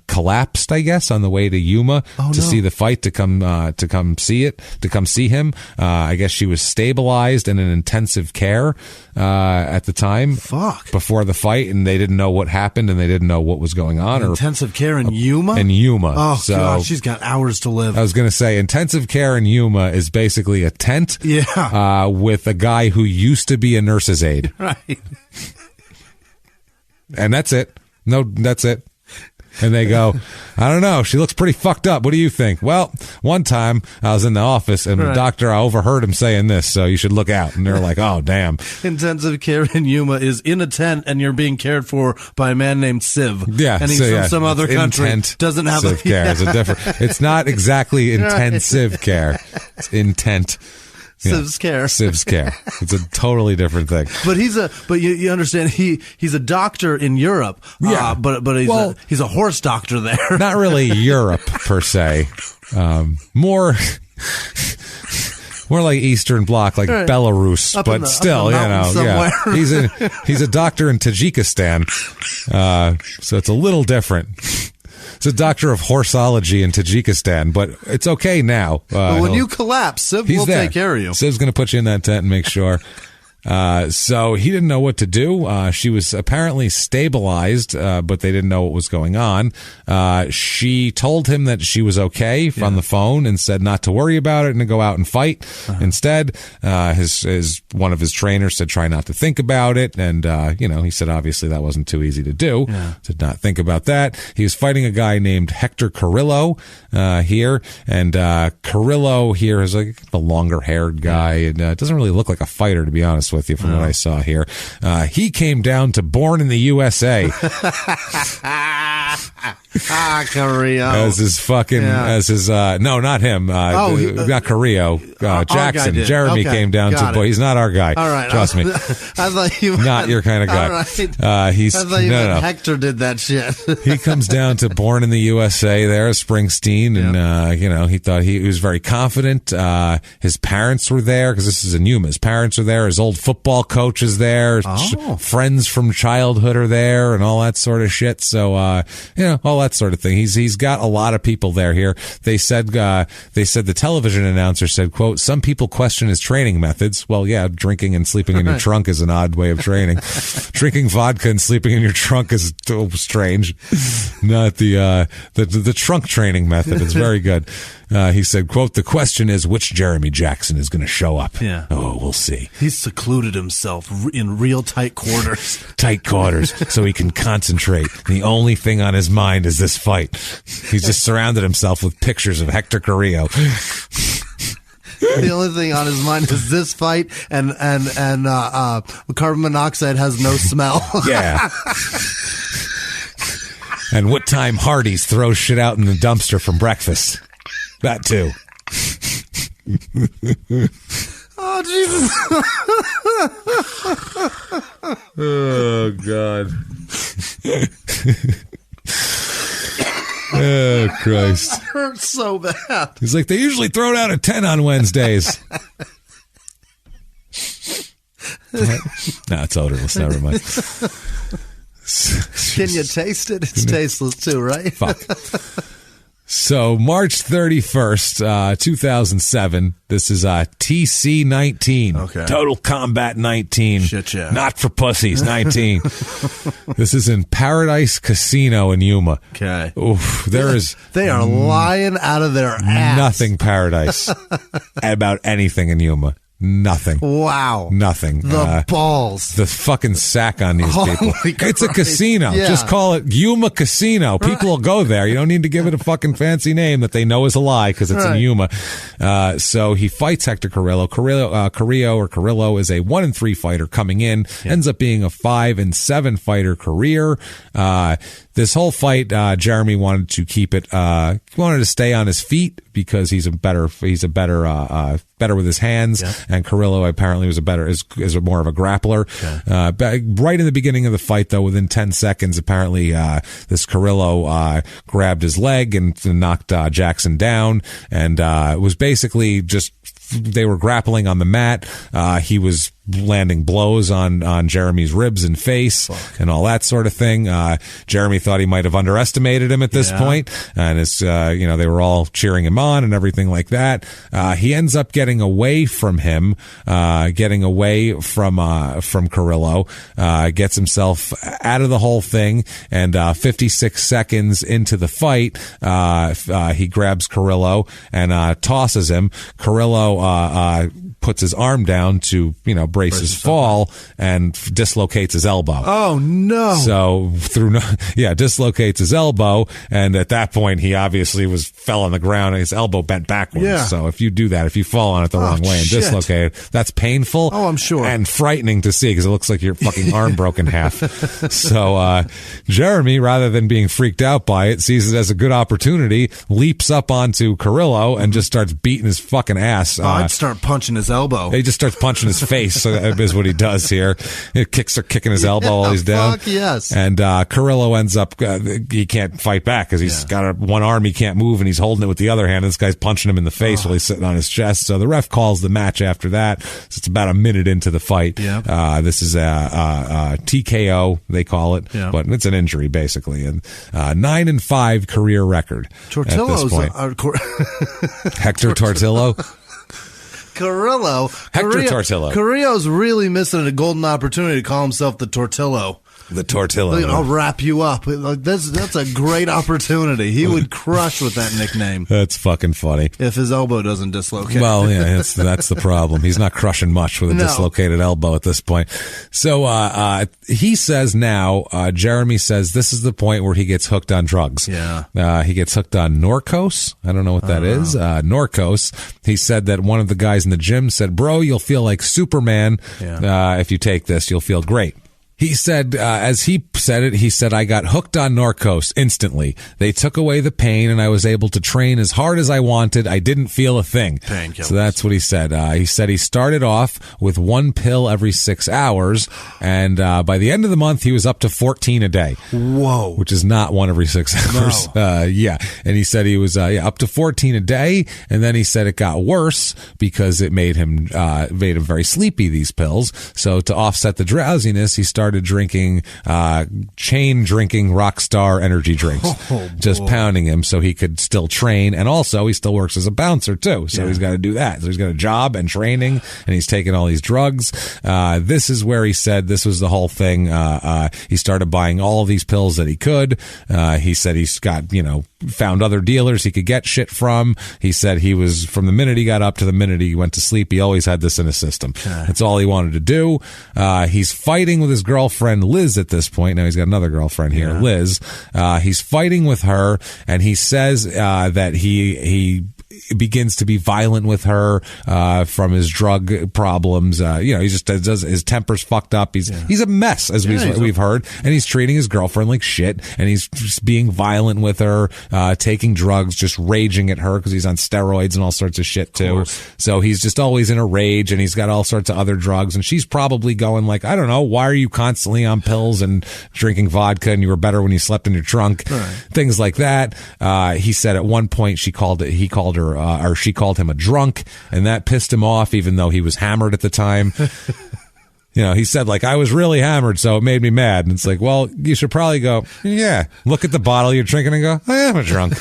Collapsed, I guess, on the way to Yuma see the fight to come see him. I guess she was stabilized in an intensive care at the time. Before the fight, and they didn't know what happened, and they didn't know what was going on. Intensive care in Yuma. Oh God, she's got hours to live. I was going to say intensive care in Yuma is basically a tent. With a guy who used to be a nurse's aide. Right. And that's it. No, that's it. And they go, I don't know. She looks pretty fucked up. What do you think? Well, one time I was in the office and the doctor, I overheard him saying this, so you should look out. And they're like, oh, damn. Intensive care in Yuma is in a tent and you're being cared for by a man named Siv. Yeah. And he's from some other country. Doesn't have Civ care. It's a different. It's not exactly intensive care. It's intent. Siv's care. Siv's care. It's a totally different thing. But you understand he's a doctor in Europe. Yeah. But he's a horse doctor there. Not really Europe per se. More like Eastern Bloc, like Belarus, but still, he's a doctor in Tajikistan. So it's a little different. It's a doctor of horseology in Tajikistan, but it's okay now. But when you collapse, Siv will take care of you. Siv's going to put you in that tent and make sure. So he didn't know what to do. She was apparently stabilized, but they didn't know what was going on. She told him that she was okay on the phone and said not to worry about it and to go out and fight. Instead, one of his trainers said try not to think about it. And, he said obviously that wasn't too easy to do. Did not think about that. He was fighting a guy named Hector Carrillo, here. And, Carrillo here is like the longer haired guy and, doesn't really look like a fighter, to be honest with you, from what I saw here. He came down to Born in the USA. Carrillo. As his no, not him. Not Carrillo. Jackson. Jeremy came down to, but he's not our guy. All right. Trust me. I thought you not your kind of guy. All right. I thought you meant Hector did that shit. He comes down to Born in the USA there as Springsteen, and he thought he was very confident. His parents were there because this is in Yuma. His parents are there. His old football coach is there. Friends from childhood are there, and all that sort of shit. So all that sort of thing. He's got a lot of people there here. They said the television announcer said, quote, some people question his training methods. Well, yeah, drinking and sleeping in your trunk is an odd way of training. Drinking vodka and sleeping in your trunk is strange. Not the trunk training method. It's very good. He said, quote, "The question is which Jeremy Jackson is going to show up." Yeah. Oh, we'll see. He's secluded himself in real tight quarters. Tight quarters, so he can concentrate. The only thing on his mind is this fight. He's just surrounded himself with pictures of Hector Carrillo. The only thing on his mind is this fight, and carbon monoxide has no smell. Yeah. And what time Hardee's throws shit out in the dumpster from breakfast. That too. Oh, Jesus. Oh, God. Oh, Christ. That hurts so bad. He's like, they usually throw down a 10 on Wednesdays. No, it's odorless. Never mind. Can you taste it? It's tasteless too, right? Fuck. So March 31st, 2007, this is TC-19. Okay. Total Combat 19. Shit, yeah. Not for pussies, 19. This is in Paradise Casino in Yuma. Okay. Oof, they are lying out of their ass. Nothing paradise about anything in Yuma. Nothing. Wow. Nothing. The balls. The fucking sack on these people. It's a casino. Yeah. Just call it Yuma Casino. People will go there. You don't need to give it a fucking fancy name that they know is a lie because it's in Yuma. So he fights Hector Carrillo. Carrillo is a 1-3 fighter coming in. Yeah. Ends up being a 5-7 fighter career. This whole fight, Jeremy wanted to keep it. He wanted to stay on his feet because he's better with his hands. Yeah. And Carrillo apparently is more of a grappler. Okay. Right in the beginning of the fight, though, within 10 seconds, apparently this Carrillo grabbed his leg and knocked Jackson down, and it was basically just they were grappling on the mat. He was landing blows on Jeremy's ribs and face and all that sort of thing. Jeremy thought he might have underestimated him at this point, and they were all cheering him on and everything like that. He ends up getting away from him, getting away from Carrillo, gets himself out of the whole thing, and 56 seconds into the fight, he grabs Carrillo and tosses him. Carrillo puts his arm down to, brace his fall and dislocates his elbow. Oh, no. So dislocates his elbow. And at that point, he obviously fell on the ground and his elbow bent backwards. Yeah. So if you do that, if you fall on it the wrong way and dislocate it, that's painful. Oh, I'm sure. And frightening to see because it looks like your fucking arm broke in half. So, Jeremy, rather than being freaked out by it, sees it as a good opportunity, leaps up onto Carrillo and just starts beating his fucking ass. I'd start punching his elbow. He just starts punching his face, is what he does here. He kicking his elbow while he's down. Fuck yes. And Carrillo ends up, he can't fight back because he's got one arm he can't move and he's holding it with the other hand. And this guy's punching him in the face while he's sitting on his chest. So the ref calls the match after that. So it's about a minute into the fight. Yeah. This is a TKO, they call it, but it's an injury basically. And 9-5 career record. Tortillo's at this point. Hector Tortillo. Hector Tortillo. Carrillo's really missing a golden opportunity to call himself the Tortillo. The Tortillo. I'll wrap you up. That's a great opportunity. He would crush with that nickname. That's fucking funny. If his elbow doesn't dislocate. Well, yeah, that's the problem. He's not crushing much with a dislocated elbow at this point. So he says now, Jeremy says this is the point where he gets hooked on drugs. Yeah. He gets hooked on Norcos. I don't know what that is. Norcos. He said that one of the guys in the gym said, "Bro, you'll feel like Superman if you take this. You'll feel great." He said, as he said it, he said, "I got hooked on Norcos instantly. They took away the pain and I was able to train as hard as I wanted. I didn't feel a thing." Painkillers. So that's what he said. He said he started off with 1 pill every 6 hours. And by the end of the month, he was up to 14 a day. Whoa. Which is not 1 every 6 hours. No. And he said he was up to 14 a day. And then he said it got worse because it made him very sleepy, these pills. So to offset the drowsiness, he started started drinking chain drinking Rockstar energy drinks, just pounding him so he could still train. And also he still works as a bouncer too, so he's got to do that. So he's got a job and training, and he's taking all these drugs. This is where he said this was the whole thing. He started buying all of these pills that he could. He said he's got, found other dealers he could get shit from. He said he was, from the minute he got up to the minute he went to sleep, he always had this in his system. That's all he wanted to do. He's fighting with his girlfriend Liz at this point. Now he's got another girlfriend here, Liz. He's fighting with her, and he says that he begins to be violent with her from his drug problems. He just does, his temper's fucked up. He's a mess, as we've heard, and he's treating his girlfriend like shit, and he's just being violent with her, taking drugs, just raging at her because he's on steroids and all sorts of shit too. So he's just always in a rage, and he's got all sorts of other drugs, and she's probably going like, I don't know, why are you constantly on pills and drinking vodka, and you were better when you slept in your trunk, things like that. He said at one point she called him a drunk, and that pissed him off, even though he was hammered at the time. He said, like, I was really hammered, so it made me mad. And it's like, well, you should probably go, look at the bottle you're drinking and go, I am a drunk.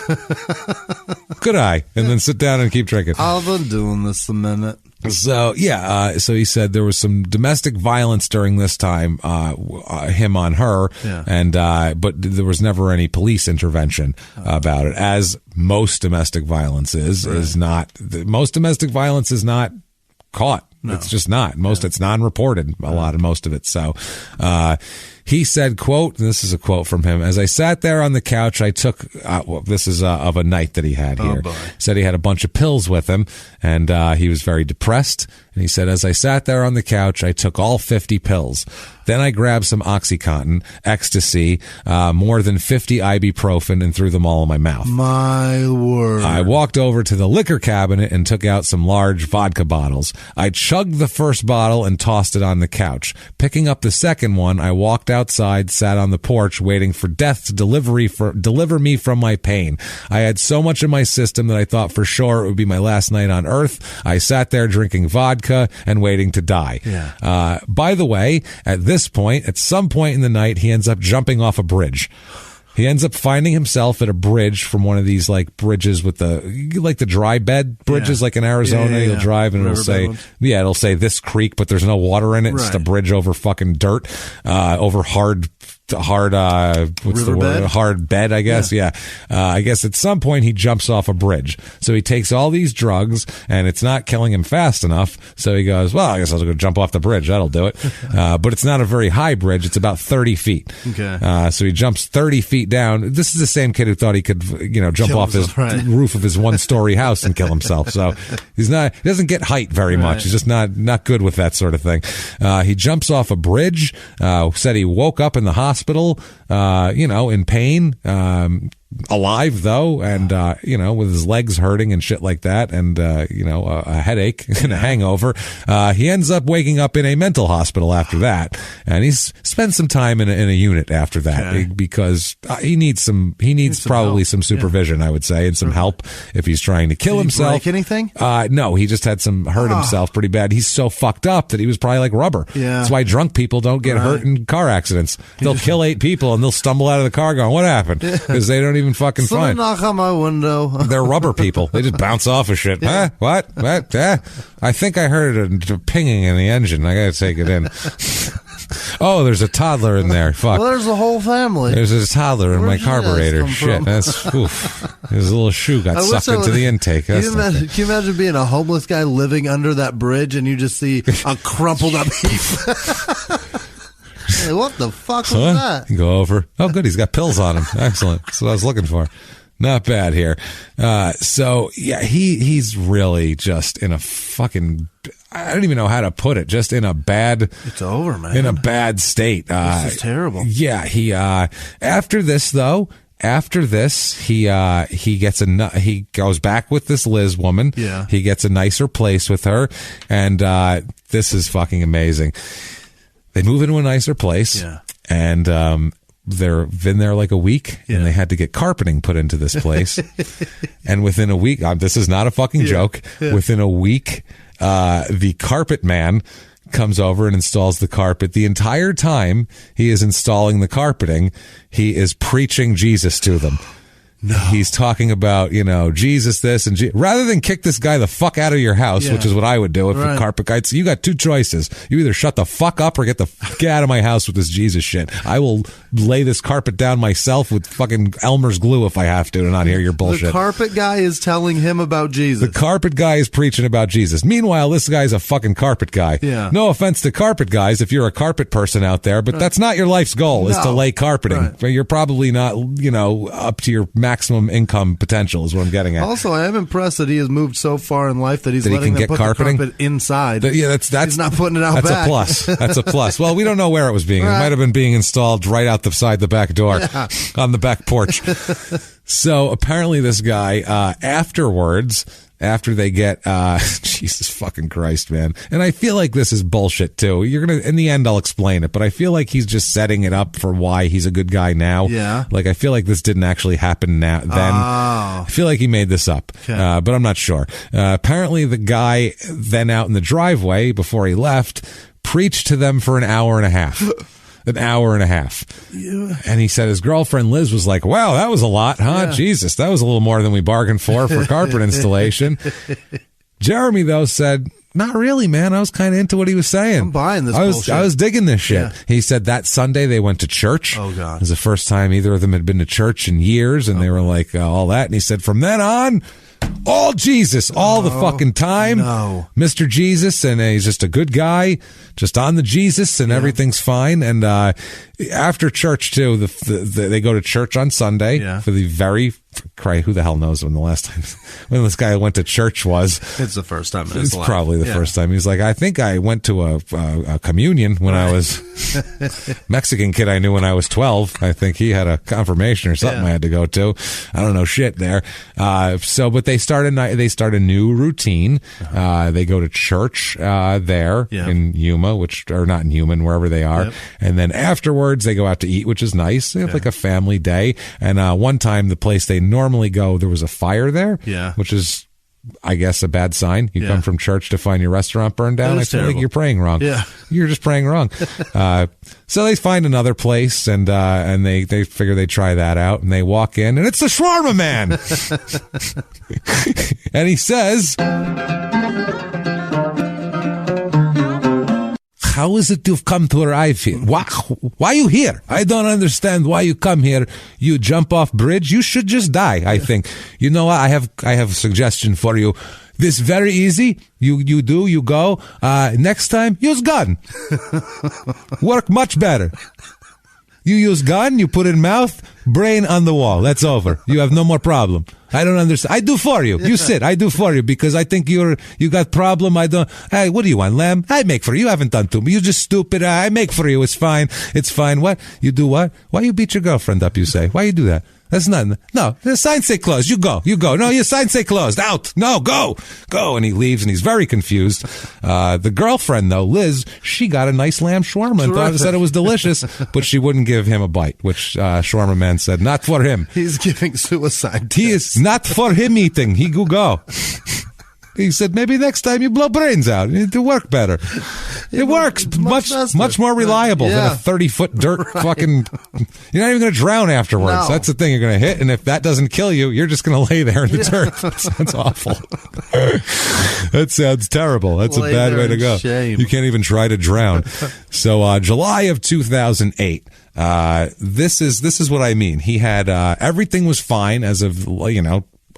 Could I? And then sit down and keep drinking. I've been doing this a minute. So, so he said there was some domestic violence during this time, him on her, and but there was never any police intervention about it, as most domestic violence is not. Most domestic violence is not caught. No. It's just not. It's non-reported, most of it. So, he said, quote, and this is a quote from him, as I sat there on the couch, I took, this is of a night that he had here. Said he had a bunch of pills with him, and he was very depressed. And he said, as I sat there on the couch, I took all 50 pills. Then I grabbed some OxyContin, ecstasy, more than 50 ibuprofen, and threw them all in my mouth. My word. I walked over to the liquor cabinet and took out some large vodka bottles. I chugged the first bottle and tossed it on the couch. Picking up the second one, I walked outside, sat on the porch, waiting for death to deliver me from my pain. I had so much in my system that I thought for sure it would be my last night on earth. I sat there drinking vodka and waiting to die. By the way, at some point in the night, he ends up jumping off a bridge. He ends up finding himself at a bridge from one of these like bridges with the dry bed bridges, like in Arizona. You'll drive and it'll say this creek, but there's no water in it. It's just a bridge over fucking dirt, over hard what's the word? Hard bed, I guess. I guess at some point he jumps off a bridge. So he takes all these drugs, and it's not killing him fast enough. So he goes, well, I guess I'll go jump off the bridge. That'll do it. But it's not a very high bridge. It's about 30 feet. So he jumps 30 feet down. This is the same kid who thought he could, jump off his roof of his one-story house and kill himself. So he doesn't get height very much. He's just not good with that sort of thing. He jumps off a bridge, said he woke up in the hospital, in pain, alive though, and with his legs hurting and shit like that, and a headache and a hangover. He ends up waking up in a mental hospital after that, and he's spent some time in a unit after that, because he needs probably some supervision, I would say, and some help if he's trying to kill himself. Break anything? No, he just had hurt himself pretty bad. He's so fucked up that he was probably like rubber. That's why drunk people don't get hurt in car accidents. They'll kill 8 people and they'll stumble out of the car going, what happened? Because they don't even fucking Someone knock on my window. They're rubber people. They just bounce off of shit. Huh? What? I think I heard a pinging in the engine. I gotta take it in. Oh, there's a toddler in there. Fuck. Well, there's a whole family. There's a toddler in my carburetor. Shit. That's his little shoe got sucked into the intake. Can you imagine being a homeless guy living under that bridge and you just see a crumpled up heap? Hey, what the fuck was that? Go over. Oh, good. He's got pills on him. Excellent. That's what I was looking for. Not bad here. He's really just in a fucking, I don't even know how to put it, just in a bad, it's over, man. In a bad state. This is terrible. Yeah. After this, he goes back with this Liz woman. Yeah. He gets a nicer place with her. And, this is fucking amazing. They move into a nicer place. Yeah. And, they've been there like a week, and they had to get carpeting put into this place. And within a week, this is not a fucking joke. Yeah. Within a week, the carpet man comes over and installs the carpet. The entire time he is installing the carpeting, he is preaching Jesus to them. No. He's talking about, Jesus this and rather than kick this guy the fuck out of your house, which is what I would do if a carpet guy. So you got two choices. You either shut the fuck up or get out of my house with this Jesus shit. I will lay this carpet down myself with fucking Elmer's glue if I have to not hear your bullshit. The carpet guy is telling him about Jesus. The carpet guy is preaching about Jesus. Meanwhile, this guy's a fucking carpet guy. Yeah. No offense to carpet guys if you're a carpet person out there, but that's not your life's goal, is to lay carpeting. Right. You're probably not, up to your maximum income potential is what I'm getting at. Also, I am impressed that he has moved so far in life that he's letting them put the carpet inside. That's he's not putting it out that's back. A plus. That's a plus. Well, we don't know where it was being. Right. It might have been being installed right out the side the back door on the back porch. So apparently this guy, afterwards, after they get, Jesus fucking Christ, man. And I feel like this is bullshit too. In the end, I'll explain it, but I feel like he's just setting it up for why he's a good guy now. Yeah. Like, I feel like this didn't actually happen then. I feel like he made this up, but I'm not sure. Apparently the guy then out in the driveway before he left preached to them for an hour and a half. An hour and a half. Yeah. And he said his girlfriend Liz was like, wow, that was a lot, huh? Yeah. Jesus, that was a little more than we bargained for carpet installation. Jeremy, though, said, not really, man. I was kind of into what he was saying. I'm buying this bullshit. I was digging this shit. Yeah. He said that Sunday they went to church. Oh, God. It was the first time either of them had been to church in years, and they were like, all that. And he said, from then on, all Jesus, all the fucking time. No. Mr. Jesus, and he's just a good guy, just on the Jesus, and everything's fine. And after church, too, they go to church on Sunday for the very... who the hell knows when the last time when this guy went to church was? It's the first time. It's probably the first time. He was like, I think I went to a communion when I was Mexican kid I knew when I was 12. I think he had a confirmation or something I had to go to. I don't know shit there. But they start a new routine. They go to church there in Yuma, or not in Yuma, wherever they are. Yep. And then afterwards they go out to eat, which is nice. They have like a family day. And one time the place they normally go, there was a fire there, which is, I guess, a bad sign. You come from church to find your restaurant burned down. I feel like you're praying wrong. Yeah. You're just praying wrong. So they find another place, and they figure they try that out, and they walk in, and it's the shawarma man. And he says, how is it you've come to arrive here? Why are you here? I don't understand why you come here. You jump off bridge. You should just die, I think. You know what? I have a suggestion for you. This very easy. You go. Next time, use gun. Work much better. You use gun, you put it in mouth, brain on the wall. That's over. You have no more problem. I don't understand. I do for you. You sit. I do for you because I think you got problem. I don't. Hey, what do you want, lamb? I make for you. You haven't done to me. You're just stupid. I make for you. It's fine. It's fine. What? You do what? Why you beat your girlfriend up, you say? Why you do that? That's nothing. No, the sign say closed. You go. No, your sign say closed. Out. No, go. And he leaves, and he's very confused. The girlfriend, though, Liz, she got a nice lamb shawarma and said it was delicious, but she wouldn't give him a bite, which shawarma man said, not for him. He's giving suicide tips. He is not for him eating. He go. He said, maybe next time you blow brains out. You need to work better. It works. Much more reliable than a 30-foot dirt fucking... You're not even going to drown afterwards. No. That's the thing you're going to hit. And if that doesn't kill you, you're just going to lay there in the dirt. That sounds awful. That sounds terrible. That's a bad way to go. Shame. You can't even try to drown. So July of 2008. This is what I mean. He had everything was fine as of,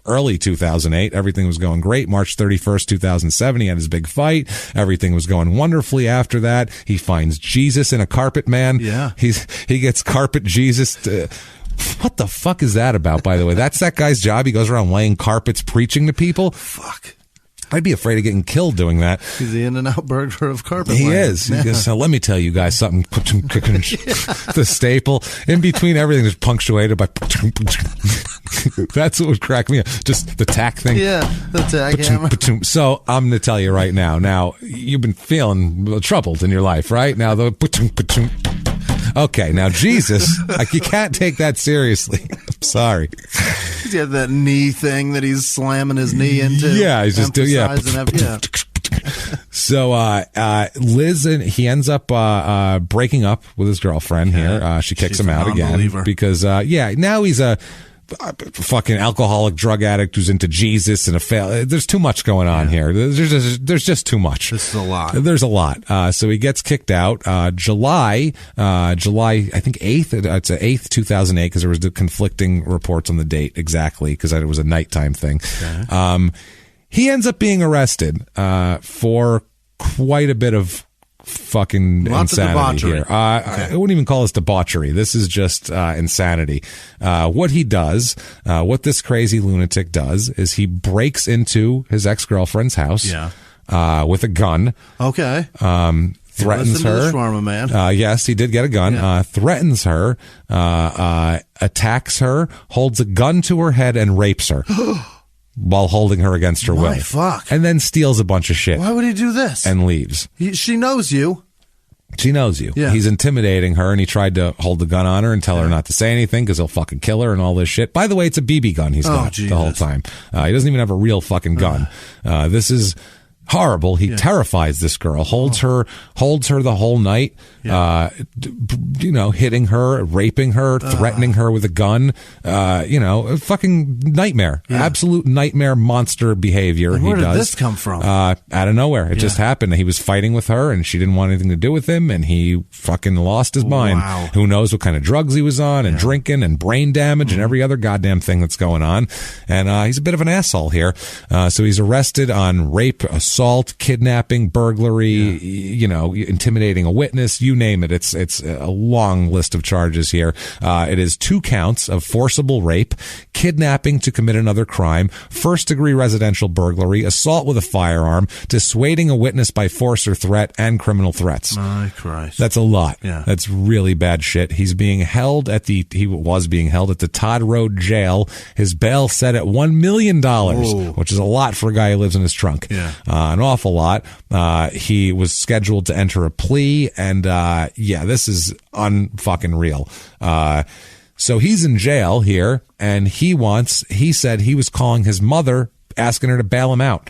early 2008. Everything was going great. March 31st, 2007, he had his big fight. Everything was going wonderfully after that. He finds Jesus in a carpet man. Yeah. He gets carpet Jesus. What the fuck is that about, by the way? That's that guy's job. He goes around laying carpets, preaching to people. Fuck. I'd be afraid of getting killed doing that. He's the In-N-Out burger of carpet. He is. He goes, let me tell you guys something. The staple in between everything is punctuated by. That's what would crack me up. Just the tack thing. Yeah, the tack hammer. So I'm going to tell you right now. Now, you've been feeling troubled in your life, right? Now, okay, now Jesus, you can't take that seriously. I'm sorry. He's got that knee thing that he's slamming his knee into. Yeah, he's just doing, So Liz, and he ends up breaking up with his girlfriend here. She kicks him out again because now he's a fucking alcoholic drug addict who's into Jesus and there's too much going on here. There's just too much. This is a lot. There's a lot. So he gets kicked out. July, I think 8th. It's 8th, 2008, because there was the conflicting reports on the date exactly, because it was a nighttime thing. Okay. He ends up being arrested for quite a bit of fucking lots insanity here. I wouldn't even call this debauchery. This is just insanity. What he does, what this crazy lunatic does, is he breaks into his ex-girlfriend's house with a gun. Okay. Threatens her. Shawarma man. Yes, he did get a gun. Threatens her, attacks her, holds a gun to her head, and rapes her. While holding her against her will. Fuck. And then steals a bunch of shit. Why would he do this? And leaves. She knows you. She knows you. Yeah. He's intimidating her, and he tried to hold the gun on her and tell her not to say anything because he'll fucking kill her and all this shit. By the way, it's a BB gun he's got the whole time. He doesn't even have a real fucking gun. This is horrible. He terrifies this girl, holds her the whole night, hitting her, raping her, threatening her with a gun, a fucking nightmare, absolute nightmare monster behavior. And where did this come from? Out of nowhere. It just happened. He was fighting with her and she didn't want anything to do with him, and he fucking lost his mind. Wow. Who knows what kind of drugs he was on, and drinking, and brain damage, and every other goddamn thing that's going on. And he's a bit of an asshole here. So he's arrested on rape, assault, kidnapping, burglary, intimidating a witness, you name it. It's a long list of charges here. It is 2 counts of forcible rape, kidnapping to commit another crime, first-degree residential burglary, assault with a firearm, dissuading a witness by force or threat, and criminal threats. My Christ. That's a lot. Yeah. That's really bad shit. He was being held at the Todd Road jail. His bail set at $1 million, which is a lot for a guy who lives in his trunk. Yeah. An awful lot. He was scheduled to enter a plea, and this is unfucking real. So he's in jail here, and he said he was calling his mother, asking her to bail him out.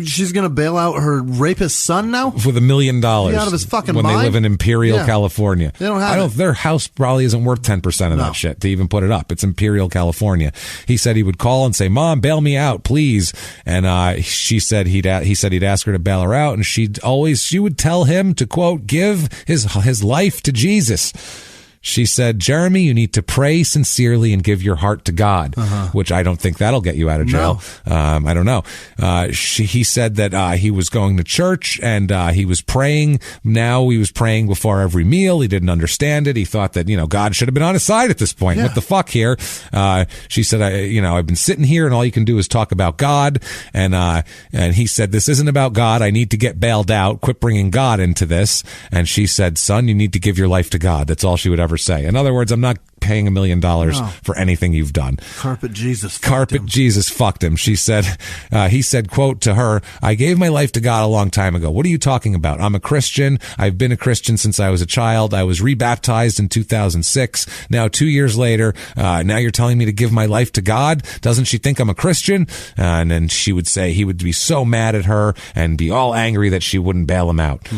She's going to bail out her rapist son now? With $1 million. Is he out of his fucking when mind? They live in Imperial, California. They don't have Their house probably isn't worth 10% of that shit to even put it up. It's Imperial, California. He said he would call and say, "Mom, bail me out, please." And he said he'd ask her to bail her out, and she would tell him to, quote, give his life to Jesus. She said, "Jeremy, you need to pray sincerely and give your heart to God," which I don't think that'll get you out of jail. No. I don't know. He said that he was going to church and he was praying. Now he was praying before every meal. He didn't understand it. He thought that, God should have been on his side at this point. Yeah. What the fuck here? She said, I've been sitting here and all you can do is talk about God. And he said, "This isn't about God. I need to get bailed out. Quit bringing God into this." And she said, "Son, you need to give your life to God." That's all she would ever say. In other words, I'm not paying $1 million for anything you've done. Carpet Jesus fucked him. She said, he said, quote, to her, "I gave my life to God a long time ago. What are you talking about? I'm a Christian. I've been a Christian since I was a child. I was rebaptized in 2006. Now, 2 years later, now you're telling me to give my life to God? Doesn't she think I'm a Christian?" And then she would say he would be so mad at her and be all angry that she wouldn't bail him out.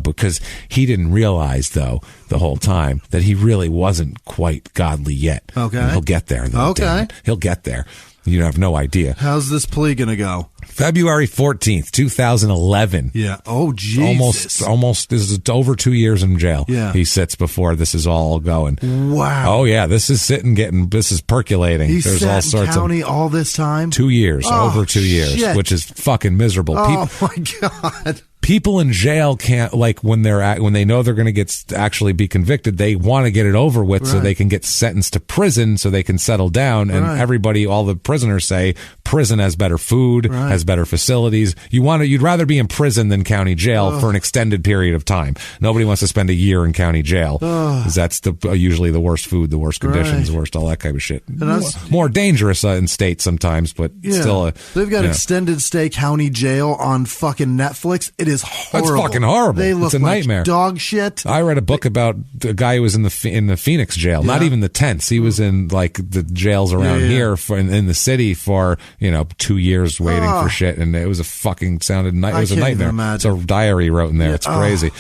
Because he didn't realize, though, the whole time that he really wasn't quite godly yet. Okay. And he'll get there, though. Okay. He'll get there. You have no idea. How's this plea going to go? February 14th, 2011. Yeah. Oh, Jesus. Almost, this is over 2 years in jail. Yeah. He sits before this is all going. Wow. Oh, yeah. This is this is percolating. He There's sat all sorts in county all this time? 2 years, over 2 years, shit. which is fucking miserable. Oh, my God. People in jail can't, like, when they know they're going to actually be convicted, they want to get it over with so they can get sentenced to prison so they can settle down. And all the prisoners say prison has better food, has better facilities. You'd rather be in prison than county jail for an extended period of time. Nobody wants to spend a year in county jail because that's usually the worst food, the worst conditions, the worst all that kind of shit. More dangerous in state sometimes, but still. They've got extended stay county jail on fucking Netflix. It is horrible. It's fucking horrible. They look it's a like nightmare. Dog shit. I read a book about a guy who was in the Phoenix jail. Not even the tents. He was in like the jails around here in the city for 2 years waiting for shit, and it was a fucking sounded it was a nightmare. It's a diary he wrote in there. It's crazy.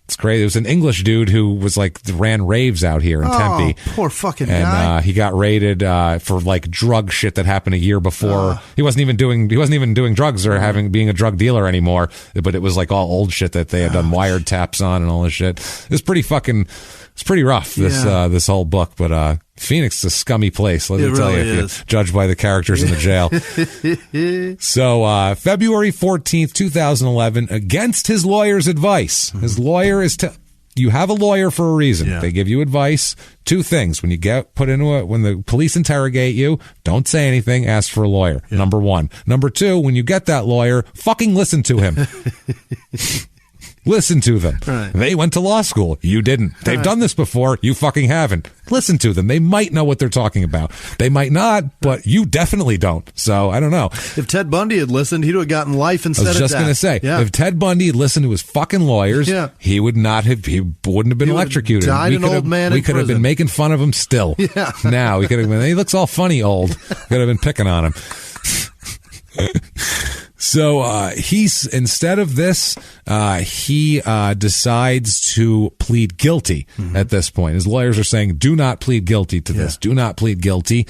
It's crazy. It was an English dude who was like ran raves out here in Tempe. Poor fucking guy. And he got raided for like drug shit that happened a year before. He wasn't even doing drugs or being a drug dealer anymore. But it was like all old shit that they had done wiretaps on and all this shit. It was pretty fucking. It's pretty rough, this whole book, but Phoenix is a scummy place, let me tell you, if you judge by the characters in the jail. So, February 14th, 2011, against his lawyer's advice. His lawyer is you have a lawyer for a reason. Yeah. They give you advice. 2 things. When you get put into when the police interrogate you, don't say anything, ask for a lawyer. Yeah. Number 1. Number 2, when you get that lawyer, fucking listen to him. Listen to them. Right. They went to law school. You didn't. They've done this before. You fucking haven't. Listen to them. They might know what they're talking about. They might not, but you definitely don't. So, I don't know. If Ted Bundy had listened, he'd have gotten life instead of death. I was just going to say, if Ted Bundy had listened to his fucking lawyers, he wouldn't have been electrocuted. Died an old man in prison. We could have been making fun of him still. Yeah. Now, we could have been, he looks all funny old. Could have been picking on him. So instead of this, he decides to plead guilty at this point. His lawyers are saying, do not plead guilty to this. Do not plead guilty.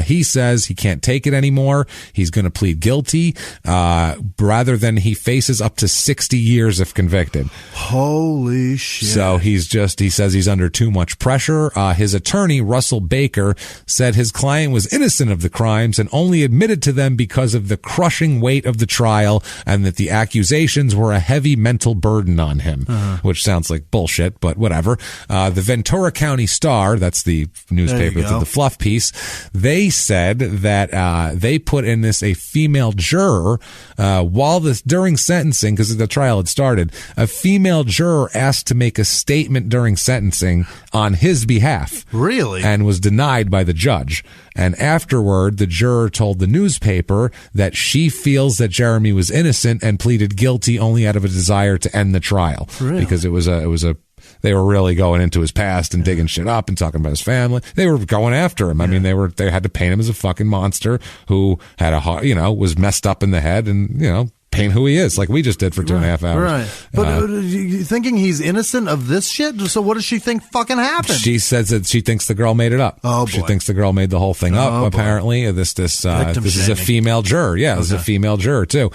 He says he can't take it anymore. He's going to plead guilty rather than he faces up to 60 years if convicted. Holy shit. So he says he's under too much pressure. His attorney, Russell Baker, said his client was innocent of the crimes and only admitted to them because of the crushing weight of the trial and that the accusations were a heavy mental burden on him, which sounds like bullshit, but whatever. The Ventura County Star, that's the newspaper that did the fluff piece, they said that they put in this a female juror during sentencing, because the trial had started, a female juror asked to make a statement during sentencing on his behalf. Really? And was denied by the judge. And afterward, the juror told the newspaper that she feels that Jeremy was innocent and pleaded guilty only out of a desire to end the trial. Really? Because they were really going into his past and digging shit up and talking about his family. They were going after him. I mean, they had to paint him as a fucking monster who had was messed up in the head and, paint who he is, like we just did for 2.5 hours. Right. But you thinking he's innocent of this shit? So what does she think fucking happened? She says that she thinks the girl made it up. Oh, boy. She thinks the girl made the whole thing up, apparently. This is a female juror. Yeah, this is a female juror, too.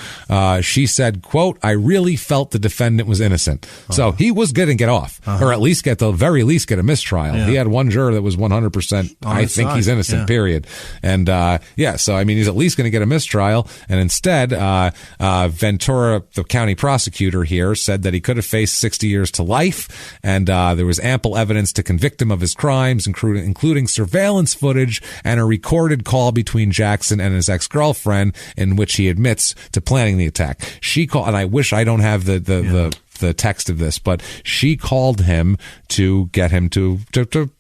She said, quote, I really felt the defendant was innocent. So he was going to get off, or at least get the mistrial. Yeah. He had one juror that was 100%, I think he's innocent, period. And, so, I mean, he's at least going to get a mistrial. And instead, Ventura, the county prosecutor here, said that he could have faced 60 years to life, and there was ample evidence to convict him of his crimes, including surveillance footage and a recorded call between Jackson and his ex-girlfriend in which he admits to planning the attack. She called, and I wish I don't have the text of this, but she called him to get him to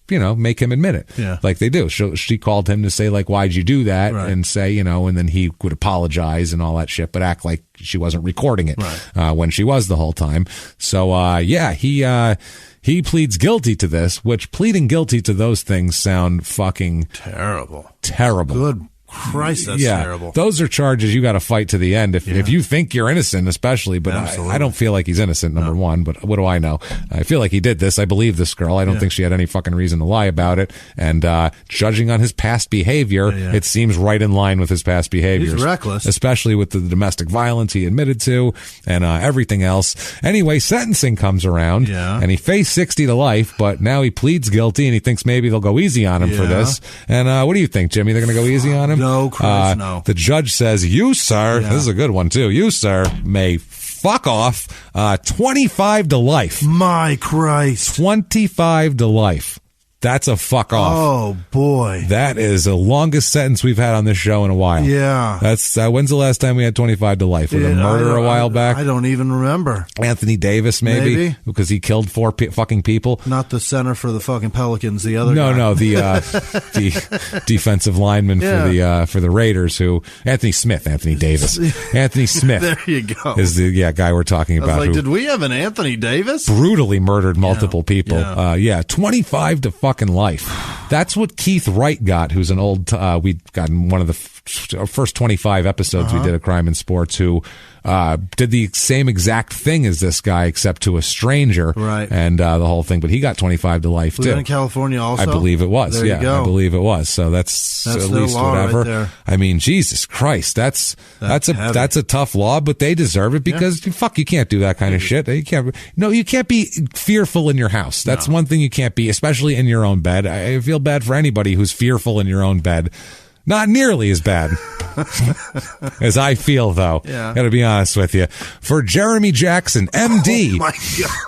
make him admit it. Yeah. Like they do. She called him to say, like, why'd you do that? Right. And say, and then he would apologize and all that shit, but act like she wasn't recording it when she was the whole time. So, he pleads guilty to this, which pleading guilty to those things sound fucking terrible. Good Christ, that's terrible. Those are charges you got to fight to the end if you think you're innocent, especially. But I don't feel like he's innocent, number one. But what do I know? I feel like he did this. I believe this girl. I don't think she had any fucking reason to lie about it. And judging on his past behavior, it seems right in line with his past behaviors. He's reckless. Especially with the domestic violence he admitted to and everything else. Anyway, sentencing comes around, and he faced 60 to life, but now he pleads guilty, and he thinks maybe they'll go easy on him for this. And what do you think, Jimmy? They're going to go easy on him? No, Christ, no. The judge says, you, sir, this is a good one, too. You, sir, may fuck off 25 to life. My Christ. 25 to life. That's a fuck off. Oh, boy. That is the longest sentence we've had on this show in a while. Yeah. That's when's the last time we had 25 to life? Was it murder a while back? I don't even remember. Anthony Davis, maybe? Because he killed 4 fucking people. Not the center for the fucking Pelicans, the other guy. No, the defensive lineman for the Raiders, Anthony Davis. Anthony Smith. There you go. Is the guy we're talking about. Like, did we have an Anthony Davis? Brutally murdered multiple people. 25 to fucking life. That's what Keith Wright got, who's an old, we got one of the first 25 episodes we did of Crime in Sports, who did the same exact thing as this guy, except to a stranger, right? And the whole thing. But he got 25 to life too. In California, also, I believe it was. There yeah, you go. I believe it was. So that's at least law whatever. right there. I mean, Jesus Christ, that's a tough law, but they deserve it because fuck, you can't do that kind of shit. You can't be fearful in your house. That's one thing you can't be, especially in your own bed. I feel bad for anybody who's fearful in your own bed. Not nearly as bad as I feel, though. Yeah. Gotta be honest with you. For Jeremy Jackson, MD. Oh, my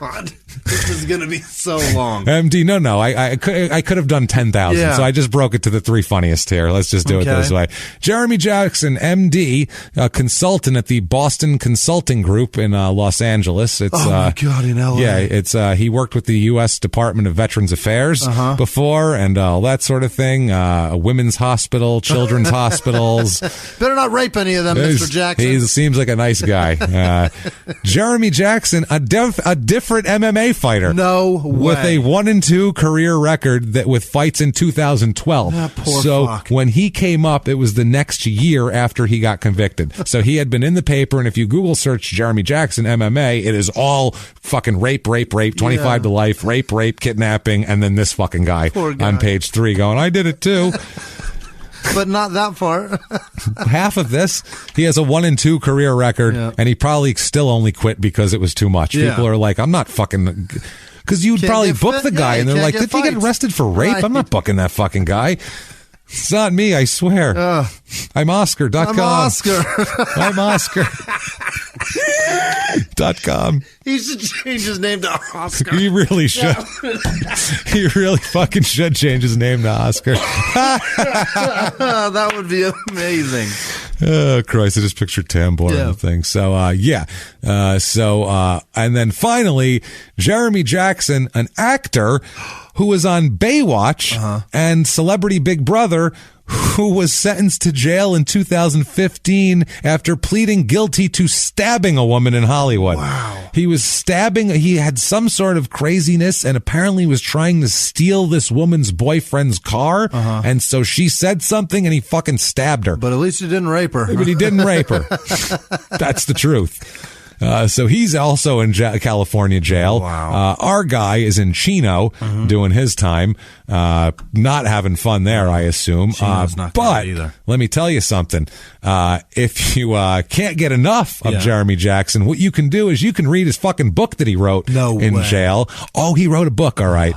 God. This is going to be so long. MD, no. I could have done 10,000, so I just broke it to the 3 funniest here. Let's just do it this way. Jeremy Jackson, MD, a consultant at the Boston Consulting Group in Los Angeles. It's, my God, in LA. Yeah, it's he worked with the U.S. Department of Veterans Affairs before and all that sort of thing. A women's hospital, children's hospitals. Better not rape any of them, Mr. Jackson. He seems like a nice guy. Jeremy Jackson, a different MMA fighter. No way. With a 1-2 career record with fights in 2012. Poor so fuck. when he came up, it was the next year after he got convicted. So he had been in the paper, and if you Google search Jeremy Jackson MMA, it is all fucking rape, 25 to life, rape, kidnapping, and then this fucking guy on page 3 going, I did it too. But not that far. Half of this, he has a 1-2 career record, and he probably still only quit because it was too much. Yeah. People are like, I'm not fucking... Because you'd probably book the guy, and they're like, did he get arrested for rape? Right. I'm not booking that fucking guy. It's not me, I swear. I'm Oscar.com. I'm Oscar. I'm Oscar. .com. He should change his name to Oscar. He really should. He really fucking should change his name to Oscar. That would be amazing. Oh, Christ, I just pictured Tambor and the thing. So, and then finally, Jeremy Jackson, an actor who was on Baywatch and Celebrity Big Brother, who was sentenced to jail in 2015 after pleading guilty to stabbing a woman in Hollywood. Wow. He was he had some sort of craziness and apparently was trying to steal this woman's boyfriend's car. And so she said something and he fucking stabbed her. But at least he didn't rape her. But he didn't rape her. That's the truth. So he's also in California jail. Wow. Our guy is in Chino doing his time. Not having fun there, I assume. Not but either. Let me tell you something. If you can't get enough of Jeremy Jackson, what you can do is you can read his fucking book that he wrote in jail. Oh, he wrote a book, all right.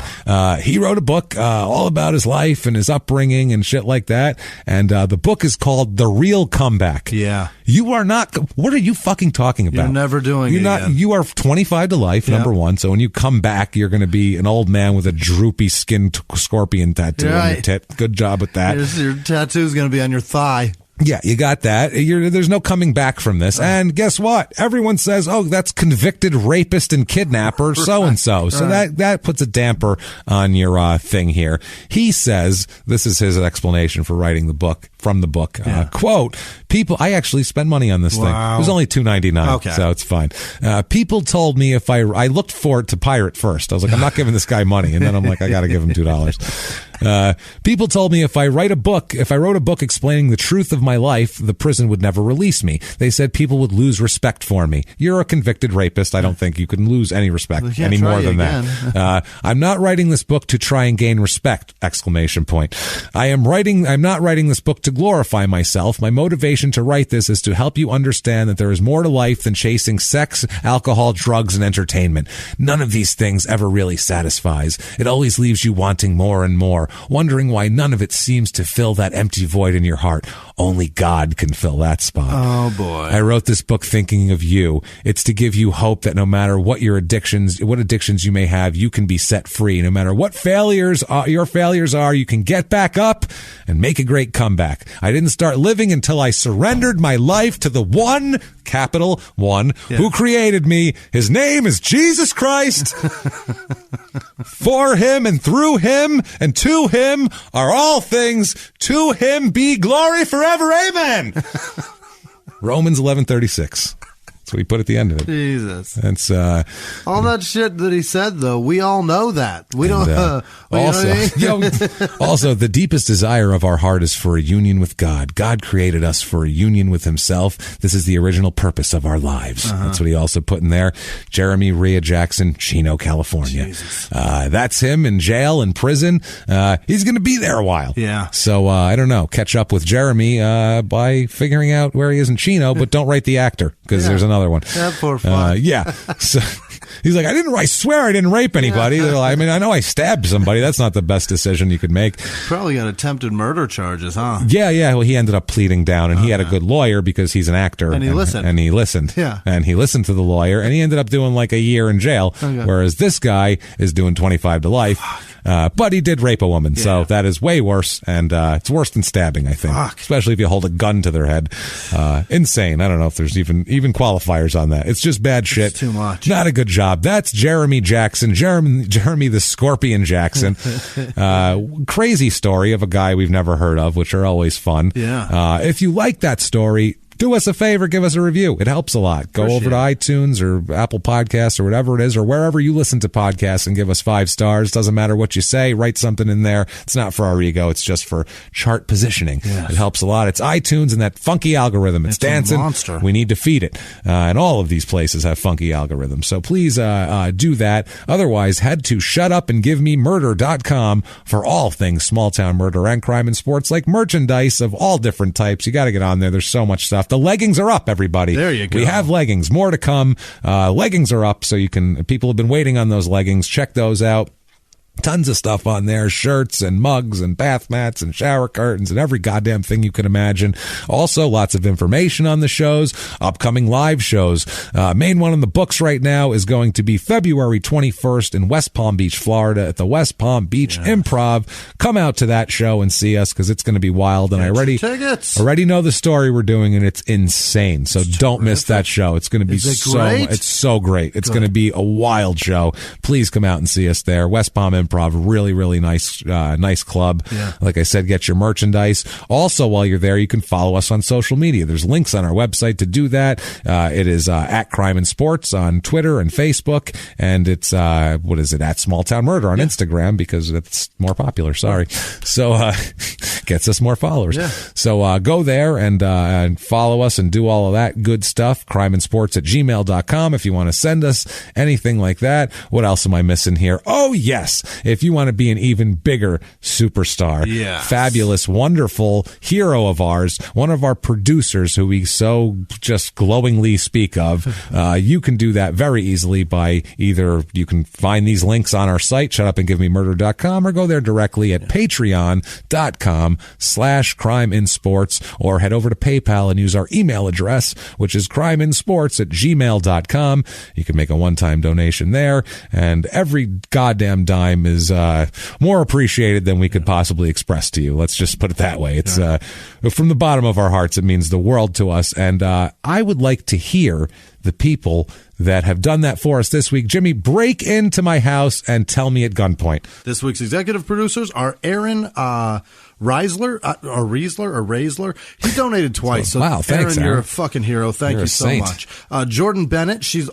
He wrote a book all about his life and his upbringing and shit like that. And the book is called The Real Comeback. Yeah. You are not... What are you fucking talking about? You're never doing You're it not. again. You are 25 to life, number one. So when you come back, you're going to be an old man with a droopy skin scorpion tattoo on your tit. Good job with that. Your tattoo's going to be on your thigh. Yeah, you got that. There's no coming back from this. And guess what? Everyone says, oh, that's convicted rapist and kidnapper, so-and-so. So that puts a damper on your thing here. He says, this is his explanation for writing the book, from the book, quote, people, I actually spent money on this thing. It was only $2.99, so it's fine. People told me if I looked for it to pirate first. I was like, I'm not giving this guy money. And then I'm like, I got to give him $2. People told me if I wrote a book explaining the truth of my life, the prison would never release me. They said people would lose respect for me. You're a convicted rapist. I don't think you can lose any respect any more than that. I'm not writing this book to try and gain respect! ! I'm not writing this book to glorify myself. My motivation to write this is to help you understand that there is more to life than chasing sex, alcohol, drugs, and entertainment. None of these things ever really satisfies. It always leaves you wanting more and more, wondering why none of it seems to fill that empty void in your heart. Only God can fill that spot. Oh, boy. I wrote this book thinking of you. It's to give you hope that no matter what your addictions you may have, you can be set free. No matter what your failures are, you can get back up and make a great comeback. I didn't start living until I surrendered my life to the one, capital One, who created me. His name is Jesus Christ. For him and through him and to him are all things. To him be glory forever. Amen. Romans 11:36. That's That's what he put at the end of it. Jesus. That's all that shit that he said, though. We all know that. We don't. Also, the deepest desire of our heart is for a union with God. God created us for a union with himself. This is the original purpose of our lives. That's what he also put in there. Jeremy Rhea Jackson, Chino, California. That's him in jail, in prison. He's going to be there a while. Yeah. So I don't know. Catch up with Jeremy by figuring out where he is in Chino, but don't write the actor, because there's another one. That poor fuck. So he's like, I swear I didn't rape anybody. I mean, I know I stabbed somebody. That's not the best decision you could make. Probably got attempted murder charges, huh? Yeah. Well, he ended up pleading down, and he had a good lawyer because he's an actor. And he listened. And he listened. Yeah. And he listened to the lawyer, and he ended up doing like a year in jail, whereas this guy is doing 25 to life. But he did rape a woman, so that is way worse, and it's worse than stabbing, I think. Especially if you hold a gun to their head. Insane. I don't know if there's even qualifiers on that. It's just bad shit. It's too much. Not a good job. That's Jeremy Jackson, Jeremy the Scorpion Jackson. Crazy story of a guy we've never heard of, which are always fun. Yeah. If you like that story, do us a favor, give us a review. It helps a lot. Go over to iTunes or Apple Podcasts or whatever it is, or wherever you listen to podcasts, and give us 5 stars. Doesn't matter what you say. Write something in there. It's not for our ego. It's just for chart positioning. Yes. It helps a lot. It's iTunes and that funky algorithm. It's dancing. A monster. We need to feed it. And all of these places have funky algorithms. So please do that. Otherwise, head to shutupandgivememurder.com for all things small town murder and crime and sports, like merchandise of all different types. You got to get on there. There's so much stuff. The leggings are up, everybody. There you go. We have leggings. More to come. Leggings are up, so you can. People have been waiting on those leggings. Check those out. Tons of stuff on there, shirts and mugs and bath mats and shower curtains and every goddamn thing you can imagine. Also, lots of information on the shows, upcoming live shows. Main one on the books right now is going to be February 21st in West Palm Beach, Florida at the West Palm Beach Improv. Come out to that show and see us, because it's going to be wild. And I already know the story we're doing, and it's insane. So don't miss that show. It's going to be it's so great. It's going to be a wild show. Please come out and see us there. West Palm Improv, really, really nice club. Yeah. Like I said, get your merchandise. Also, while you're there, you can follow us on social media. There's links on our website to do that. It is at Crime and Sports on Twitter and Facebook, and it's at Small Town Murder on Instagram, because it's more popular. Sorry. So gets us more followers. Yeah. So go there and follow us and do all of that good stuff. crimeinsports@gmail.com if you want to send us anything like that. What else am I missing here? Oh, yes. If you want to be an even bigger superstar, fabulous, wonderful hero of ours, one of our producers who we so just glowingly speak of, you can do that very easily by either you can find these links on our site, shutupandgivememurder.com, or go there directly at patreon.com/crimeinsports, or head over to PayPal and use our email address, which is crimeinsports@gmail.com. You can make a one-time donation there, and every goddamn dime is more appreciated than we could possibly express to you. Let's just put it that way. It's from the bottom of our hearts, it means the world to us. And I would like to hear the people that have done that for us this week. Jimmie, break into my house and tell me at gunpoint. This week's executive producers are Aaron Reisler. He donated twice. So wow, thanks, Aaron, you're a fucking hero. Thank you so saint. much. Jordan Bennett, she's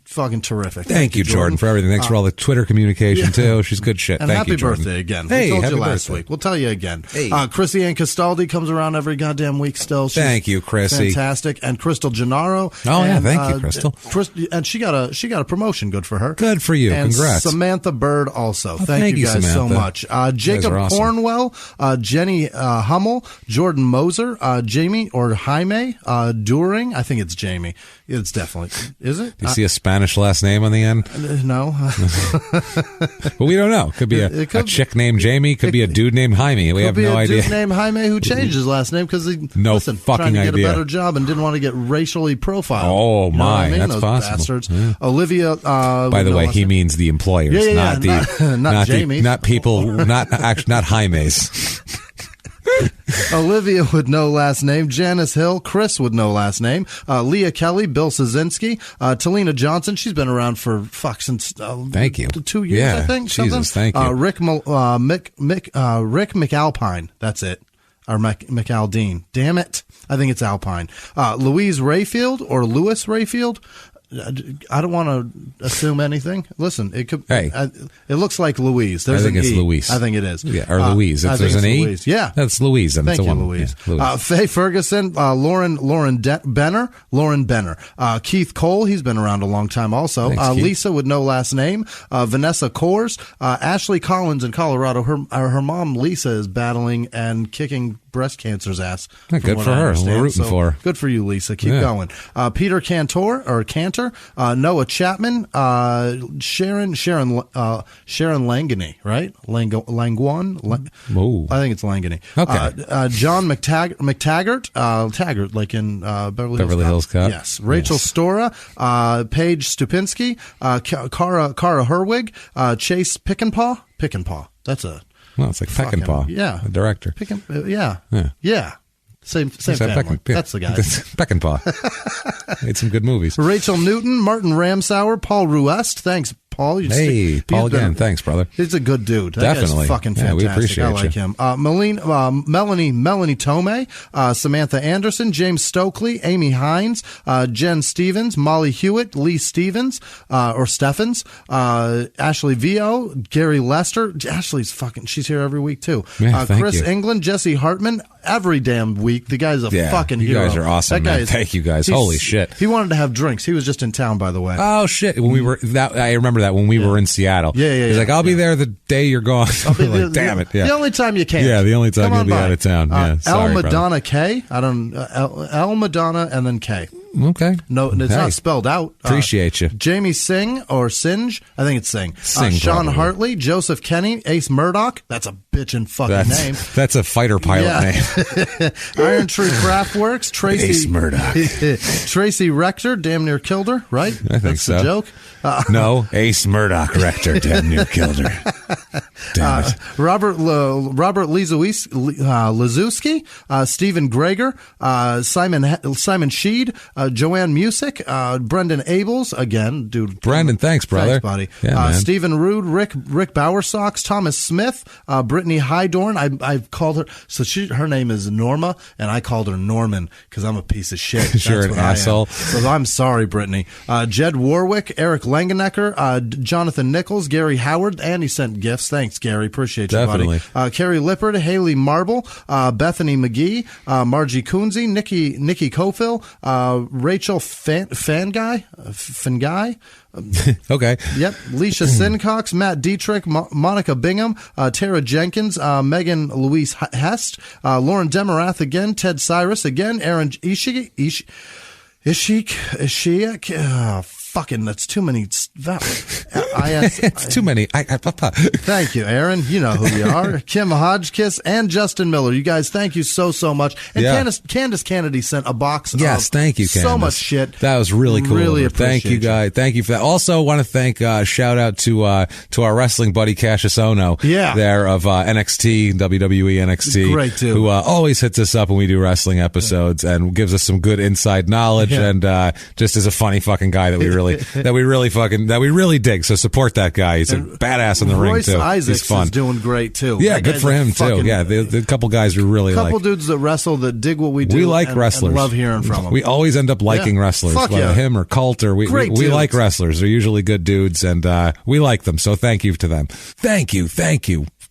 fucking terrific. Thank you, Jordan, for everything. Thanks for all the Twitter communication, too. She's good shit. And Thank happy you, Jordan. birthday again. Hey, we told you last birthday. week. We'll tell you again. Hey. Chrissy Ann Castaldi comes around every goddamn week still. She's thank you, Chrissy. Fantastic. And Crystal Gennaro. Oh, yeah, thank you, Crystal. And she got a promotion. Good for her. Good for you. And congrats. Samantha Bird also. Thank you guys Samantha. so much. Jacob awesome. Cornwell, Jenny Hummel, Jordan Moser, Jamie or Jaime During. I think it's Jamie. It's definitely. Is it? Do you see a Spanish last name on the end? No. But we don't know. Could be a chick named Jamie. Could be a dude named Jaime. We have no idea. Could be a dude named Jaime who changed his last name because he fucking trying to get idea. a better job and didn't want to get racially profiled. Oh, you know my. what I mean? That's Those possible. Bastards. Yeah. Olivia. By the way, he means the employers, not Jamie. not people, not Jaime's. Olivia with no last name, Janice Hill, Chris with no last name, Leah Kelly, Bill Szynski, Talina Johnson. She's been around for since thank you 2 years, I think. Jesus, thank you. Rick McAlpine. That's it. or McAldine. Damn it. I think it's Alpine. Louise Rayfield or Lewis Rayfield. I don't want to assume anything. Listen, it could. Hey, it looks like Louise. There's I think it's E. Louise. I think it is. Yeah, or Louise. If there's an E, Louise. Yeah, that's Louise. And thank it's a you, woman. Louise. Yeah, Louise. Faye Ferguson, Lauren Benner, Keith Cole. He's been around a long time. Also, Thanks, Lisa with no last name. Vanessa Kors, Ashley Collins in Colorado. Her mom Lisa is battling and kicking breast cancer's ass. Good for her. We're rooting for her. Good for you, Lisa. Keep going. Peter Cantor, Noah Chapman, Sharon Langany, right? Langone? I think it's Langany. Okay. John McTaggart, Taggart, like in Beverly Hills Cop. Yes. Rachel Stora, Paige Stupinski, Cara Herwig, Chase Pickenpaw. That's a... Well, it's like Peckinpah. Yeah. The director. Yeah. Same family. That's the guy. Peckinpah. Made some good movies. Rachel Newton, Martin Ramsauer, Paul Ruest. Thanks, Paul. Paul again. Thanks, brother. He's a good dude. That Definitely. guy's fucking fantastic. We appreciate I like him. Melanie Tomei, Samantha Anderson, James Stokely, Amy Hines, Jen Stevens, Molly Hewitt, Lee Stevens, or Steffens, Ashley Vio, Gary Lester. Ashley's she's here every week too. Yeah, Chris you. England, Jesse Hartman, every damn week. The guy's a fucking hero. You guys are awesome, man. Thank you guys. Holy shit. He wanted to have drinks. He was just in town, by the way. Oh shit. When we were I remember that when we were in Seattle. He's like, I'll be there the day you're gone. Like, damn it. Yeah. The only time you can. Yeah, the only time you'll be out of town. Yeah. Sorry, El Madonna K. I don't El Madonna and then K. Okay. No, it's not spelled out. Appreciate you. Jamie Singh or Singe. I think it's Singh. Singh, Sean probably. Hartley, Joseph Kenny, Ace Murdoch. That's a bitchin' fucking name. That's a fighter pilot name. Iron Tree Craftworks, Tracy. Ace Murdoch. Tracy Rector, damn near killed her, right? I think That's so. the joke. No, Ace Murdoch Rector damn near killed her. Damn it. Robert Lizuski, Stephen Greger, Simon Sheed, Joanne Music, Brendan Abels, again, dude. Brendan, thanks, brother. Thanks, buddy. Yeah, man. Stephen Rude, Rick Bowersocks, Thomas Smith, Brittany Hydorn. I've called her, so her name is Norma, and I called her Norman because I'm a piece of shit. You're an asshole. So I'm sorry, Brittany. Jed Warwick, Eric Langenecker, Jonathan Nichols, Gary Howard, and he sent gifts. Thanks, Gary. Appreciate you, Definitely. buddy. Carrie Lippard, Haley Marble, Bethany McGee, Margie Coonsey, Nikki Cofill, Rachel Fanguy. Okay. Yep. Leisha Sincox, Matt Dietrich, Monica Bingham, Tara Jenkins, Megan Louise Hest, Lauren Demarath again, Ted Cyrus again, Aaron Ishik. Fucking, that's too many. It's too many. Thank you, Aaron. You know who you are. Kim Hodgkiss and Justin Miller. You guys, thank you so much. And Candace Kennedy sent a box. Yes, thank you, Candace. So much shit. That was really cool. Really appreciate Thank you, guys. Thank you for that. Also, want to thank, shout out to our wrestling buddy Cassius Ono. Yeah. There of NXT, WWE NXT. Great, too. Who always hits us up when we do wrestling episodes and gives us some good inside knowledge and just is a funny fucking guy that we really dig. So support that guy. He's a badass in the ring too. Isaacs He's fun. Is doing great too. Yeah, That good guy's for a him too. Yeah, the couple guys we really like. Couple dudes that wrestle that dig what we do. We like wrestlers. And love hearing from them. We always end up liking wrestlers, Fuck whether yeah. him or Colt or we like wrestlers. They're usually good dudes, and we like them. So thank you to them. Thank you,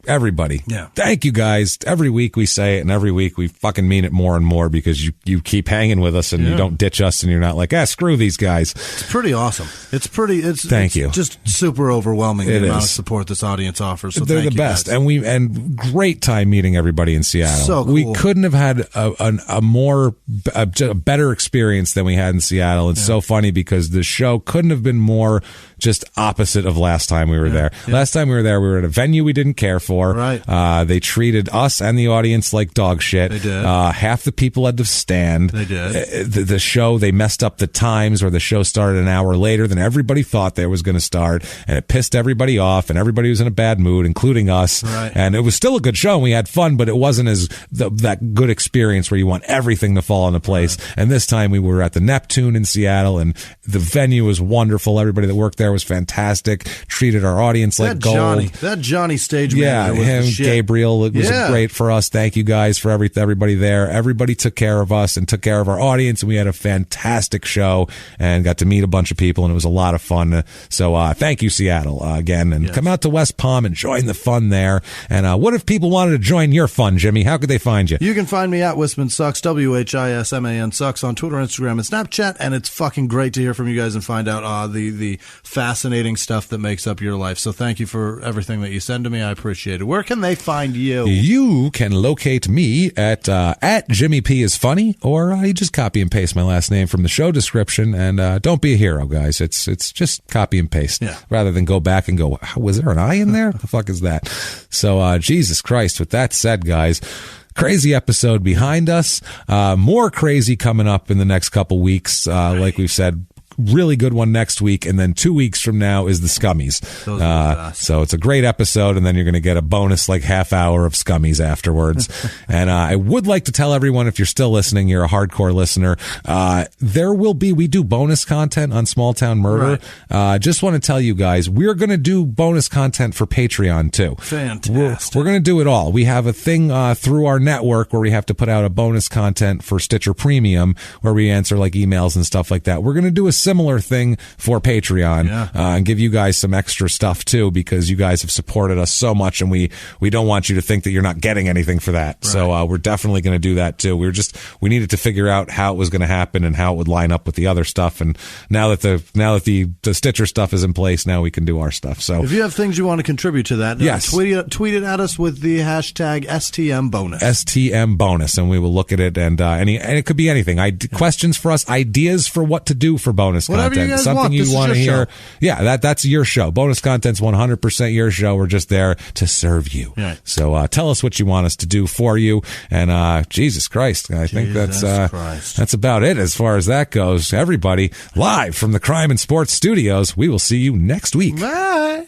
everybody. Yeah. Thank you guys. Every week we say it, and every week we fucking mean it more and more because you keep hanging with us and you don't ditch us, and you're not like, screw these guys. It's pretty awesome. Thank you. Just super overwhelming the It amount of is. support this audience offers. So They're thank the you best, guys. and great time meeting everybody in Seattle. So cool. We couldn't have had a better experience than we had in Seattle. It's so funny because the show couldn't have been more just opposite of last time we were there. Yeah. Last time we were there, we were at a venue we didn't care for. Right. They treated us and the audience like dog shit. They did. Half the people had to stand. They did. The show, they messed up the times where the show started an hour later than everybody thought they was going to start, and it pissed everybody off, and everybody was in a bad mood, including us. Right. And it was still a good show, and we had fun, but it wasn't as that good experience where you want everything to fall into place. Right. And this time we were at the Neptune in Seattle, and the venue was wonderful. Everybody that worked there there was fantastic. Treated our audience like gold. That Johnny stage manager was him, the shit. Gabriel, it was great for us. Thank you guys for everybody there. Everybody took care of us and took care of our audience, and we had a fantastic show and got to meet a bunch of people, and it was a lot of fun. So thank you, Seattle, again, and come out to West Palm and join the fun there. And what if people wanted to join your fun, Jimmie? How could they find you? You can find me at Whisman Sucks, WHISMAN Sucks on Twitter, Instagram, and Snapchat, and it's fucking great to hear from you guys and find out the fascinating stuff that makes up your life. So thank you for everything that you send to me. I appreciate it. Where can they find you? You can locate me at Jimmie P is funny, or you just copy and paste my last name from the show description, and don't be a hero, guys. It's just copy and paste rather than go back and go, was there an I in there? What the fuck is that? So Jesus Christ, with that said, guys, crazy episode behind us. More crazy coming up in the next couple weeks. Like we've said, really good one next week, and then 2 weeks from now is the Scummies. So it's a great episode, and then you're going to get a bonus like half hour of Scummies afterwards. And I would like to tell everyone, if you're still listening, you're a hardcore listener, we do bonus content on Small Town Murder. Just want to tell you guys, we're going to do bonus content for Patreon too. Fantastic. We're going to do it all. We have a thing through our network where we have to put out a bonus content for Stitcher Premium, where we answer like emails and stuff like that. We're going to do a similar thing for Patreon and give you guys some extra stuff too, because you guys have supported us so much, and we don't want you to think that you're not getting anything for that. So we're definitely going to do that too. We needed to figure out how it was going to happen and how it would line up with the other stuff, and now that the Stitcher stuff is in place, now we can do our stuff. So if you have things you want to contribute to that, tweet it at us with the hashtag STM bonus. STM bonus, and we will look at it, and it could be anything. Questions for us, ideas for what to do for bonus Whatever content, you guys something want. you want to hear. Show. Yeah, that's your show. Bonus content's 100% your show. We're just there to serve you. So tell us what you want us to do for you. And Jesus Christ, I think that's about it as far as that goes. Everybody, live from the Crime and Sports Studios. We will see you next week. Bye.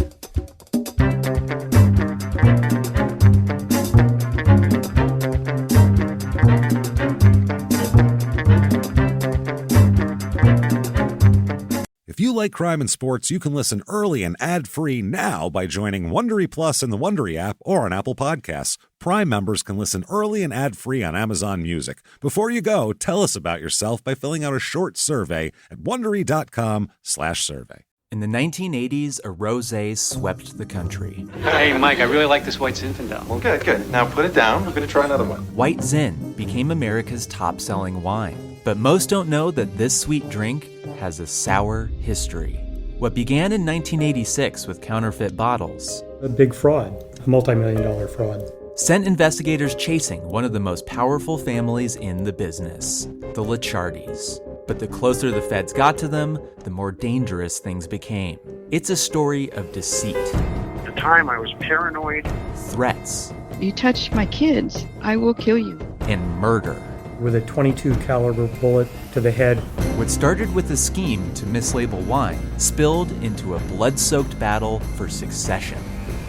If you like crime and sports, you can listen early and ad-free now by joining Wondery Plus in the Wondery app or on Apple Podcasts. Prime members can listen early and ad-free on Amazon Music. Before you go, tell us about yourself by filling out a short survey at Wondery.com/survey. In the 1980s, a rosé swept the country. Hey, Mike, I really like this White Zinfandel. Well, good. Now put it down. I'm going to try another one. White Zin became America's top-selling wine. But most don't know that this sweet drink has a sour history. What began in 1986 with counterfeit bottles, a big fraud, a multi-million-dollar fraud, sent investigators chasing one of the most powerful families in the business, the Licciardis. But the closer the feds got to them, the more dangerous things became. It's a story of deceit. At the time, I was paranoid. Threats. You touch my kids, I will kill you. And murder. With a .22 caliber bullet to the head. What started with a scheme to mislabel wine spilled into a blood-soaked battle for succession.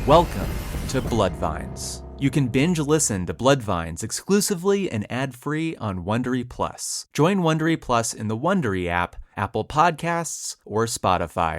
Welcome to Bloodvines. You can binge listen to Bloodvines exclusively and ad-free on Wondery Plus. Join Wondery Plus in the Wondery app, Apple Podcasts, or Spotify.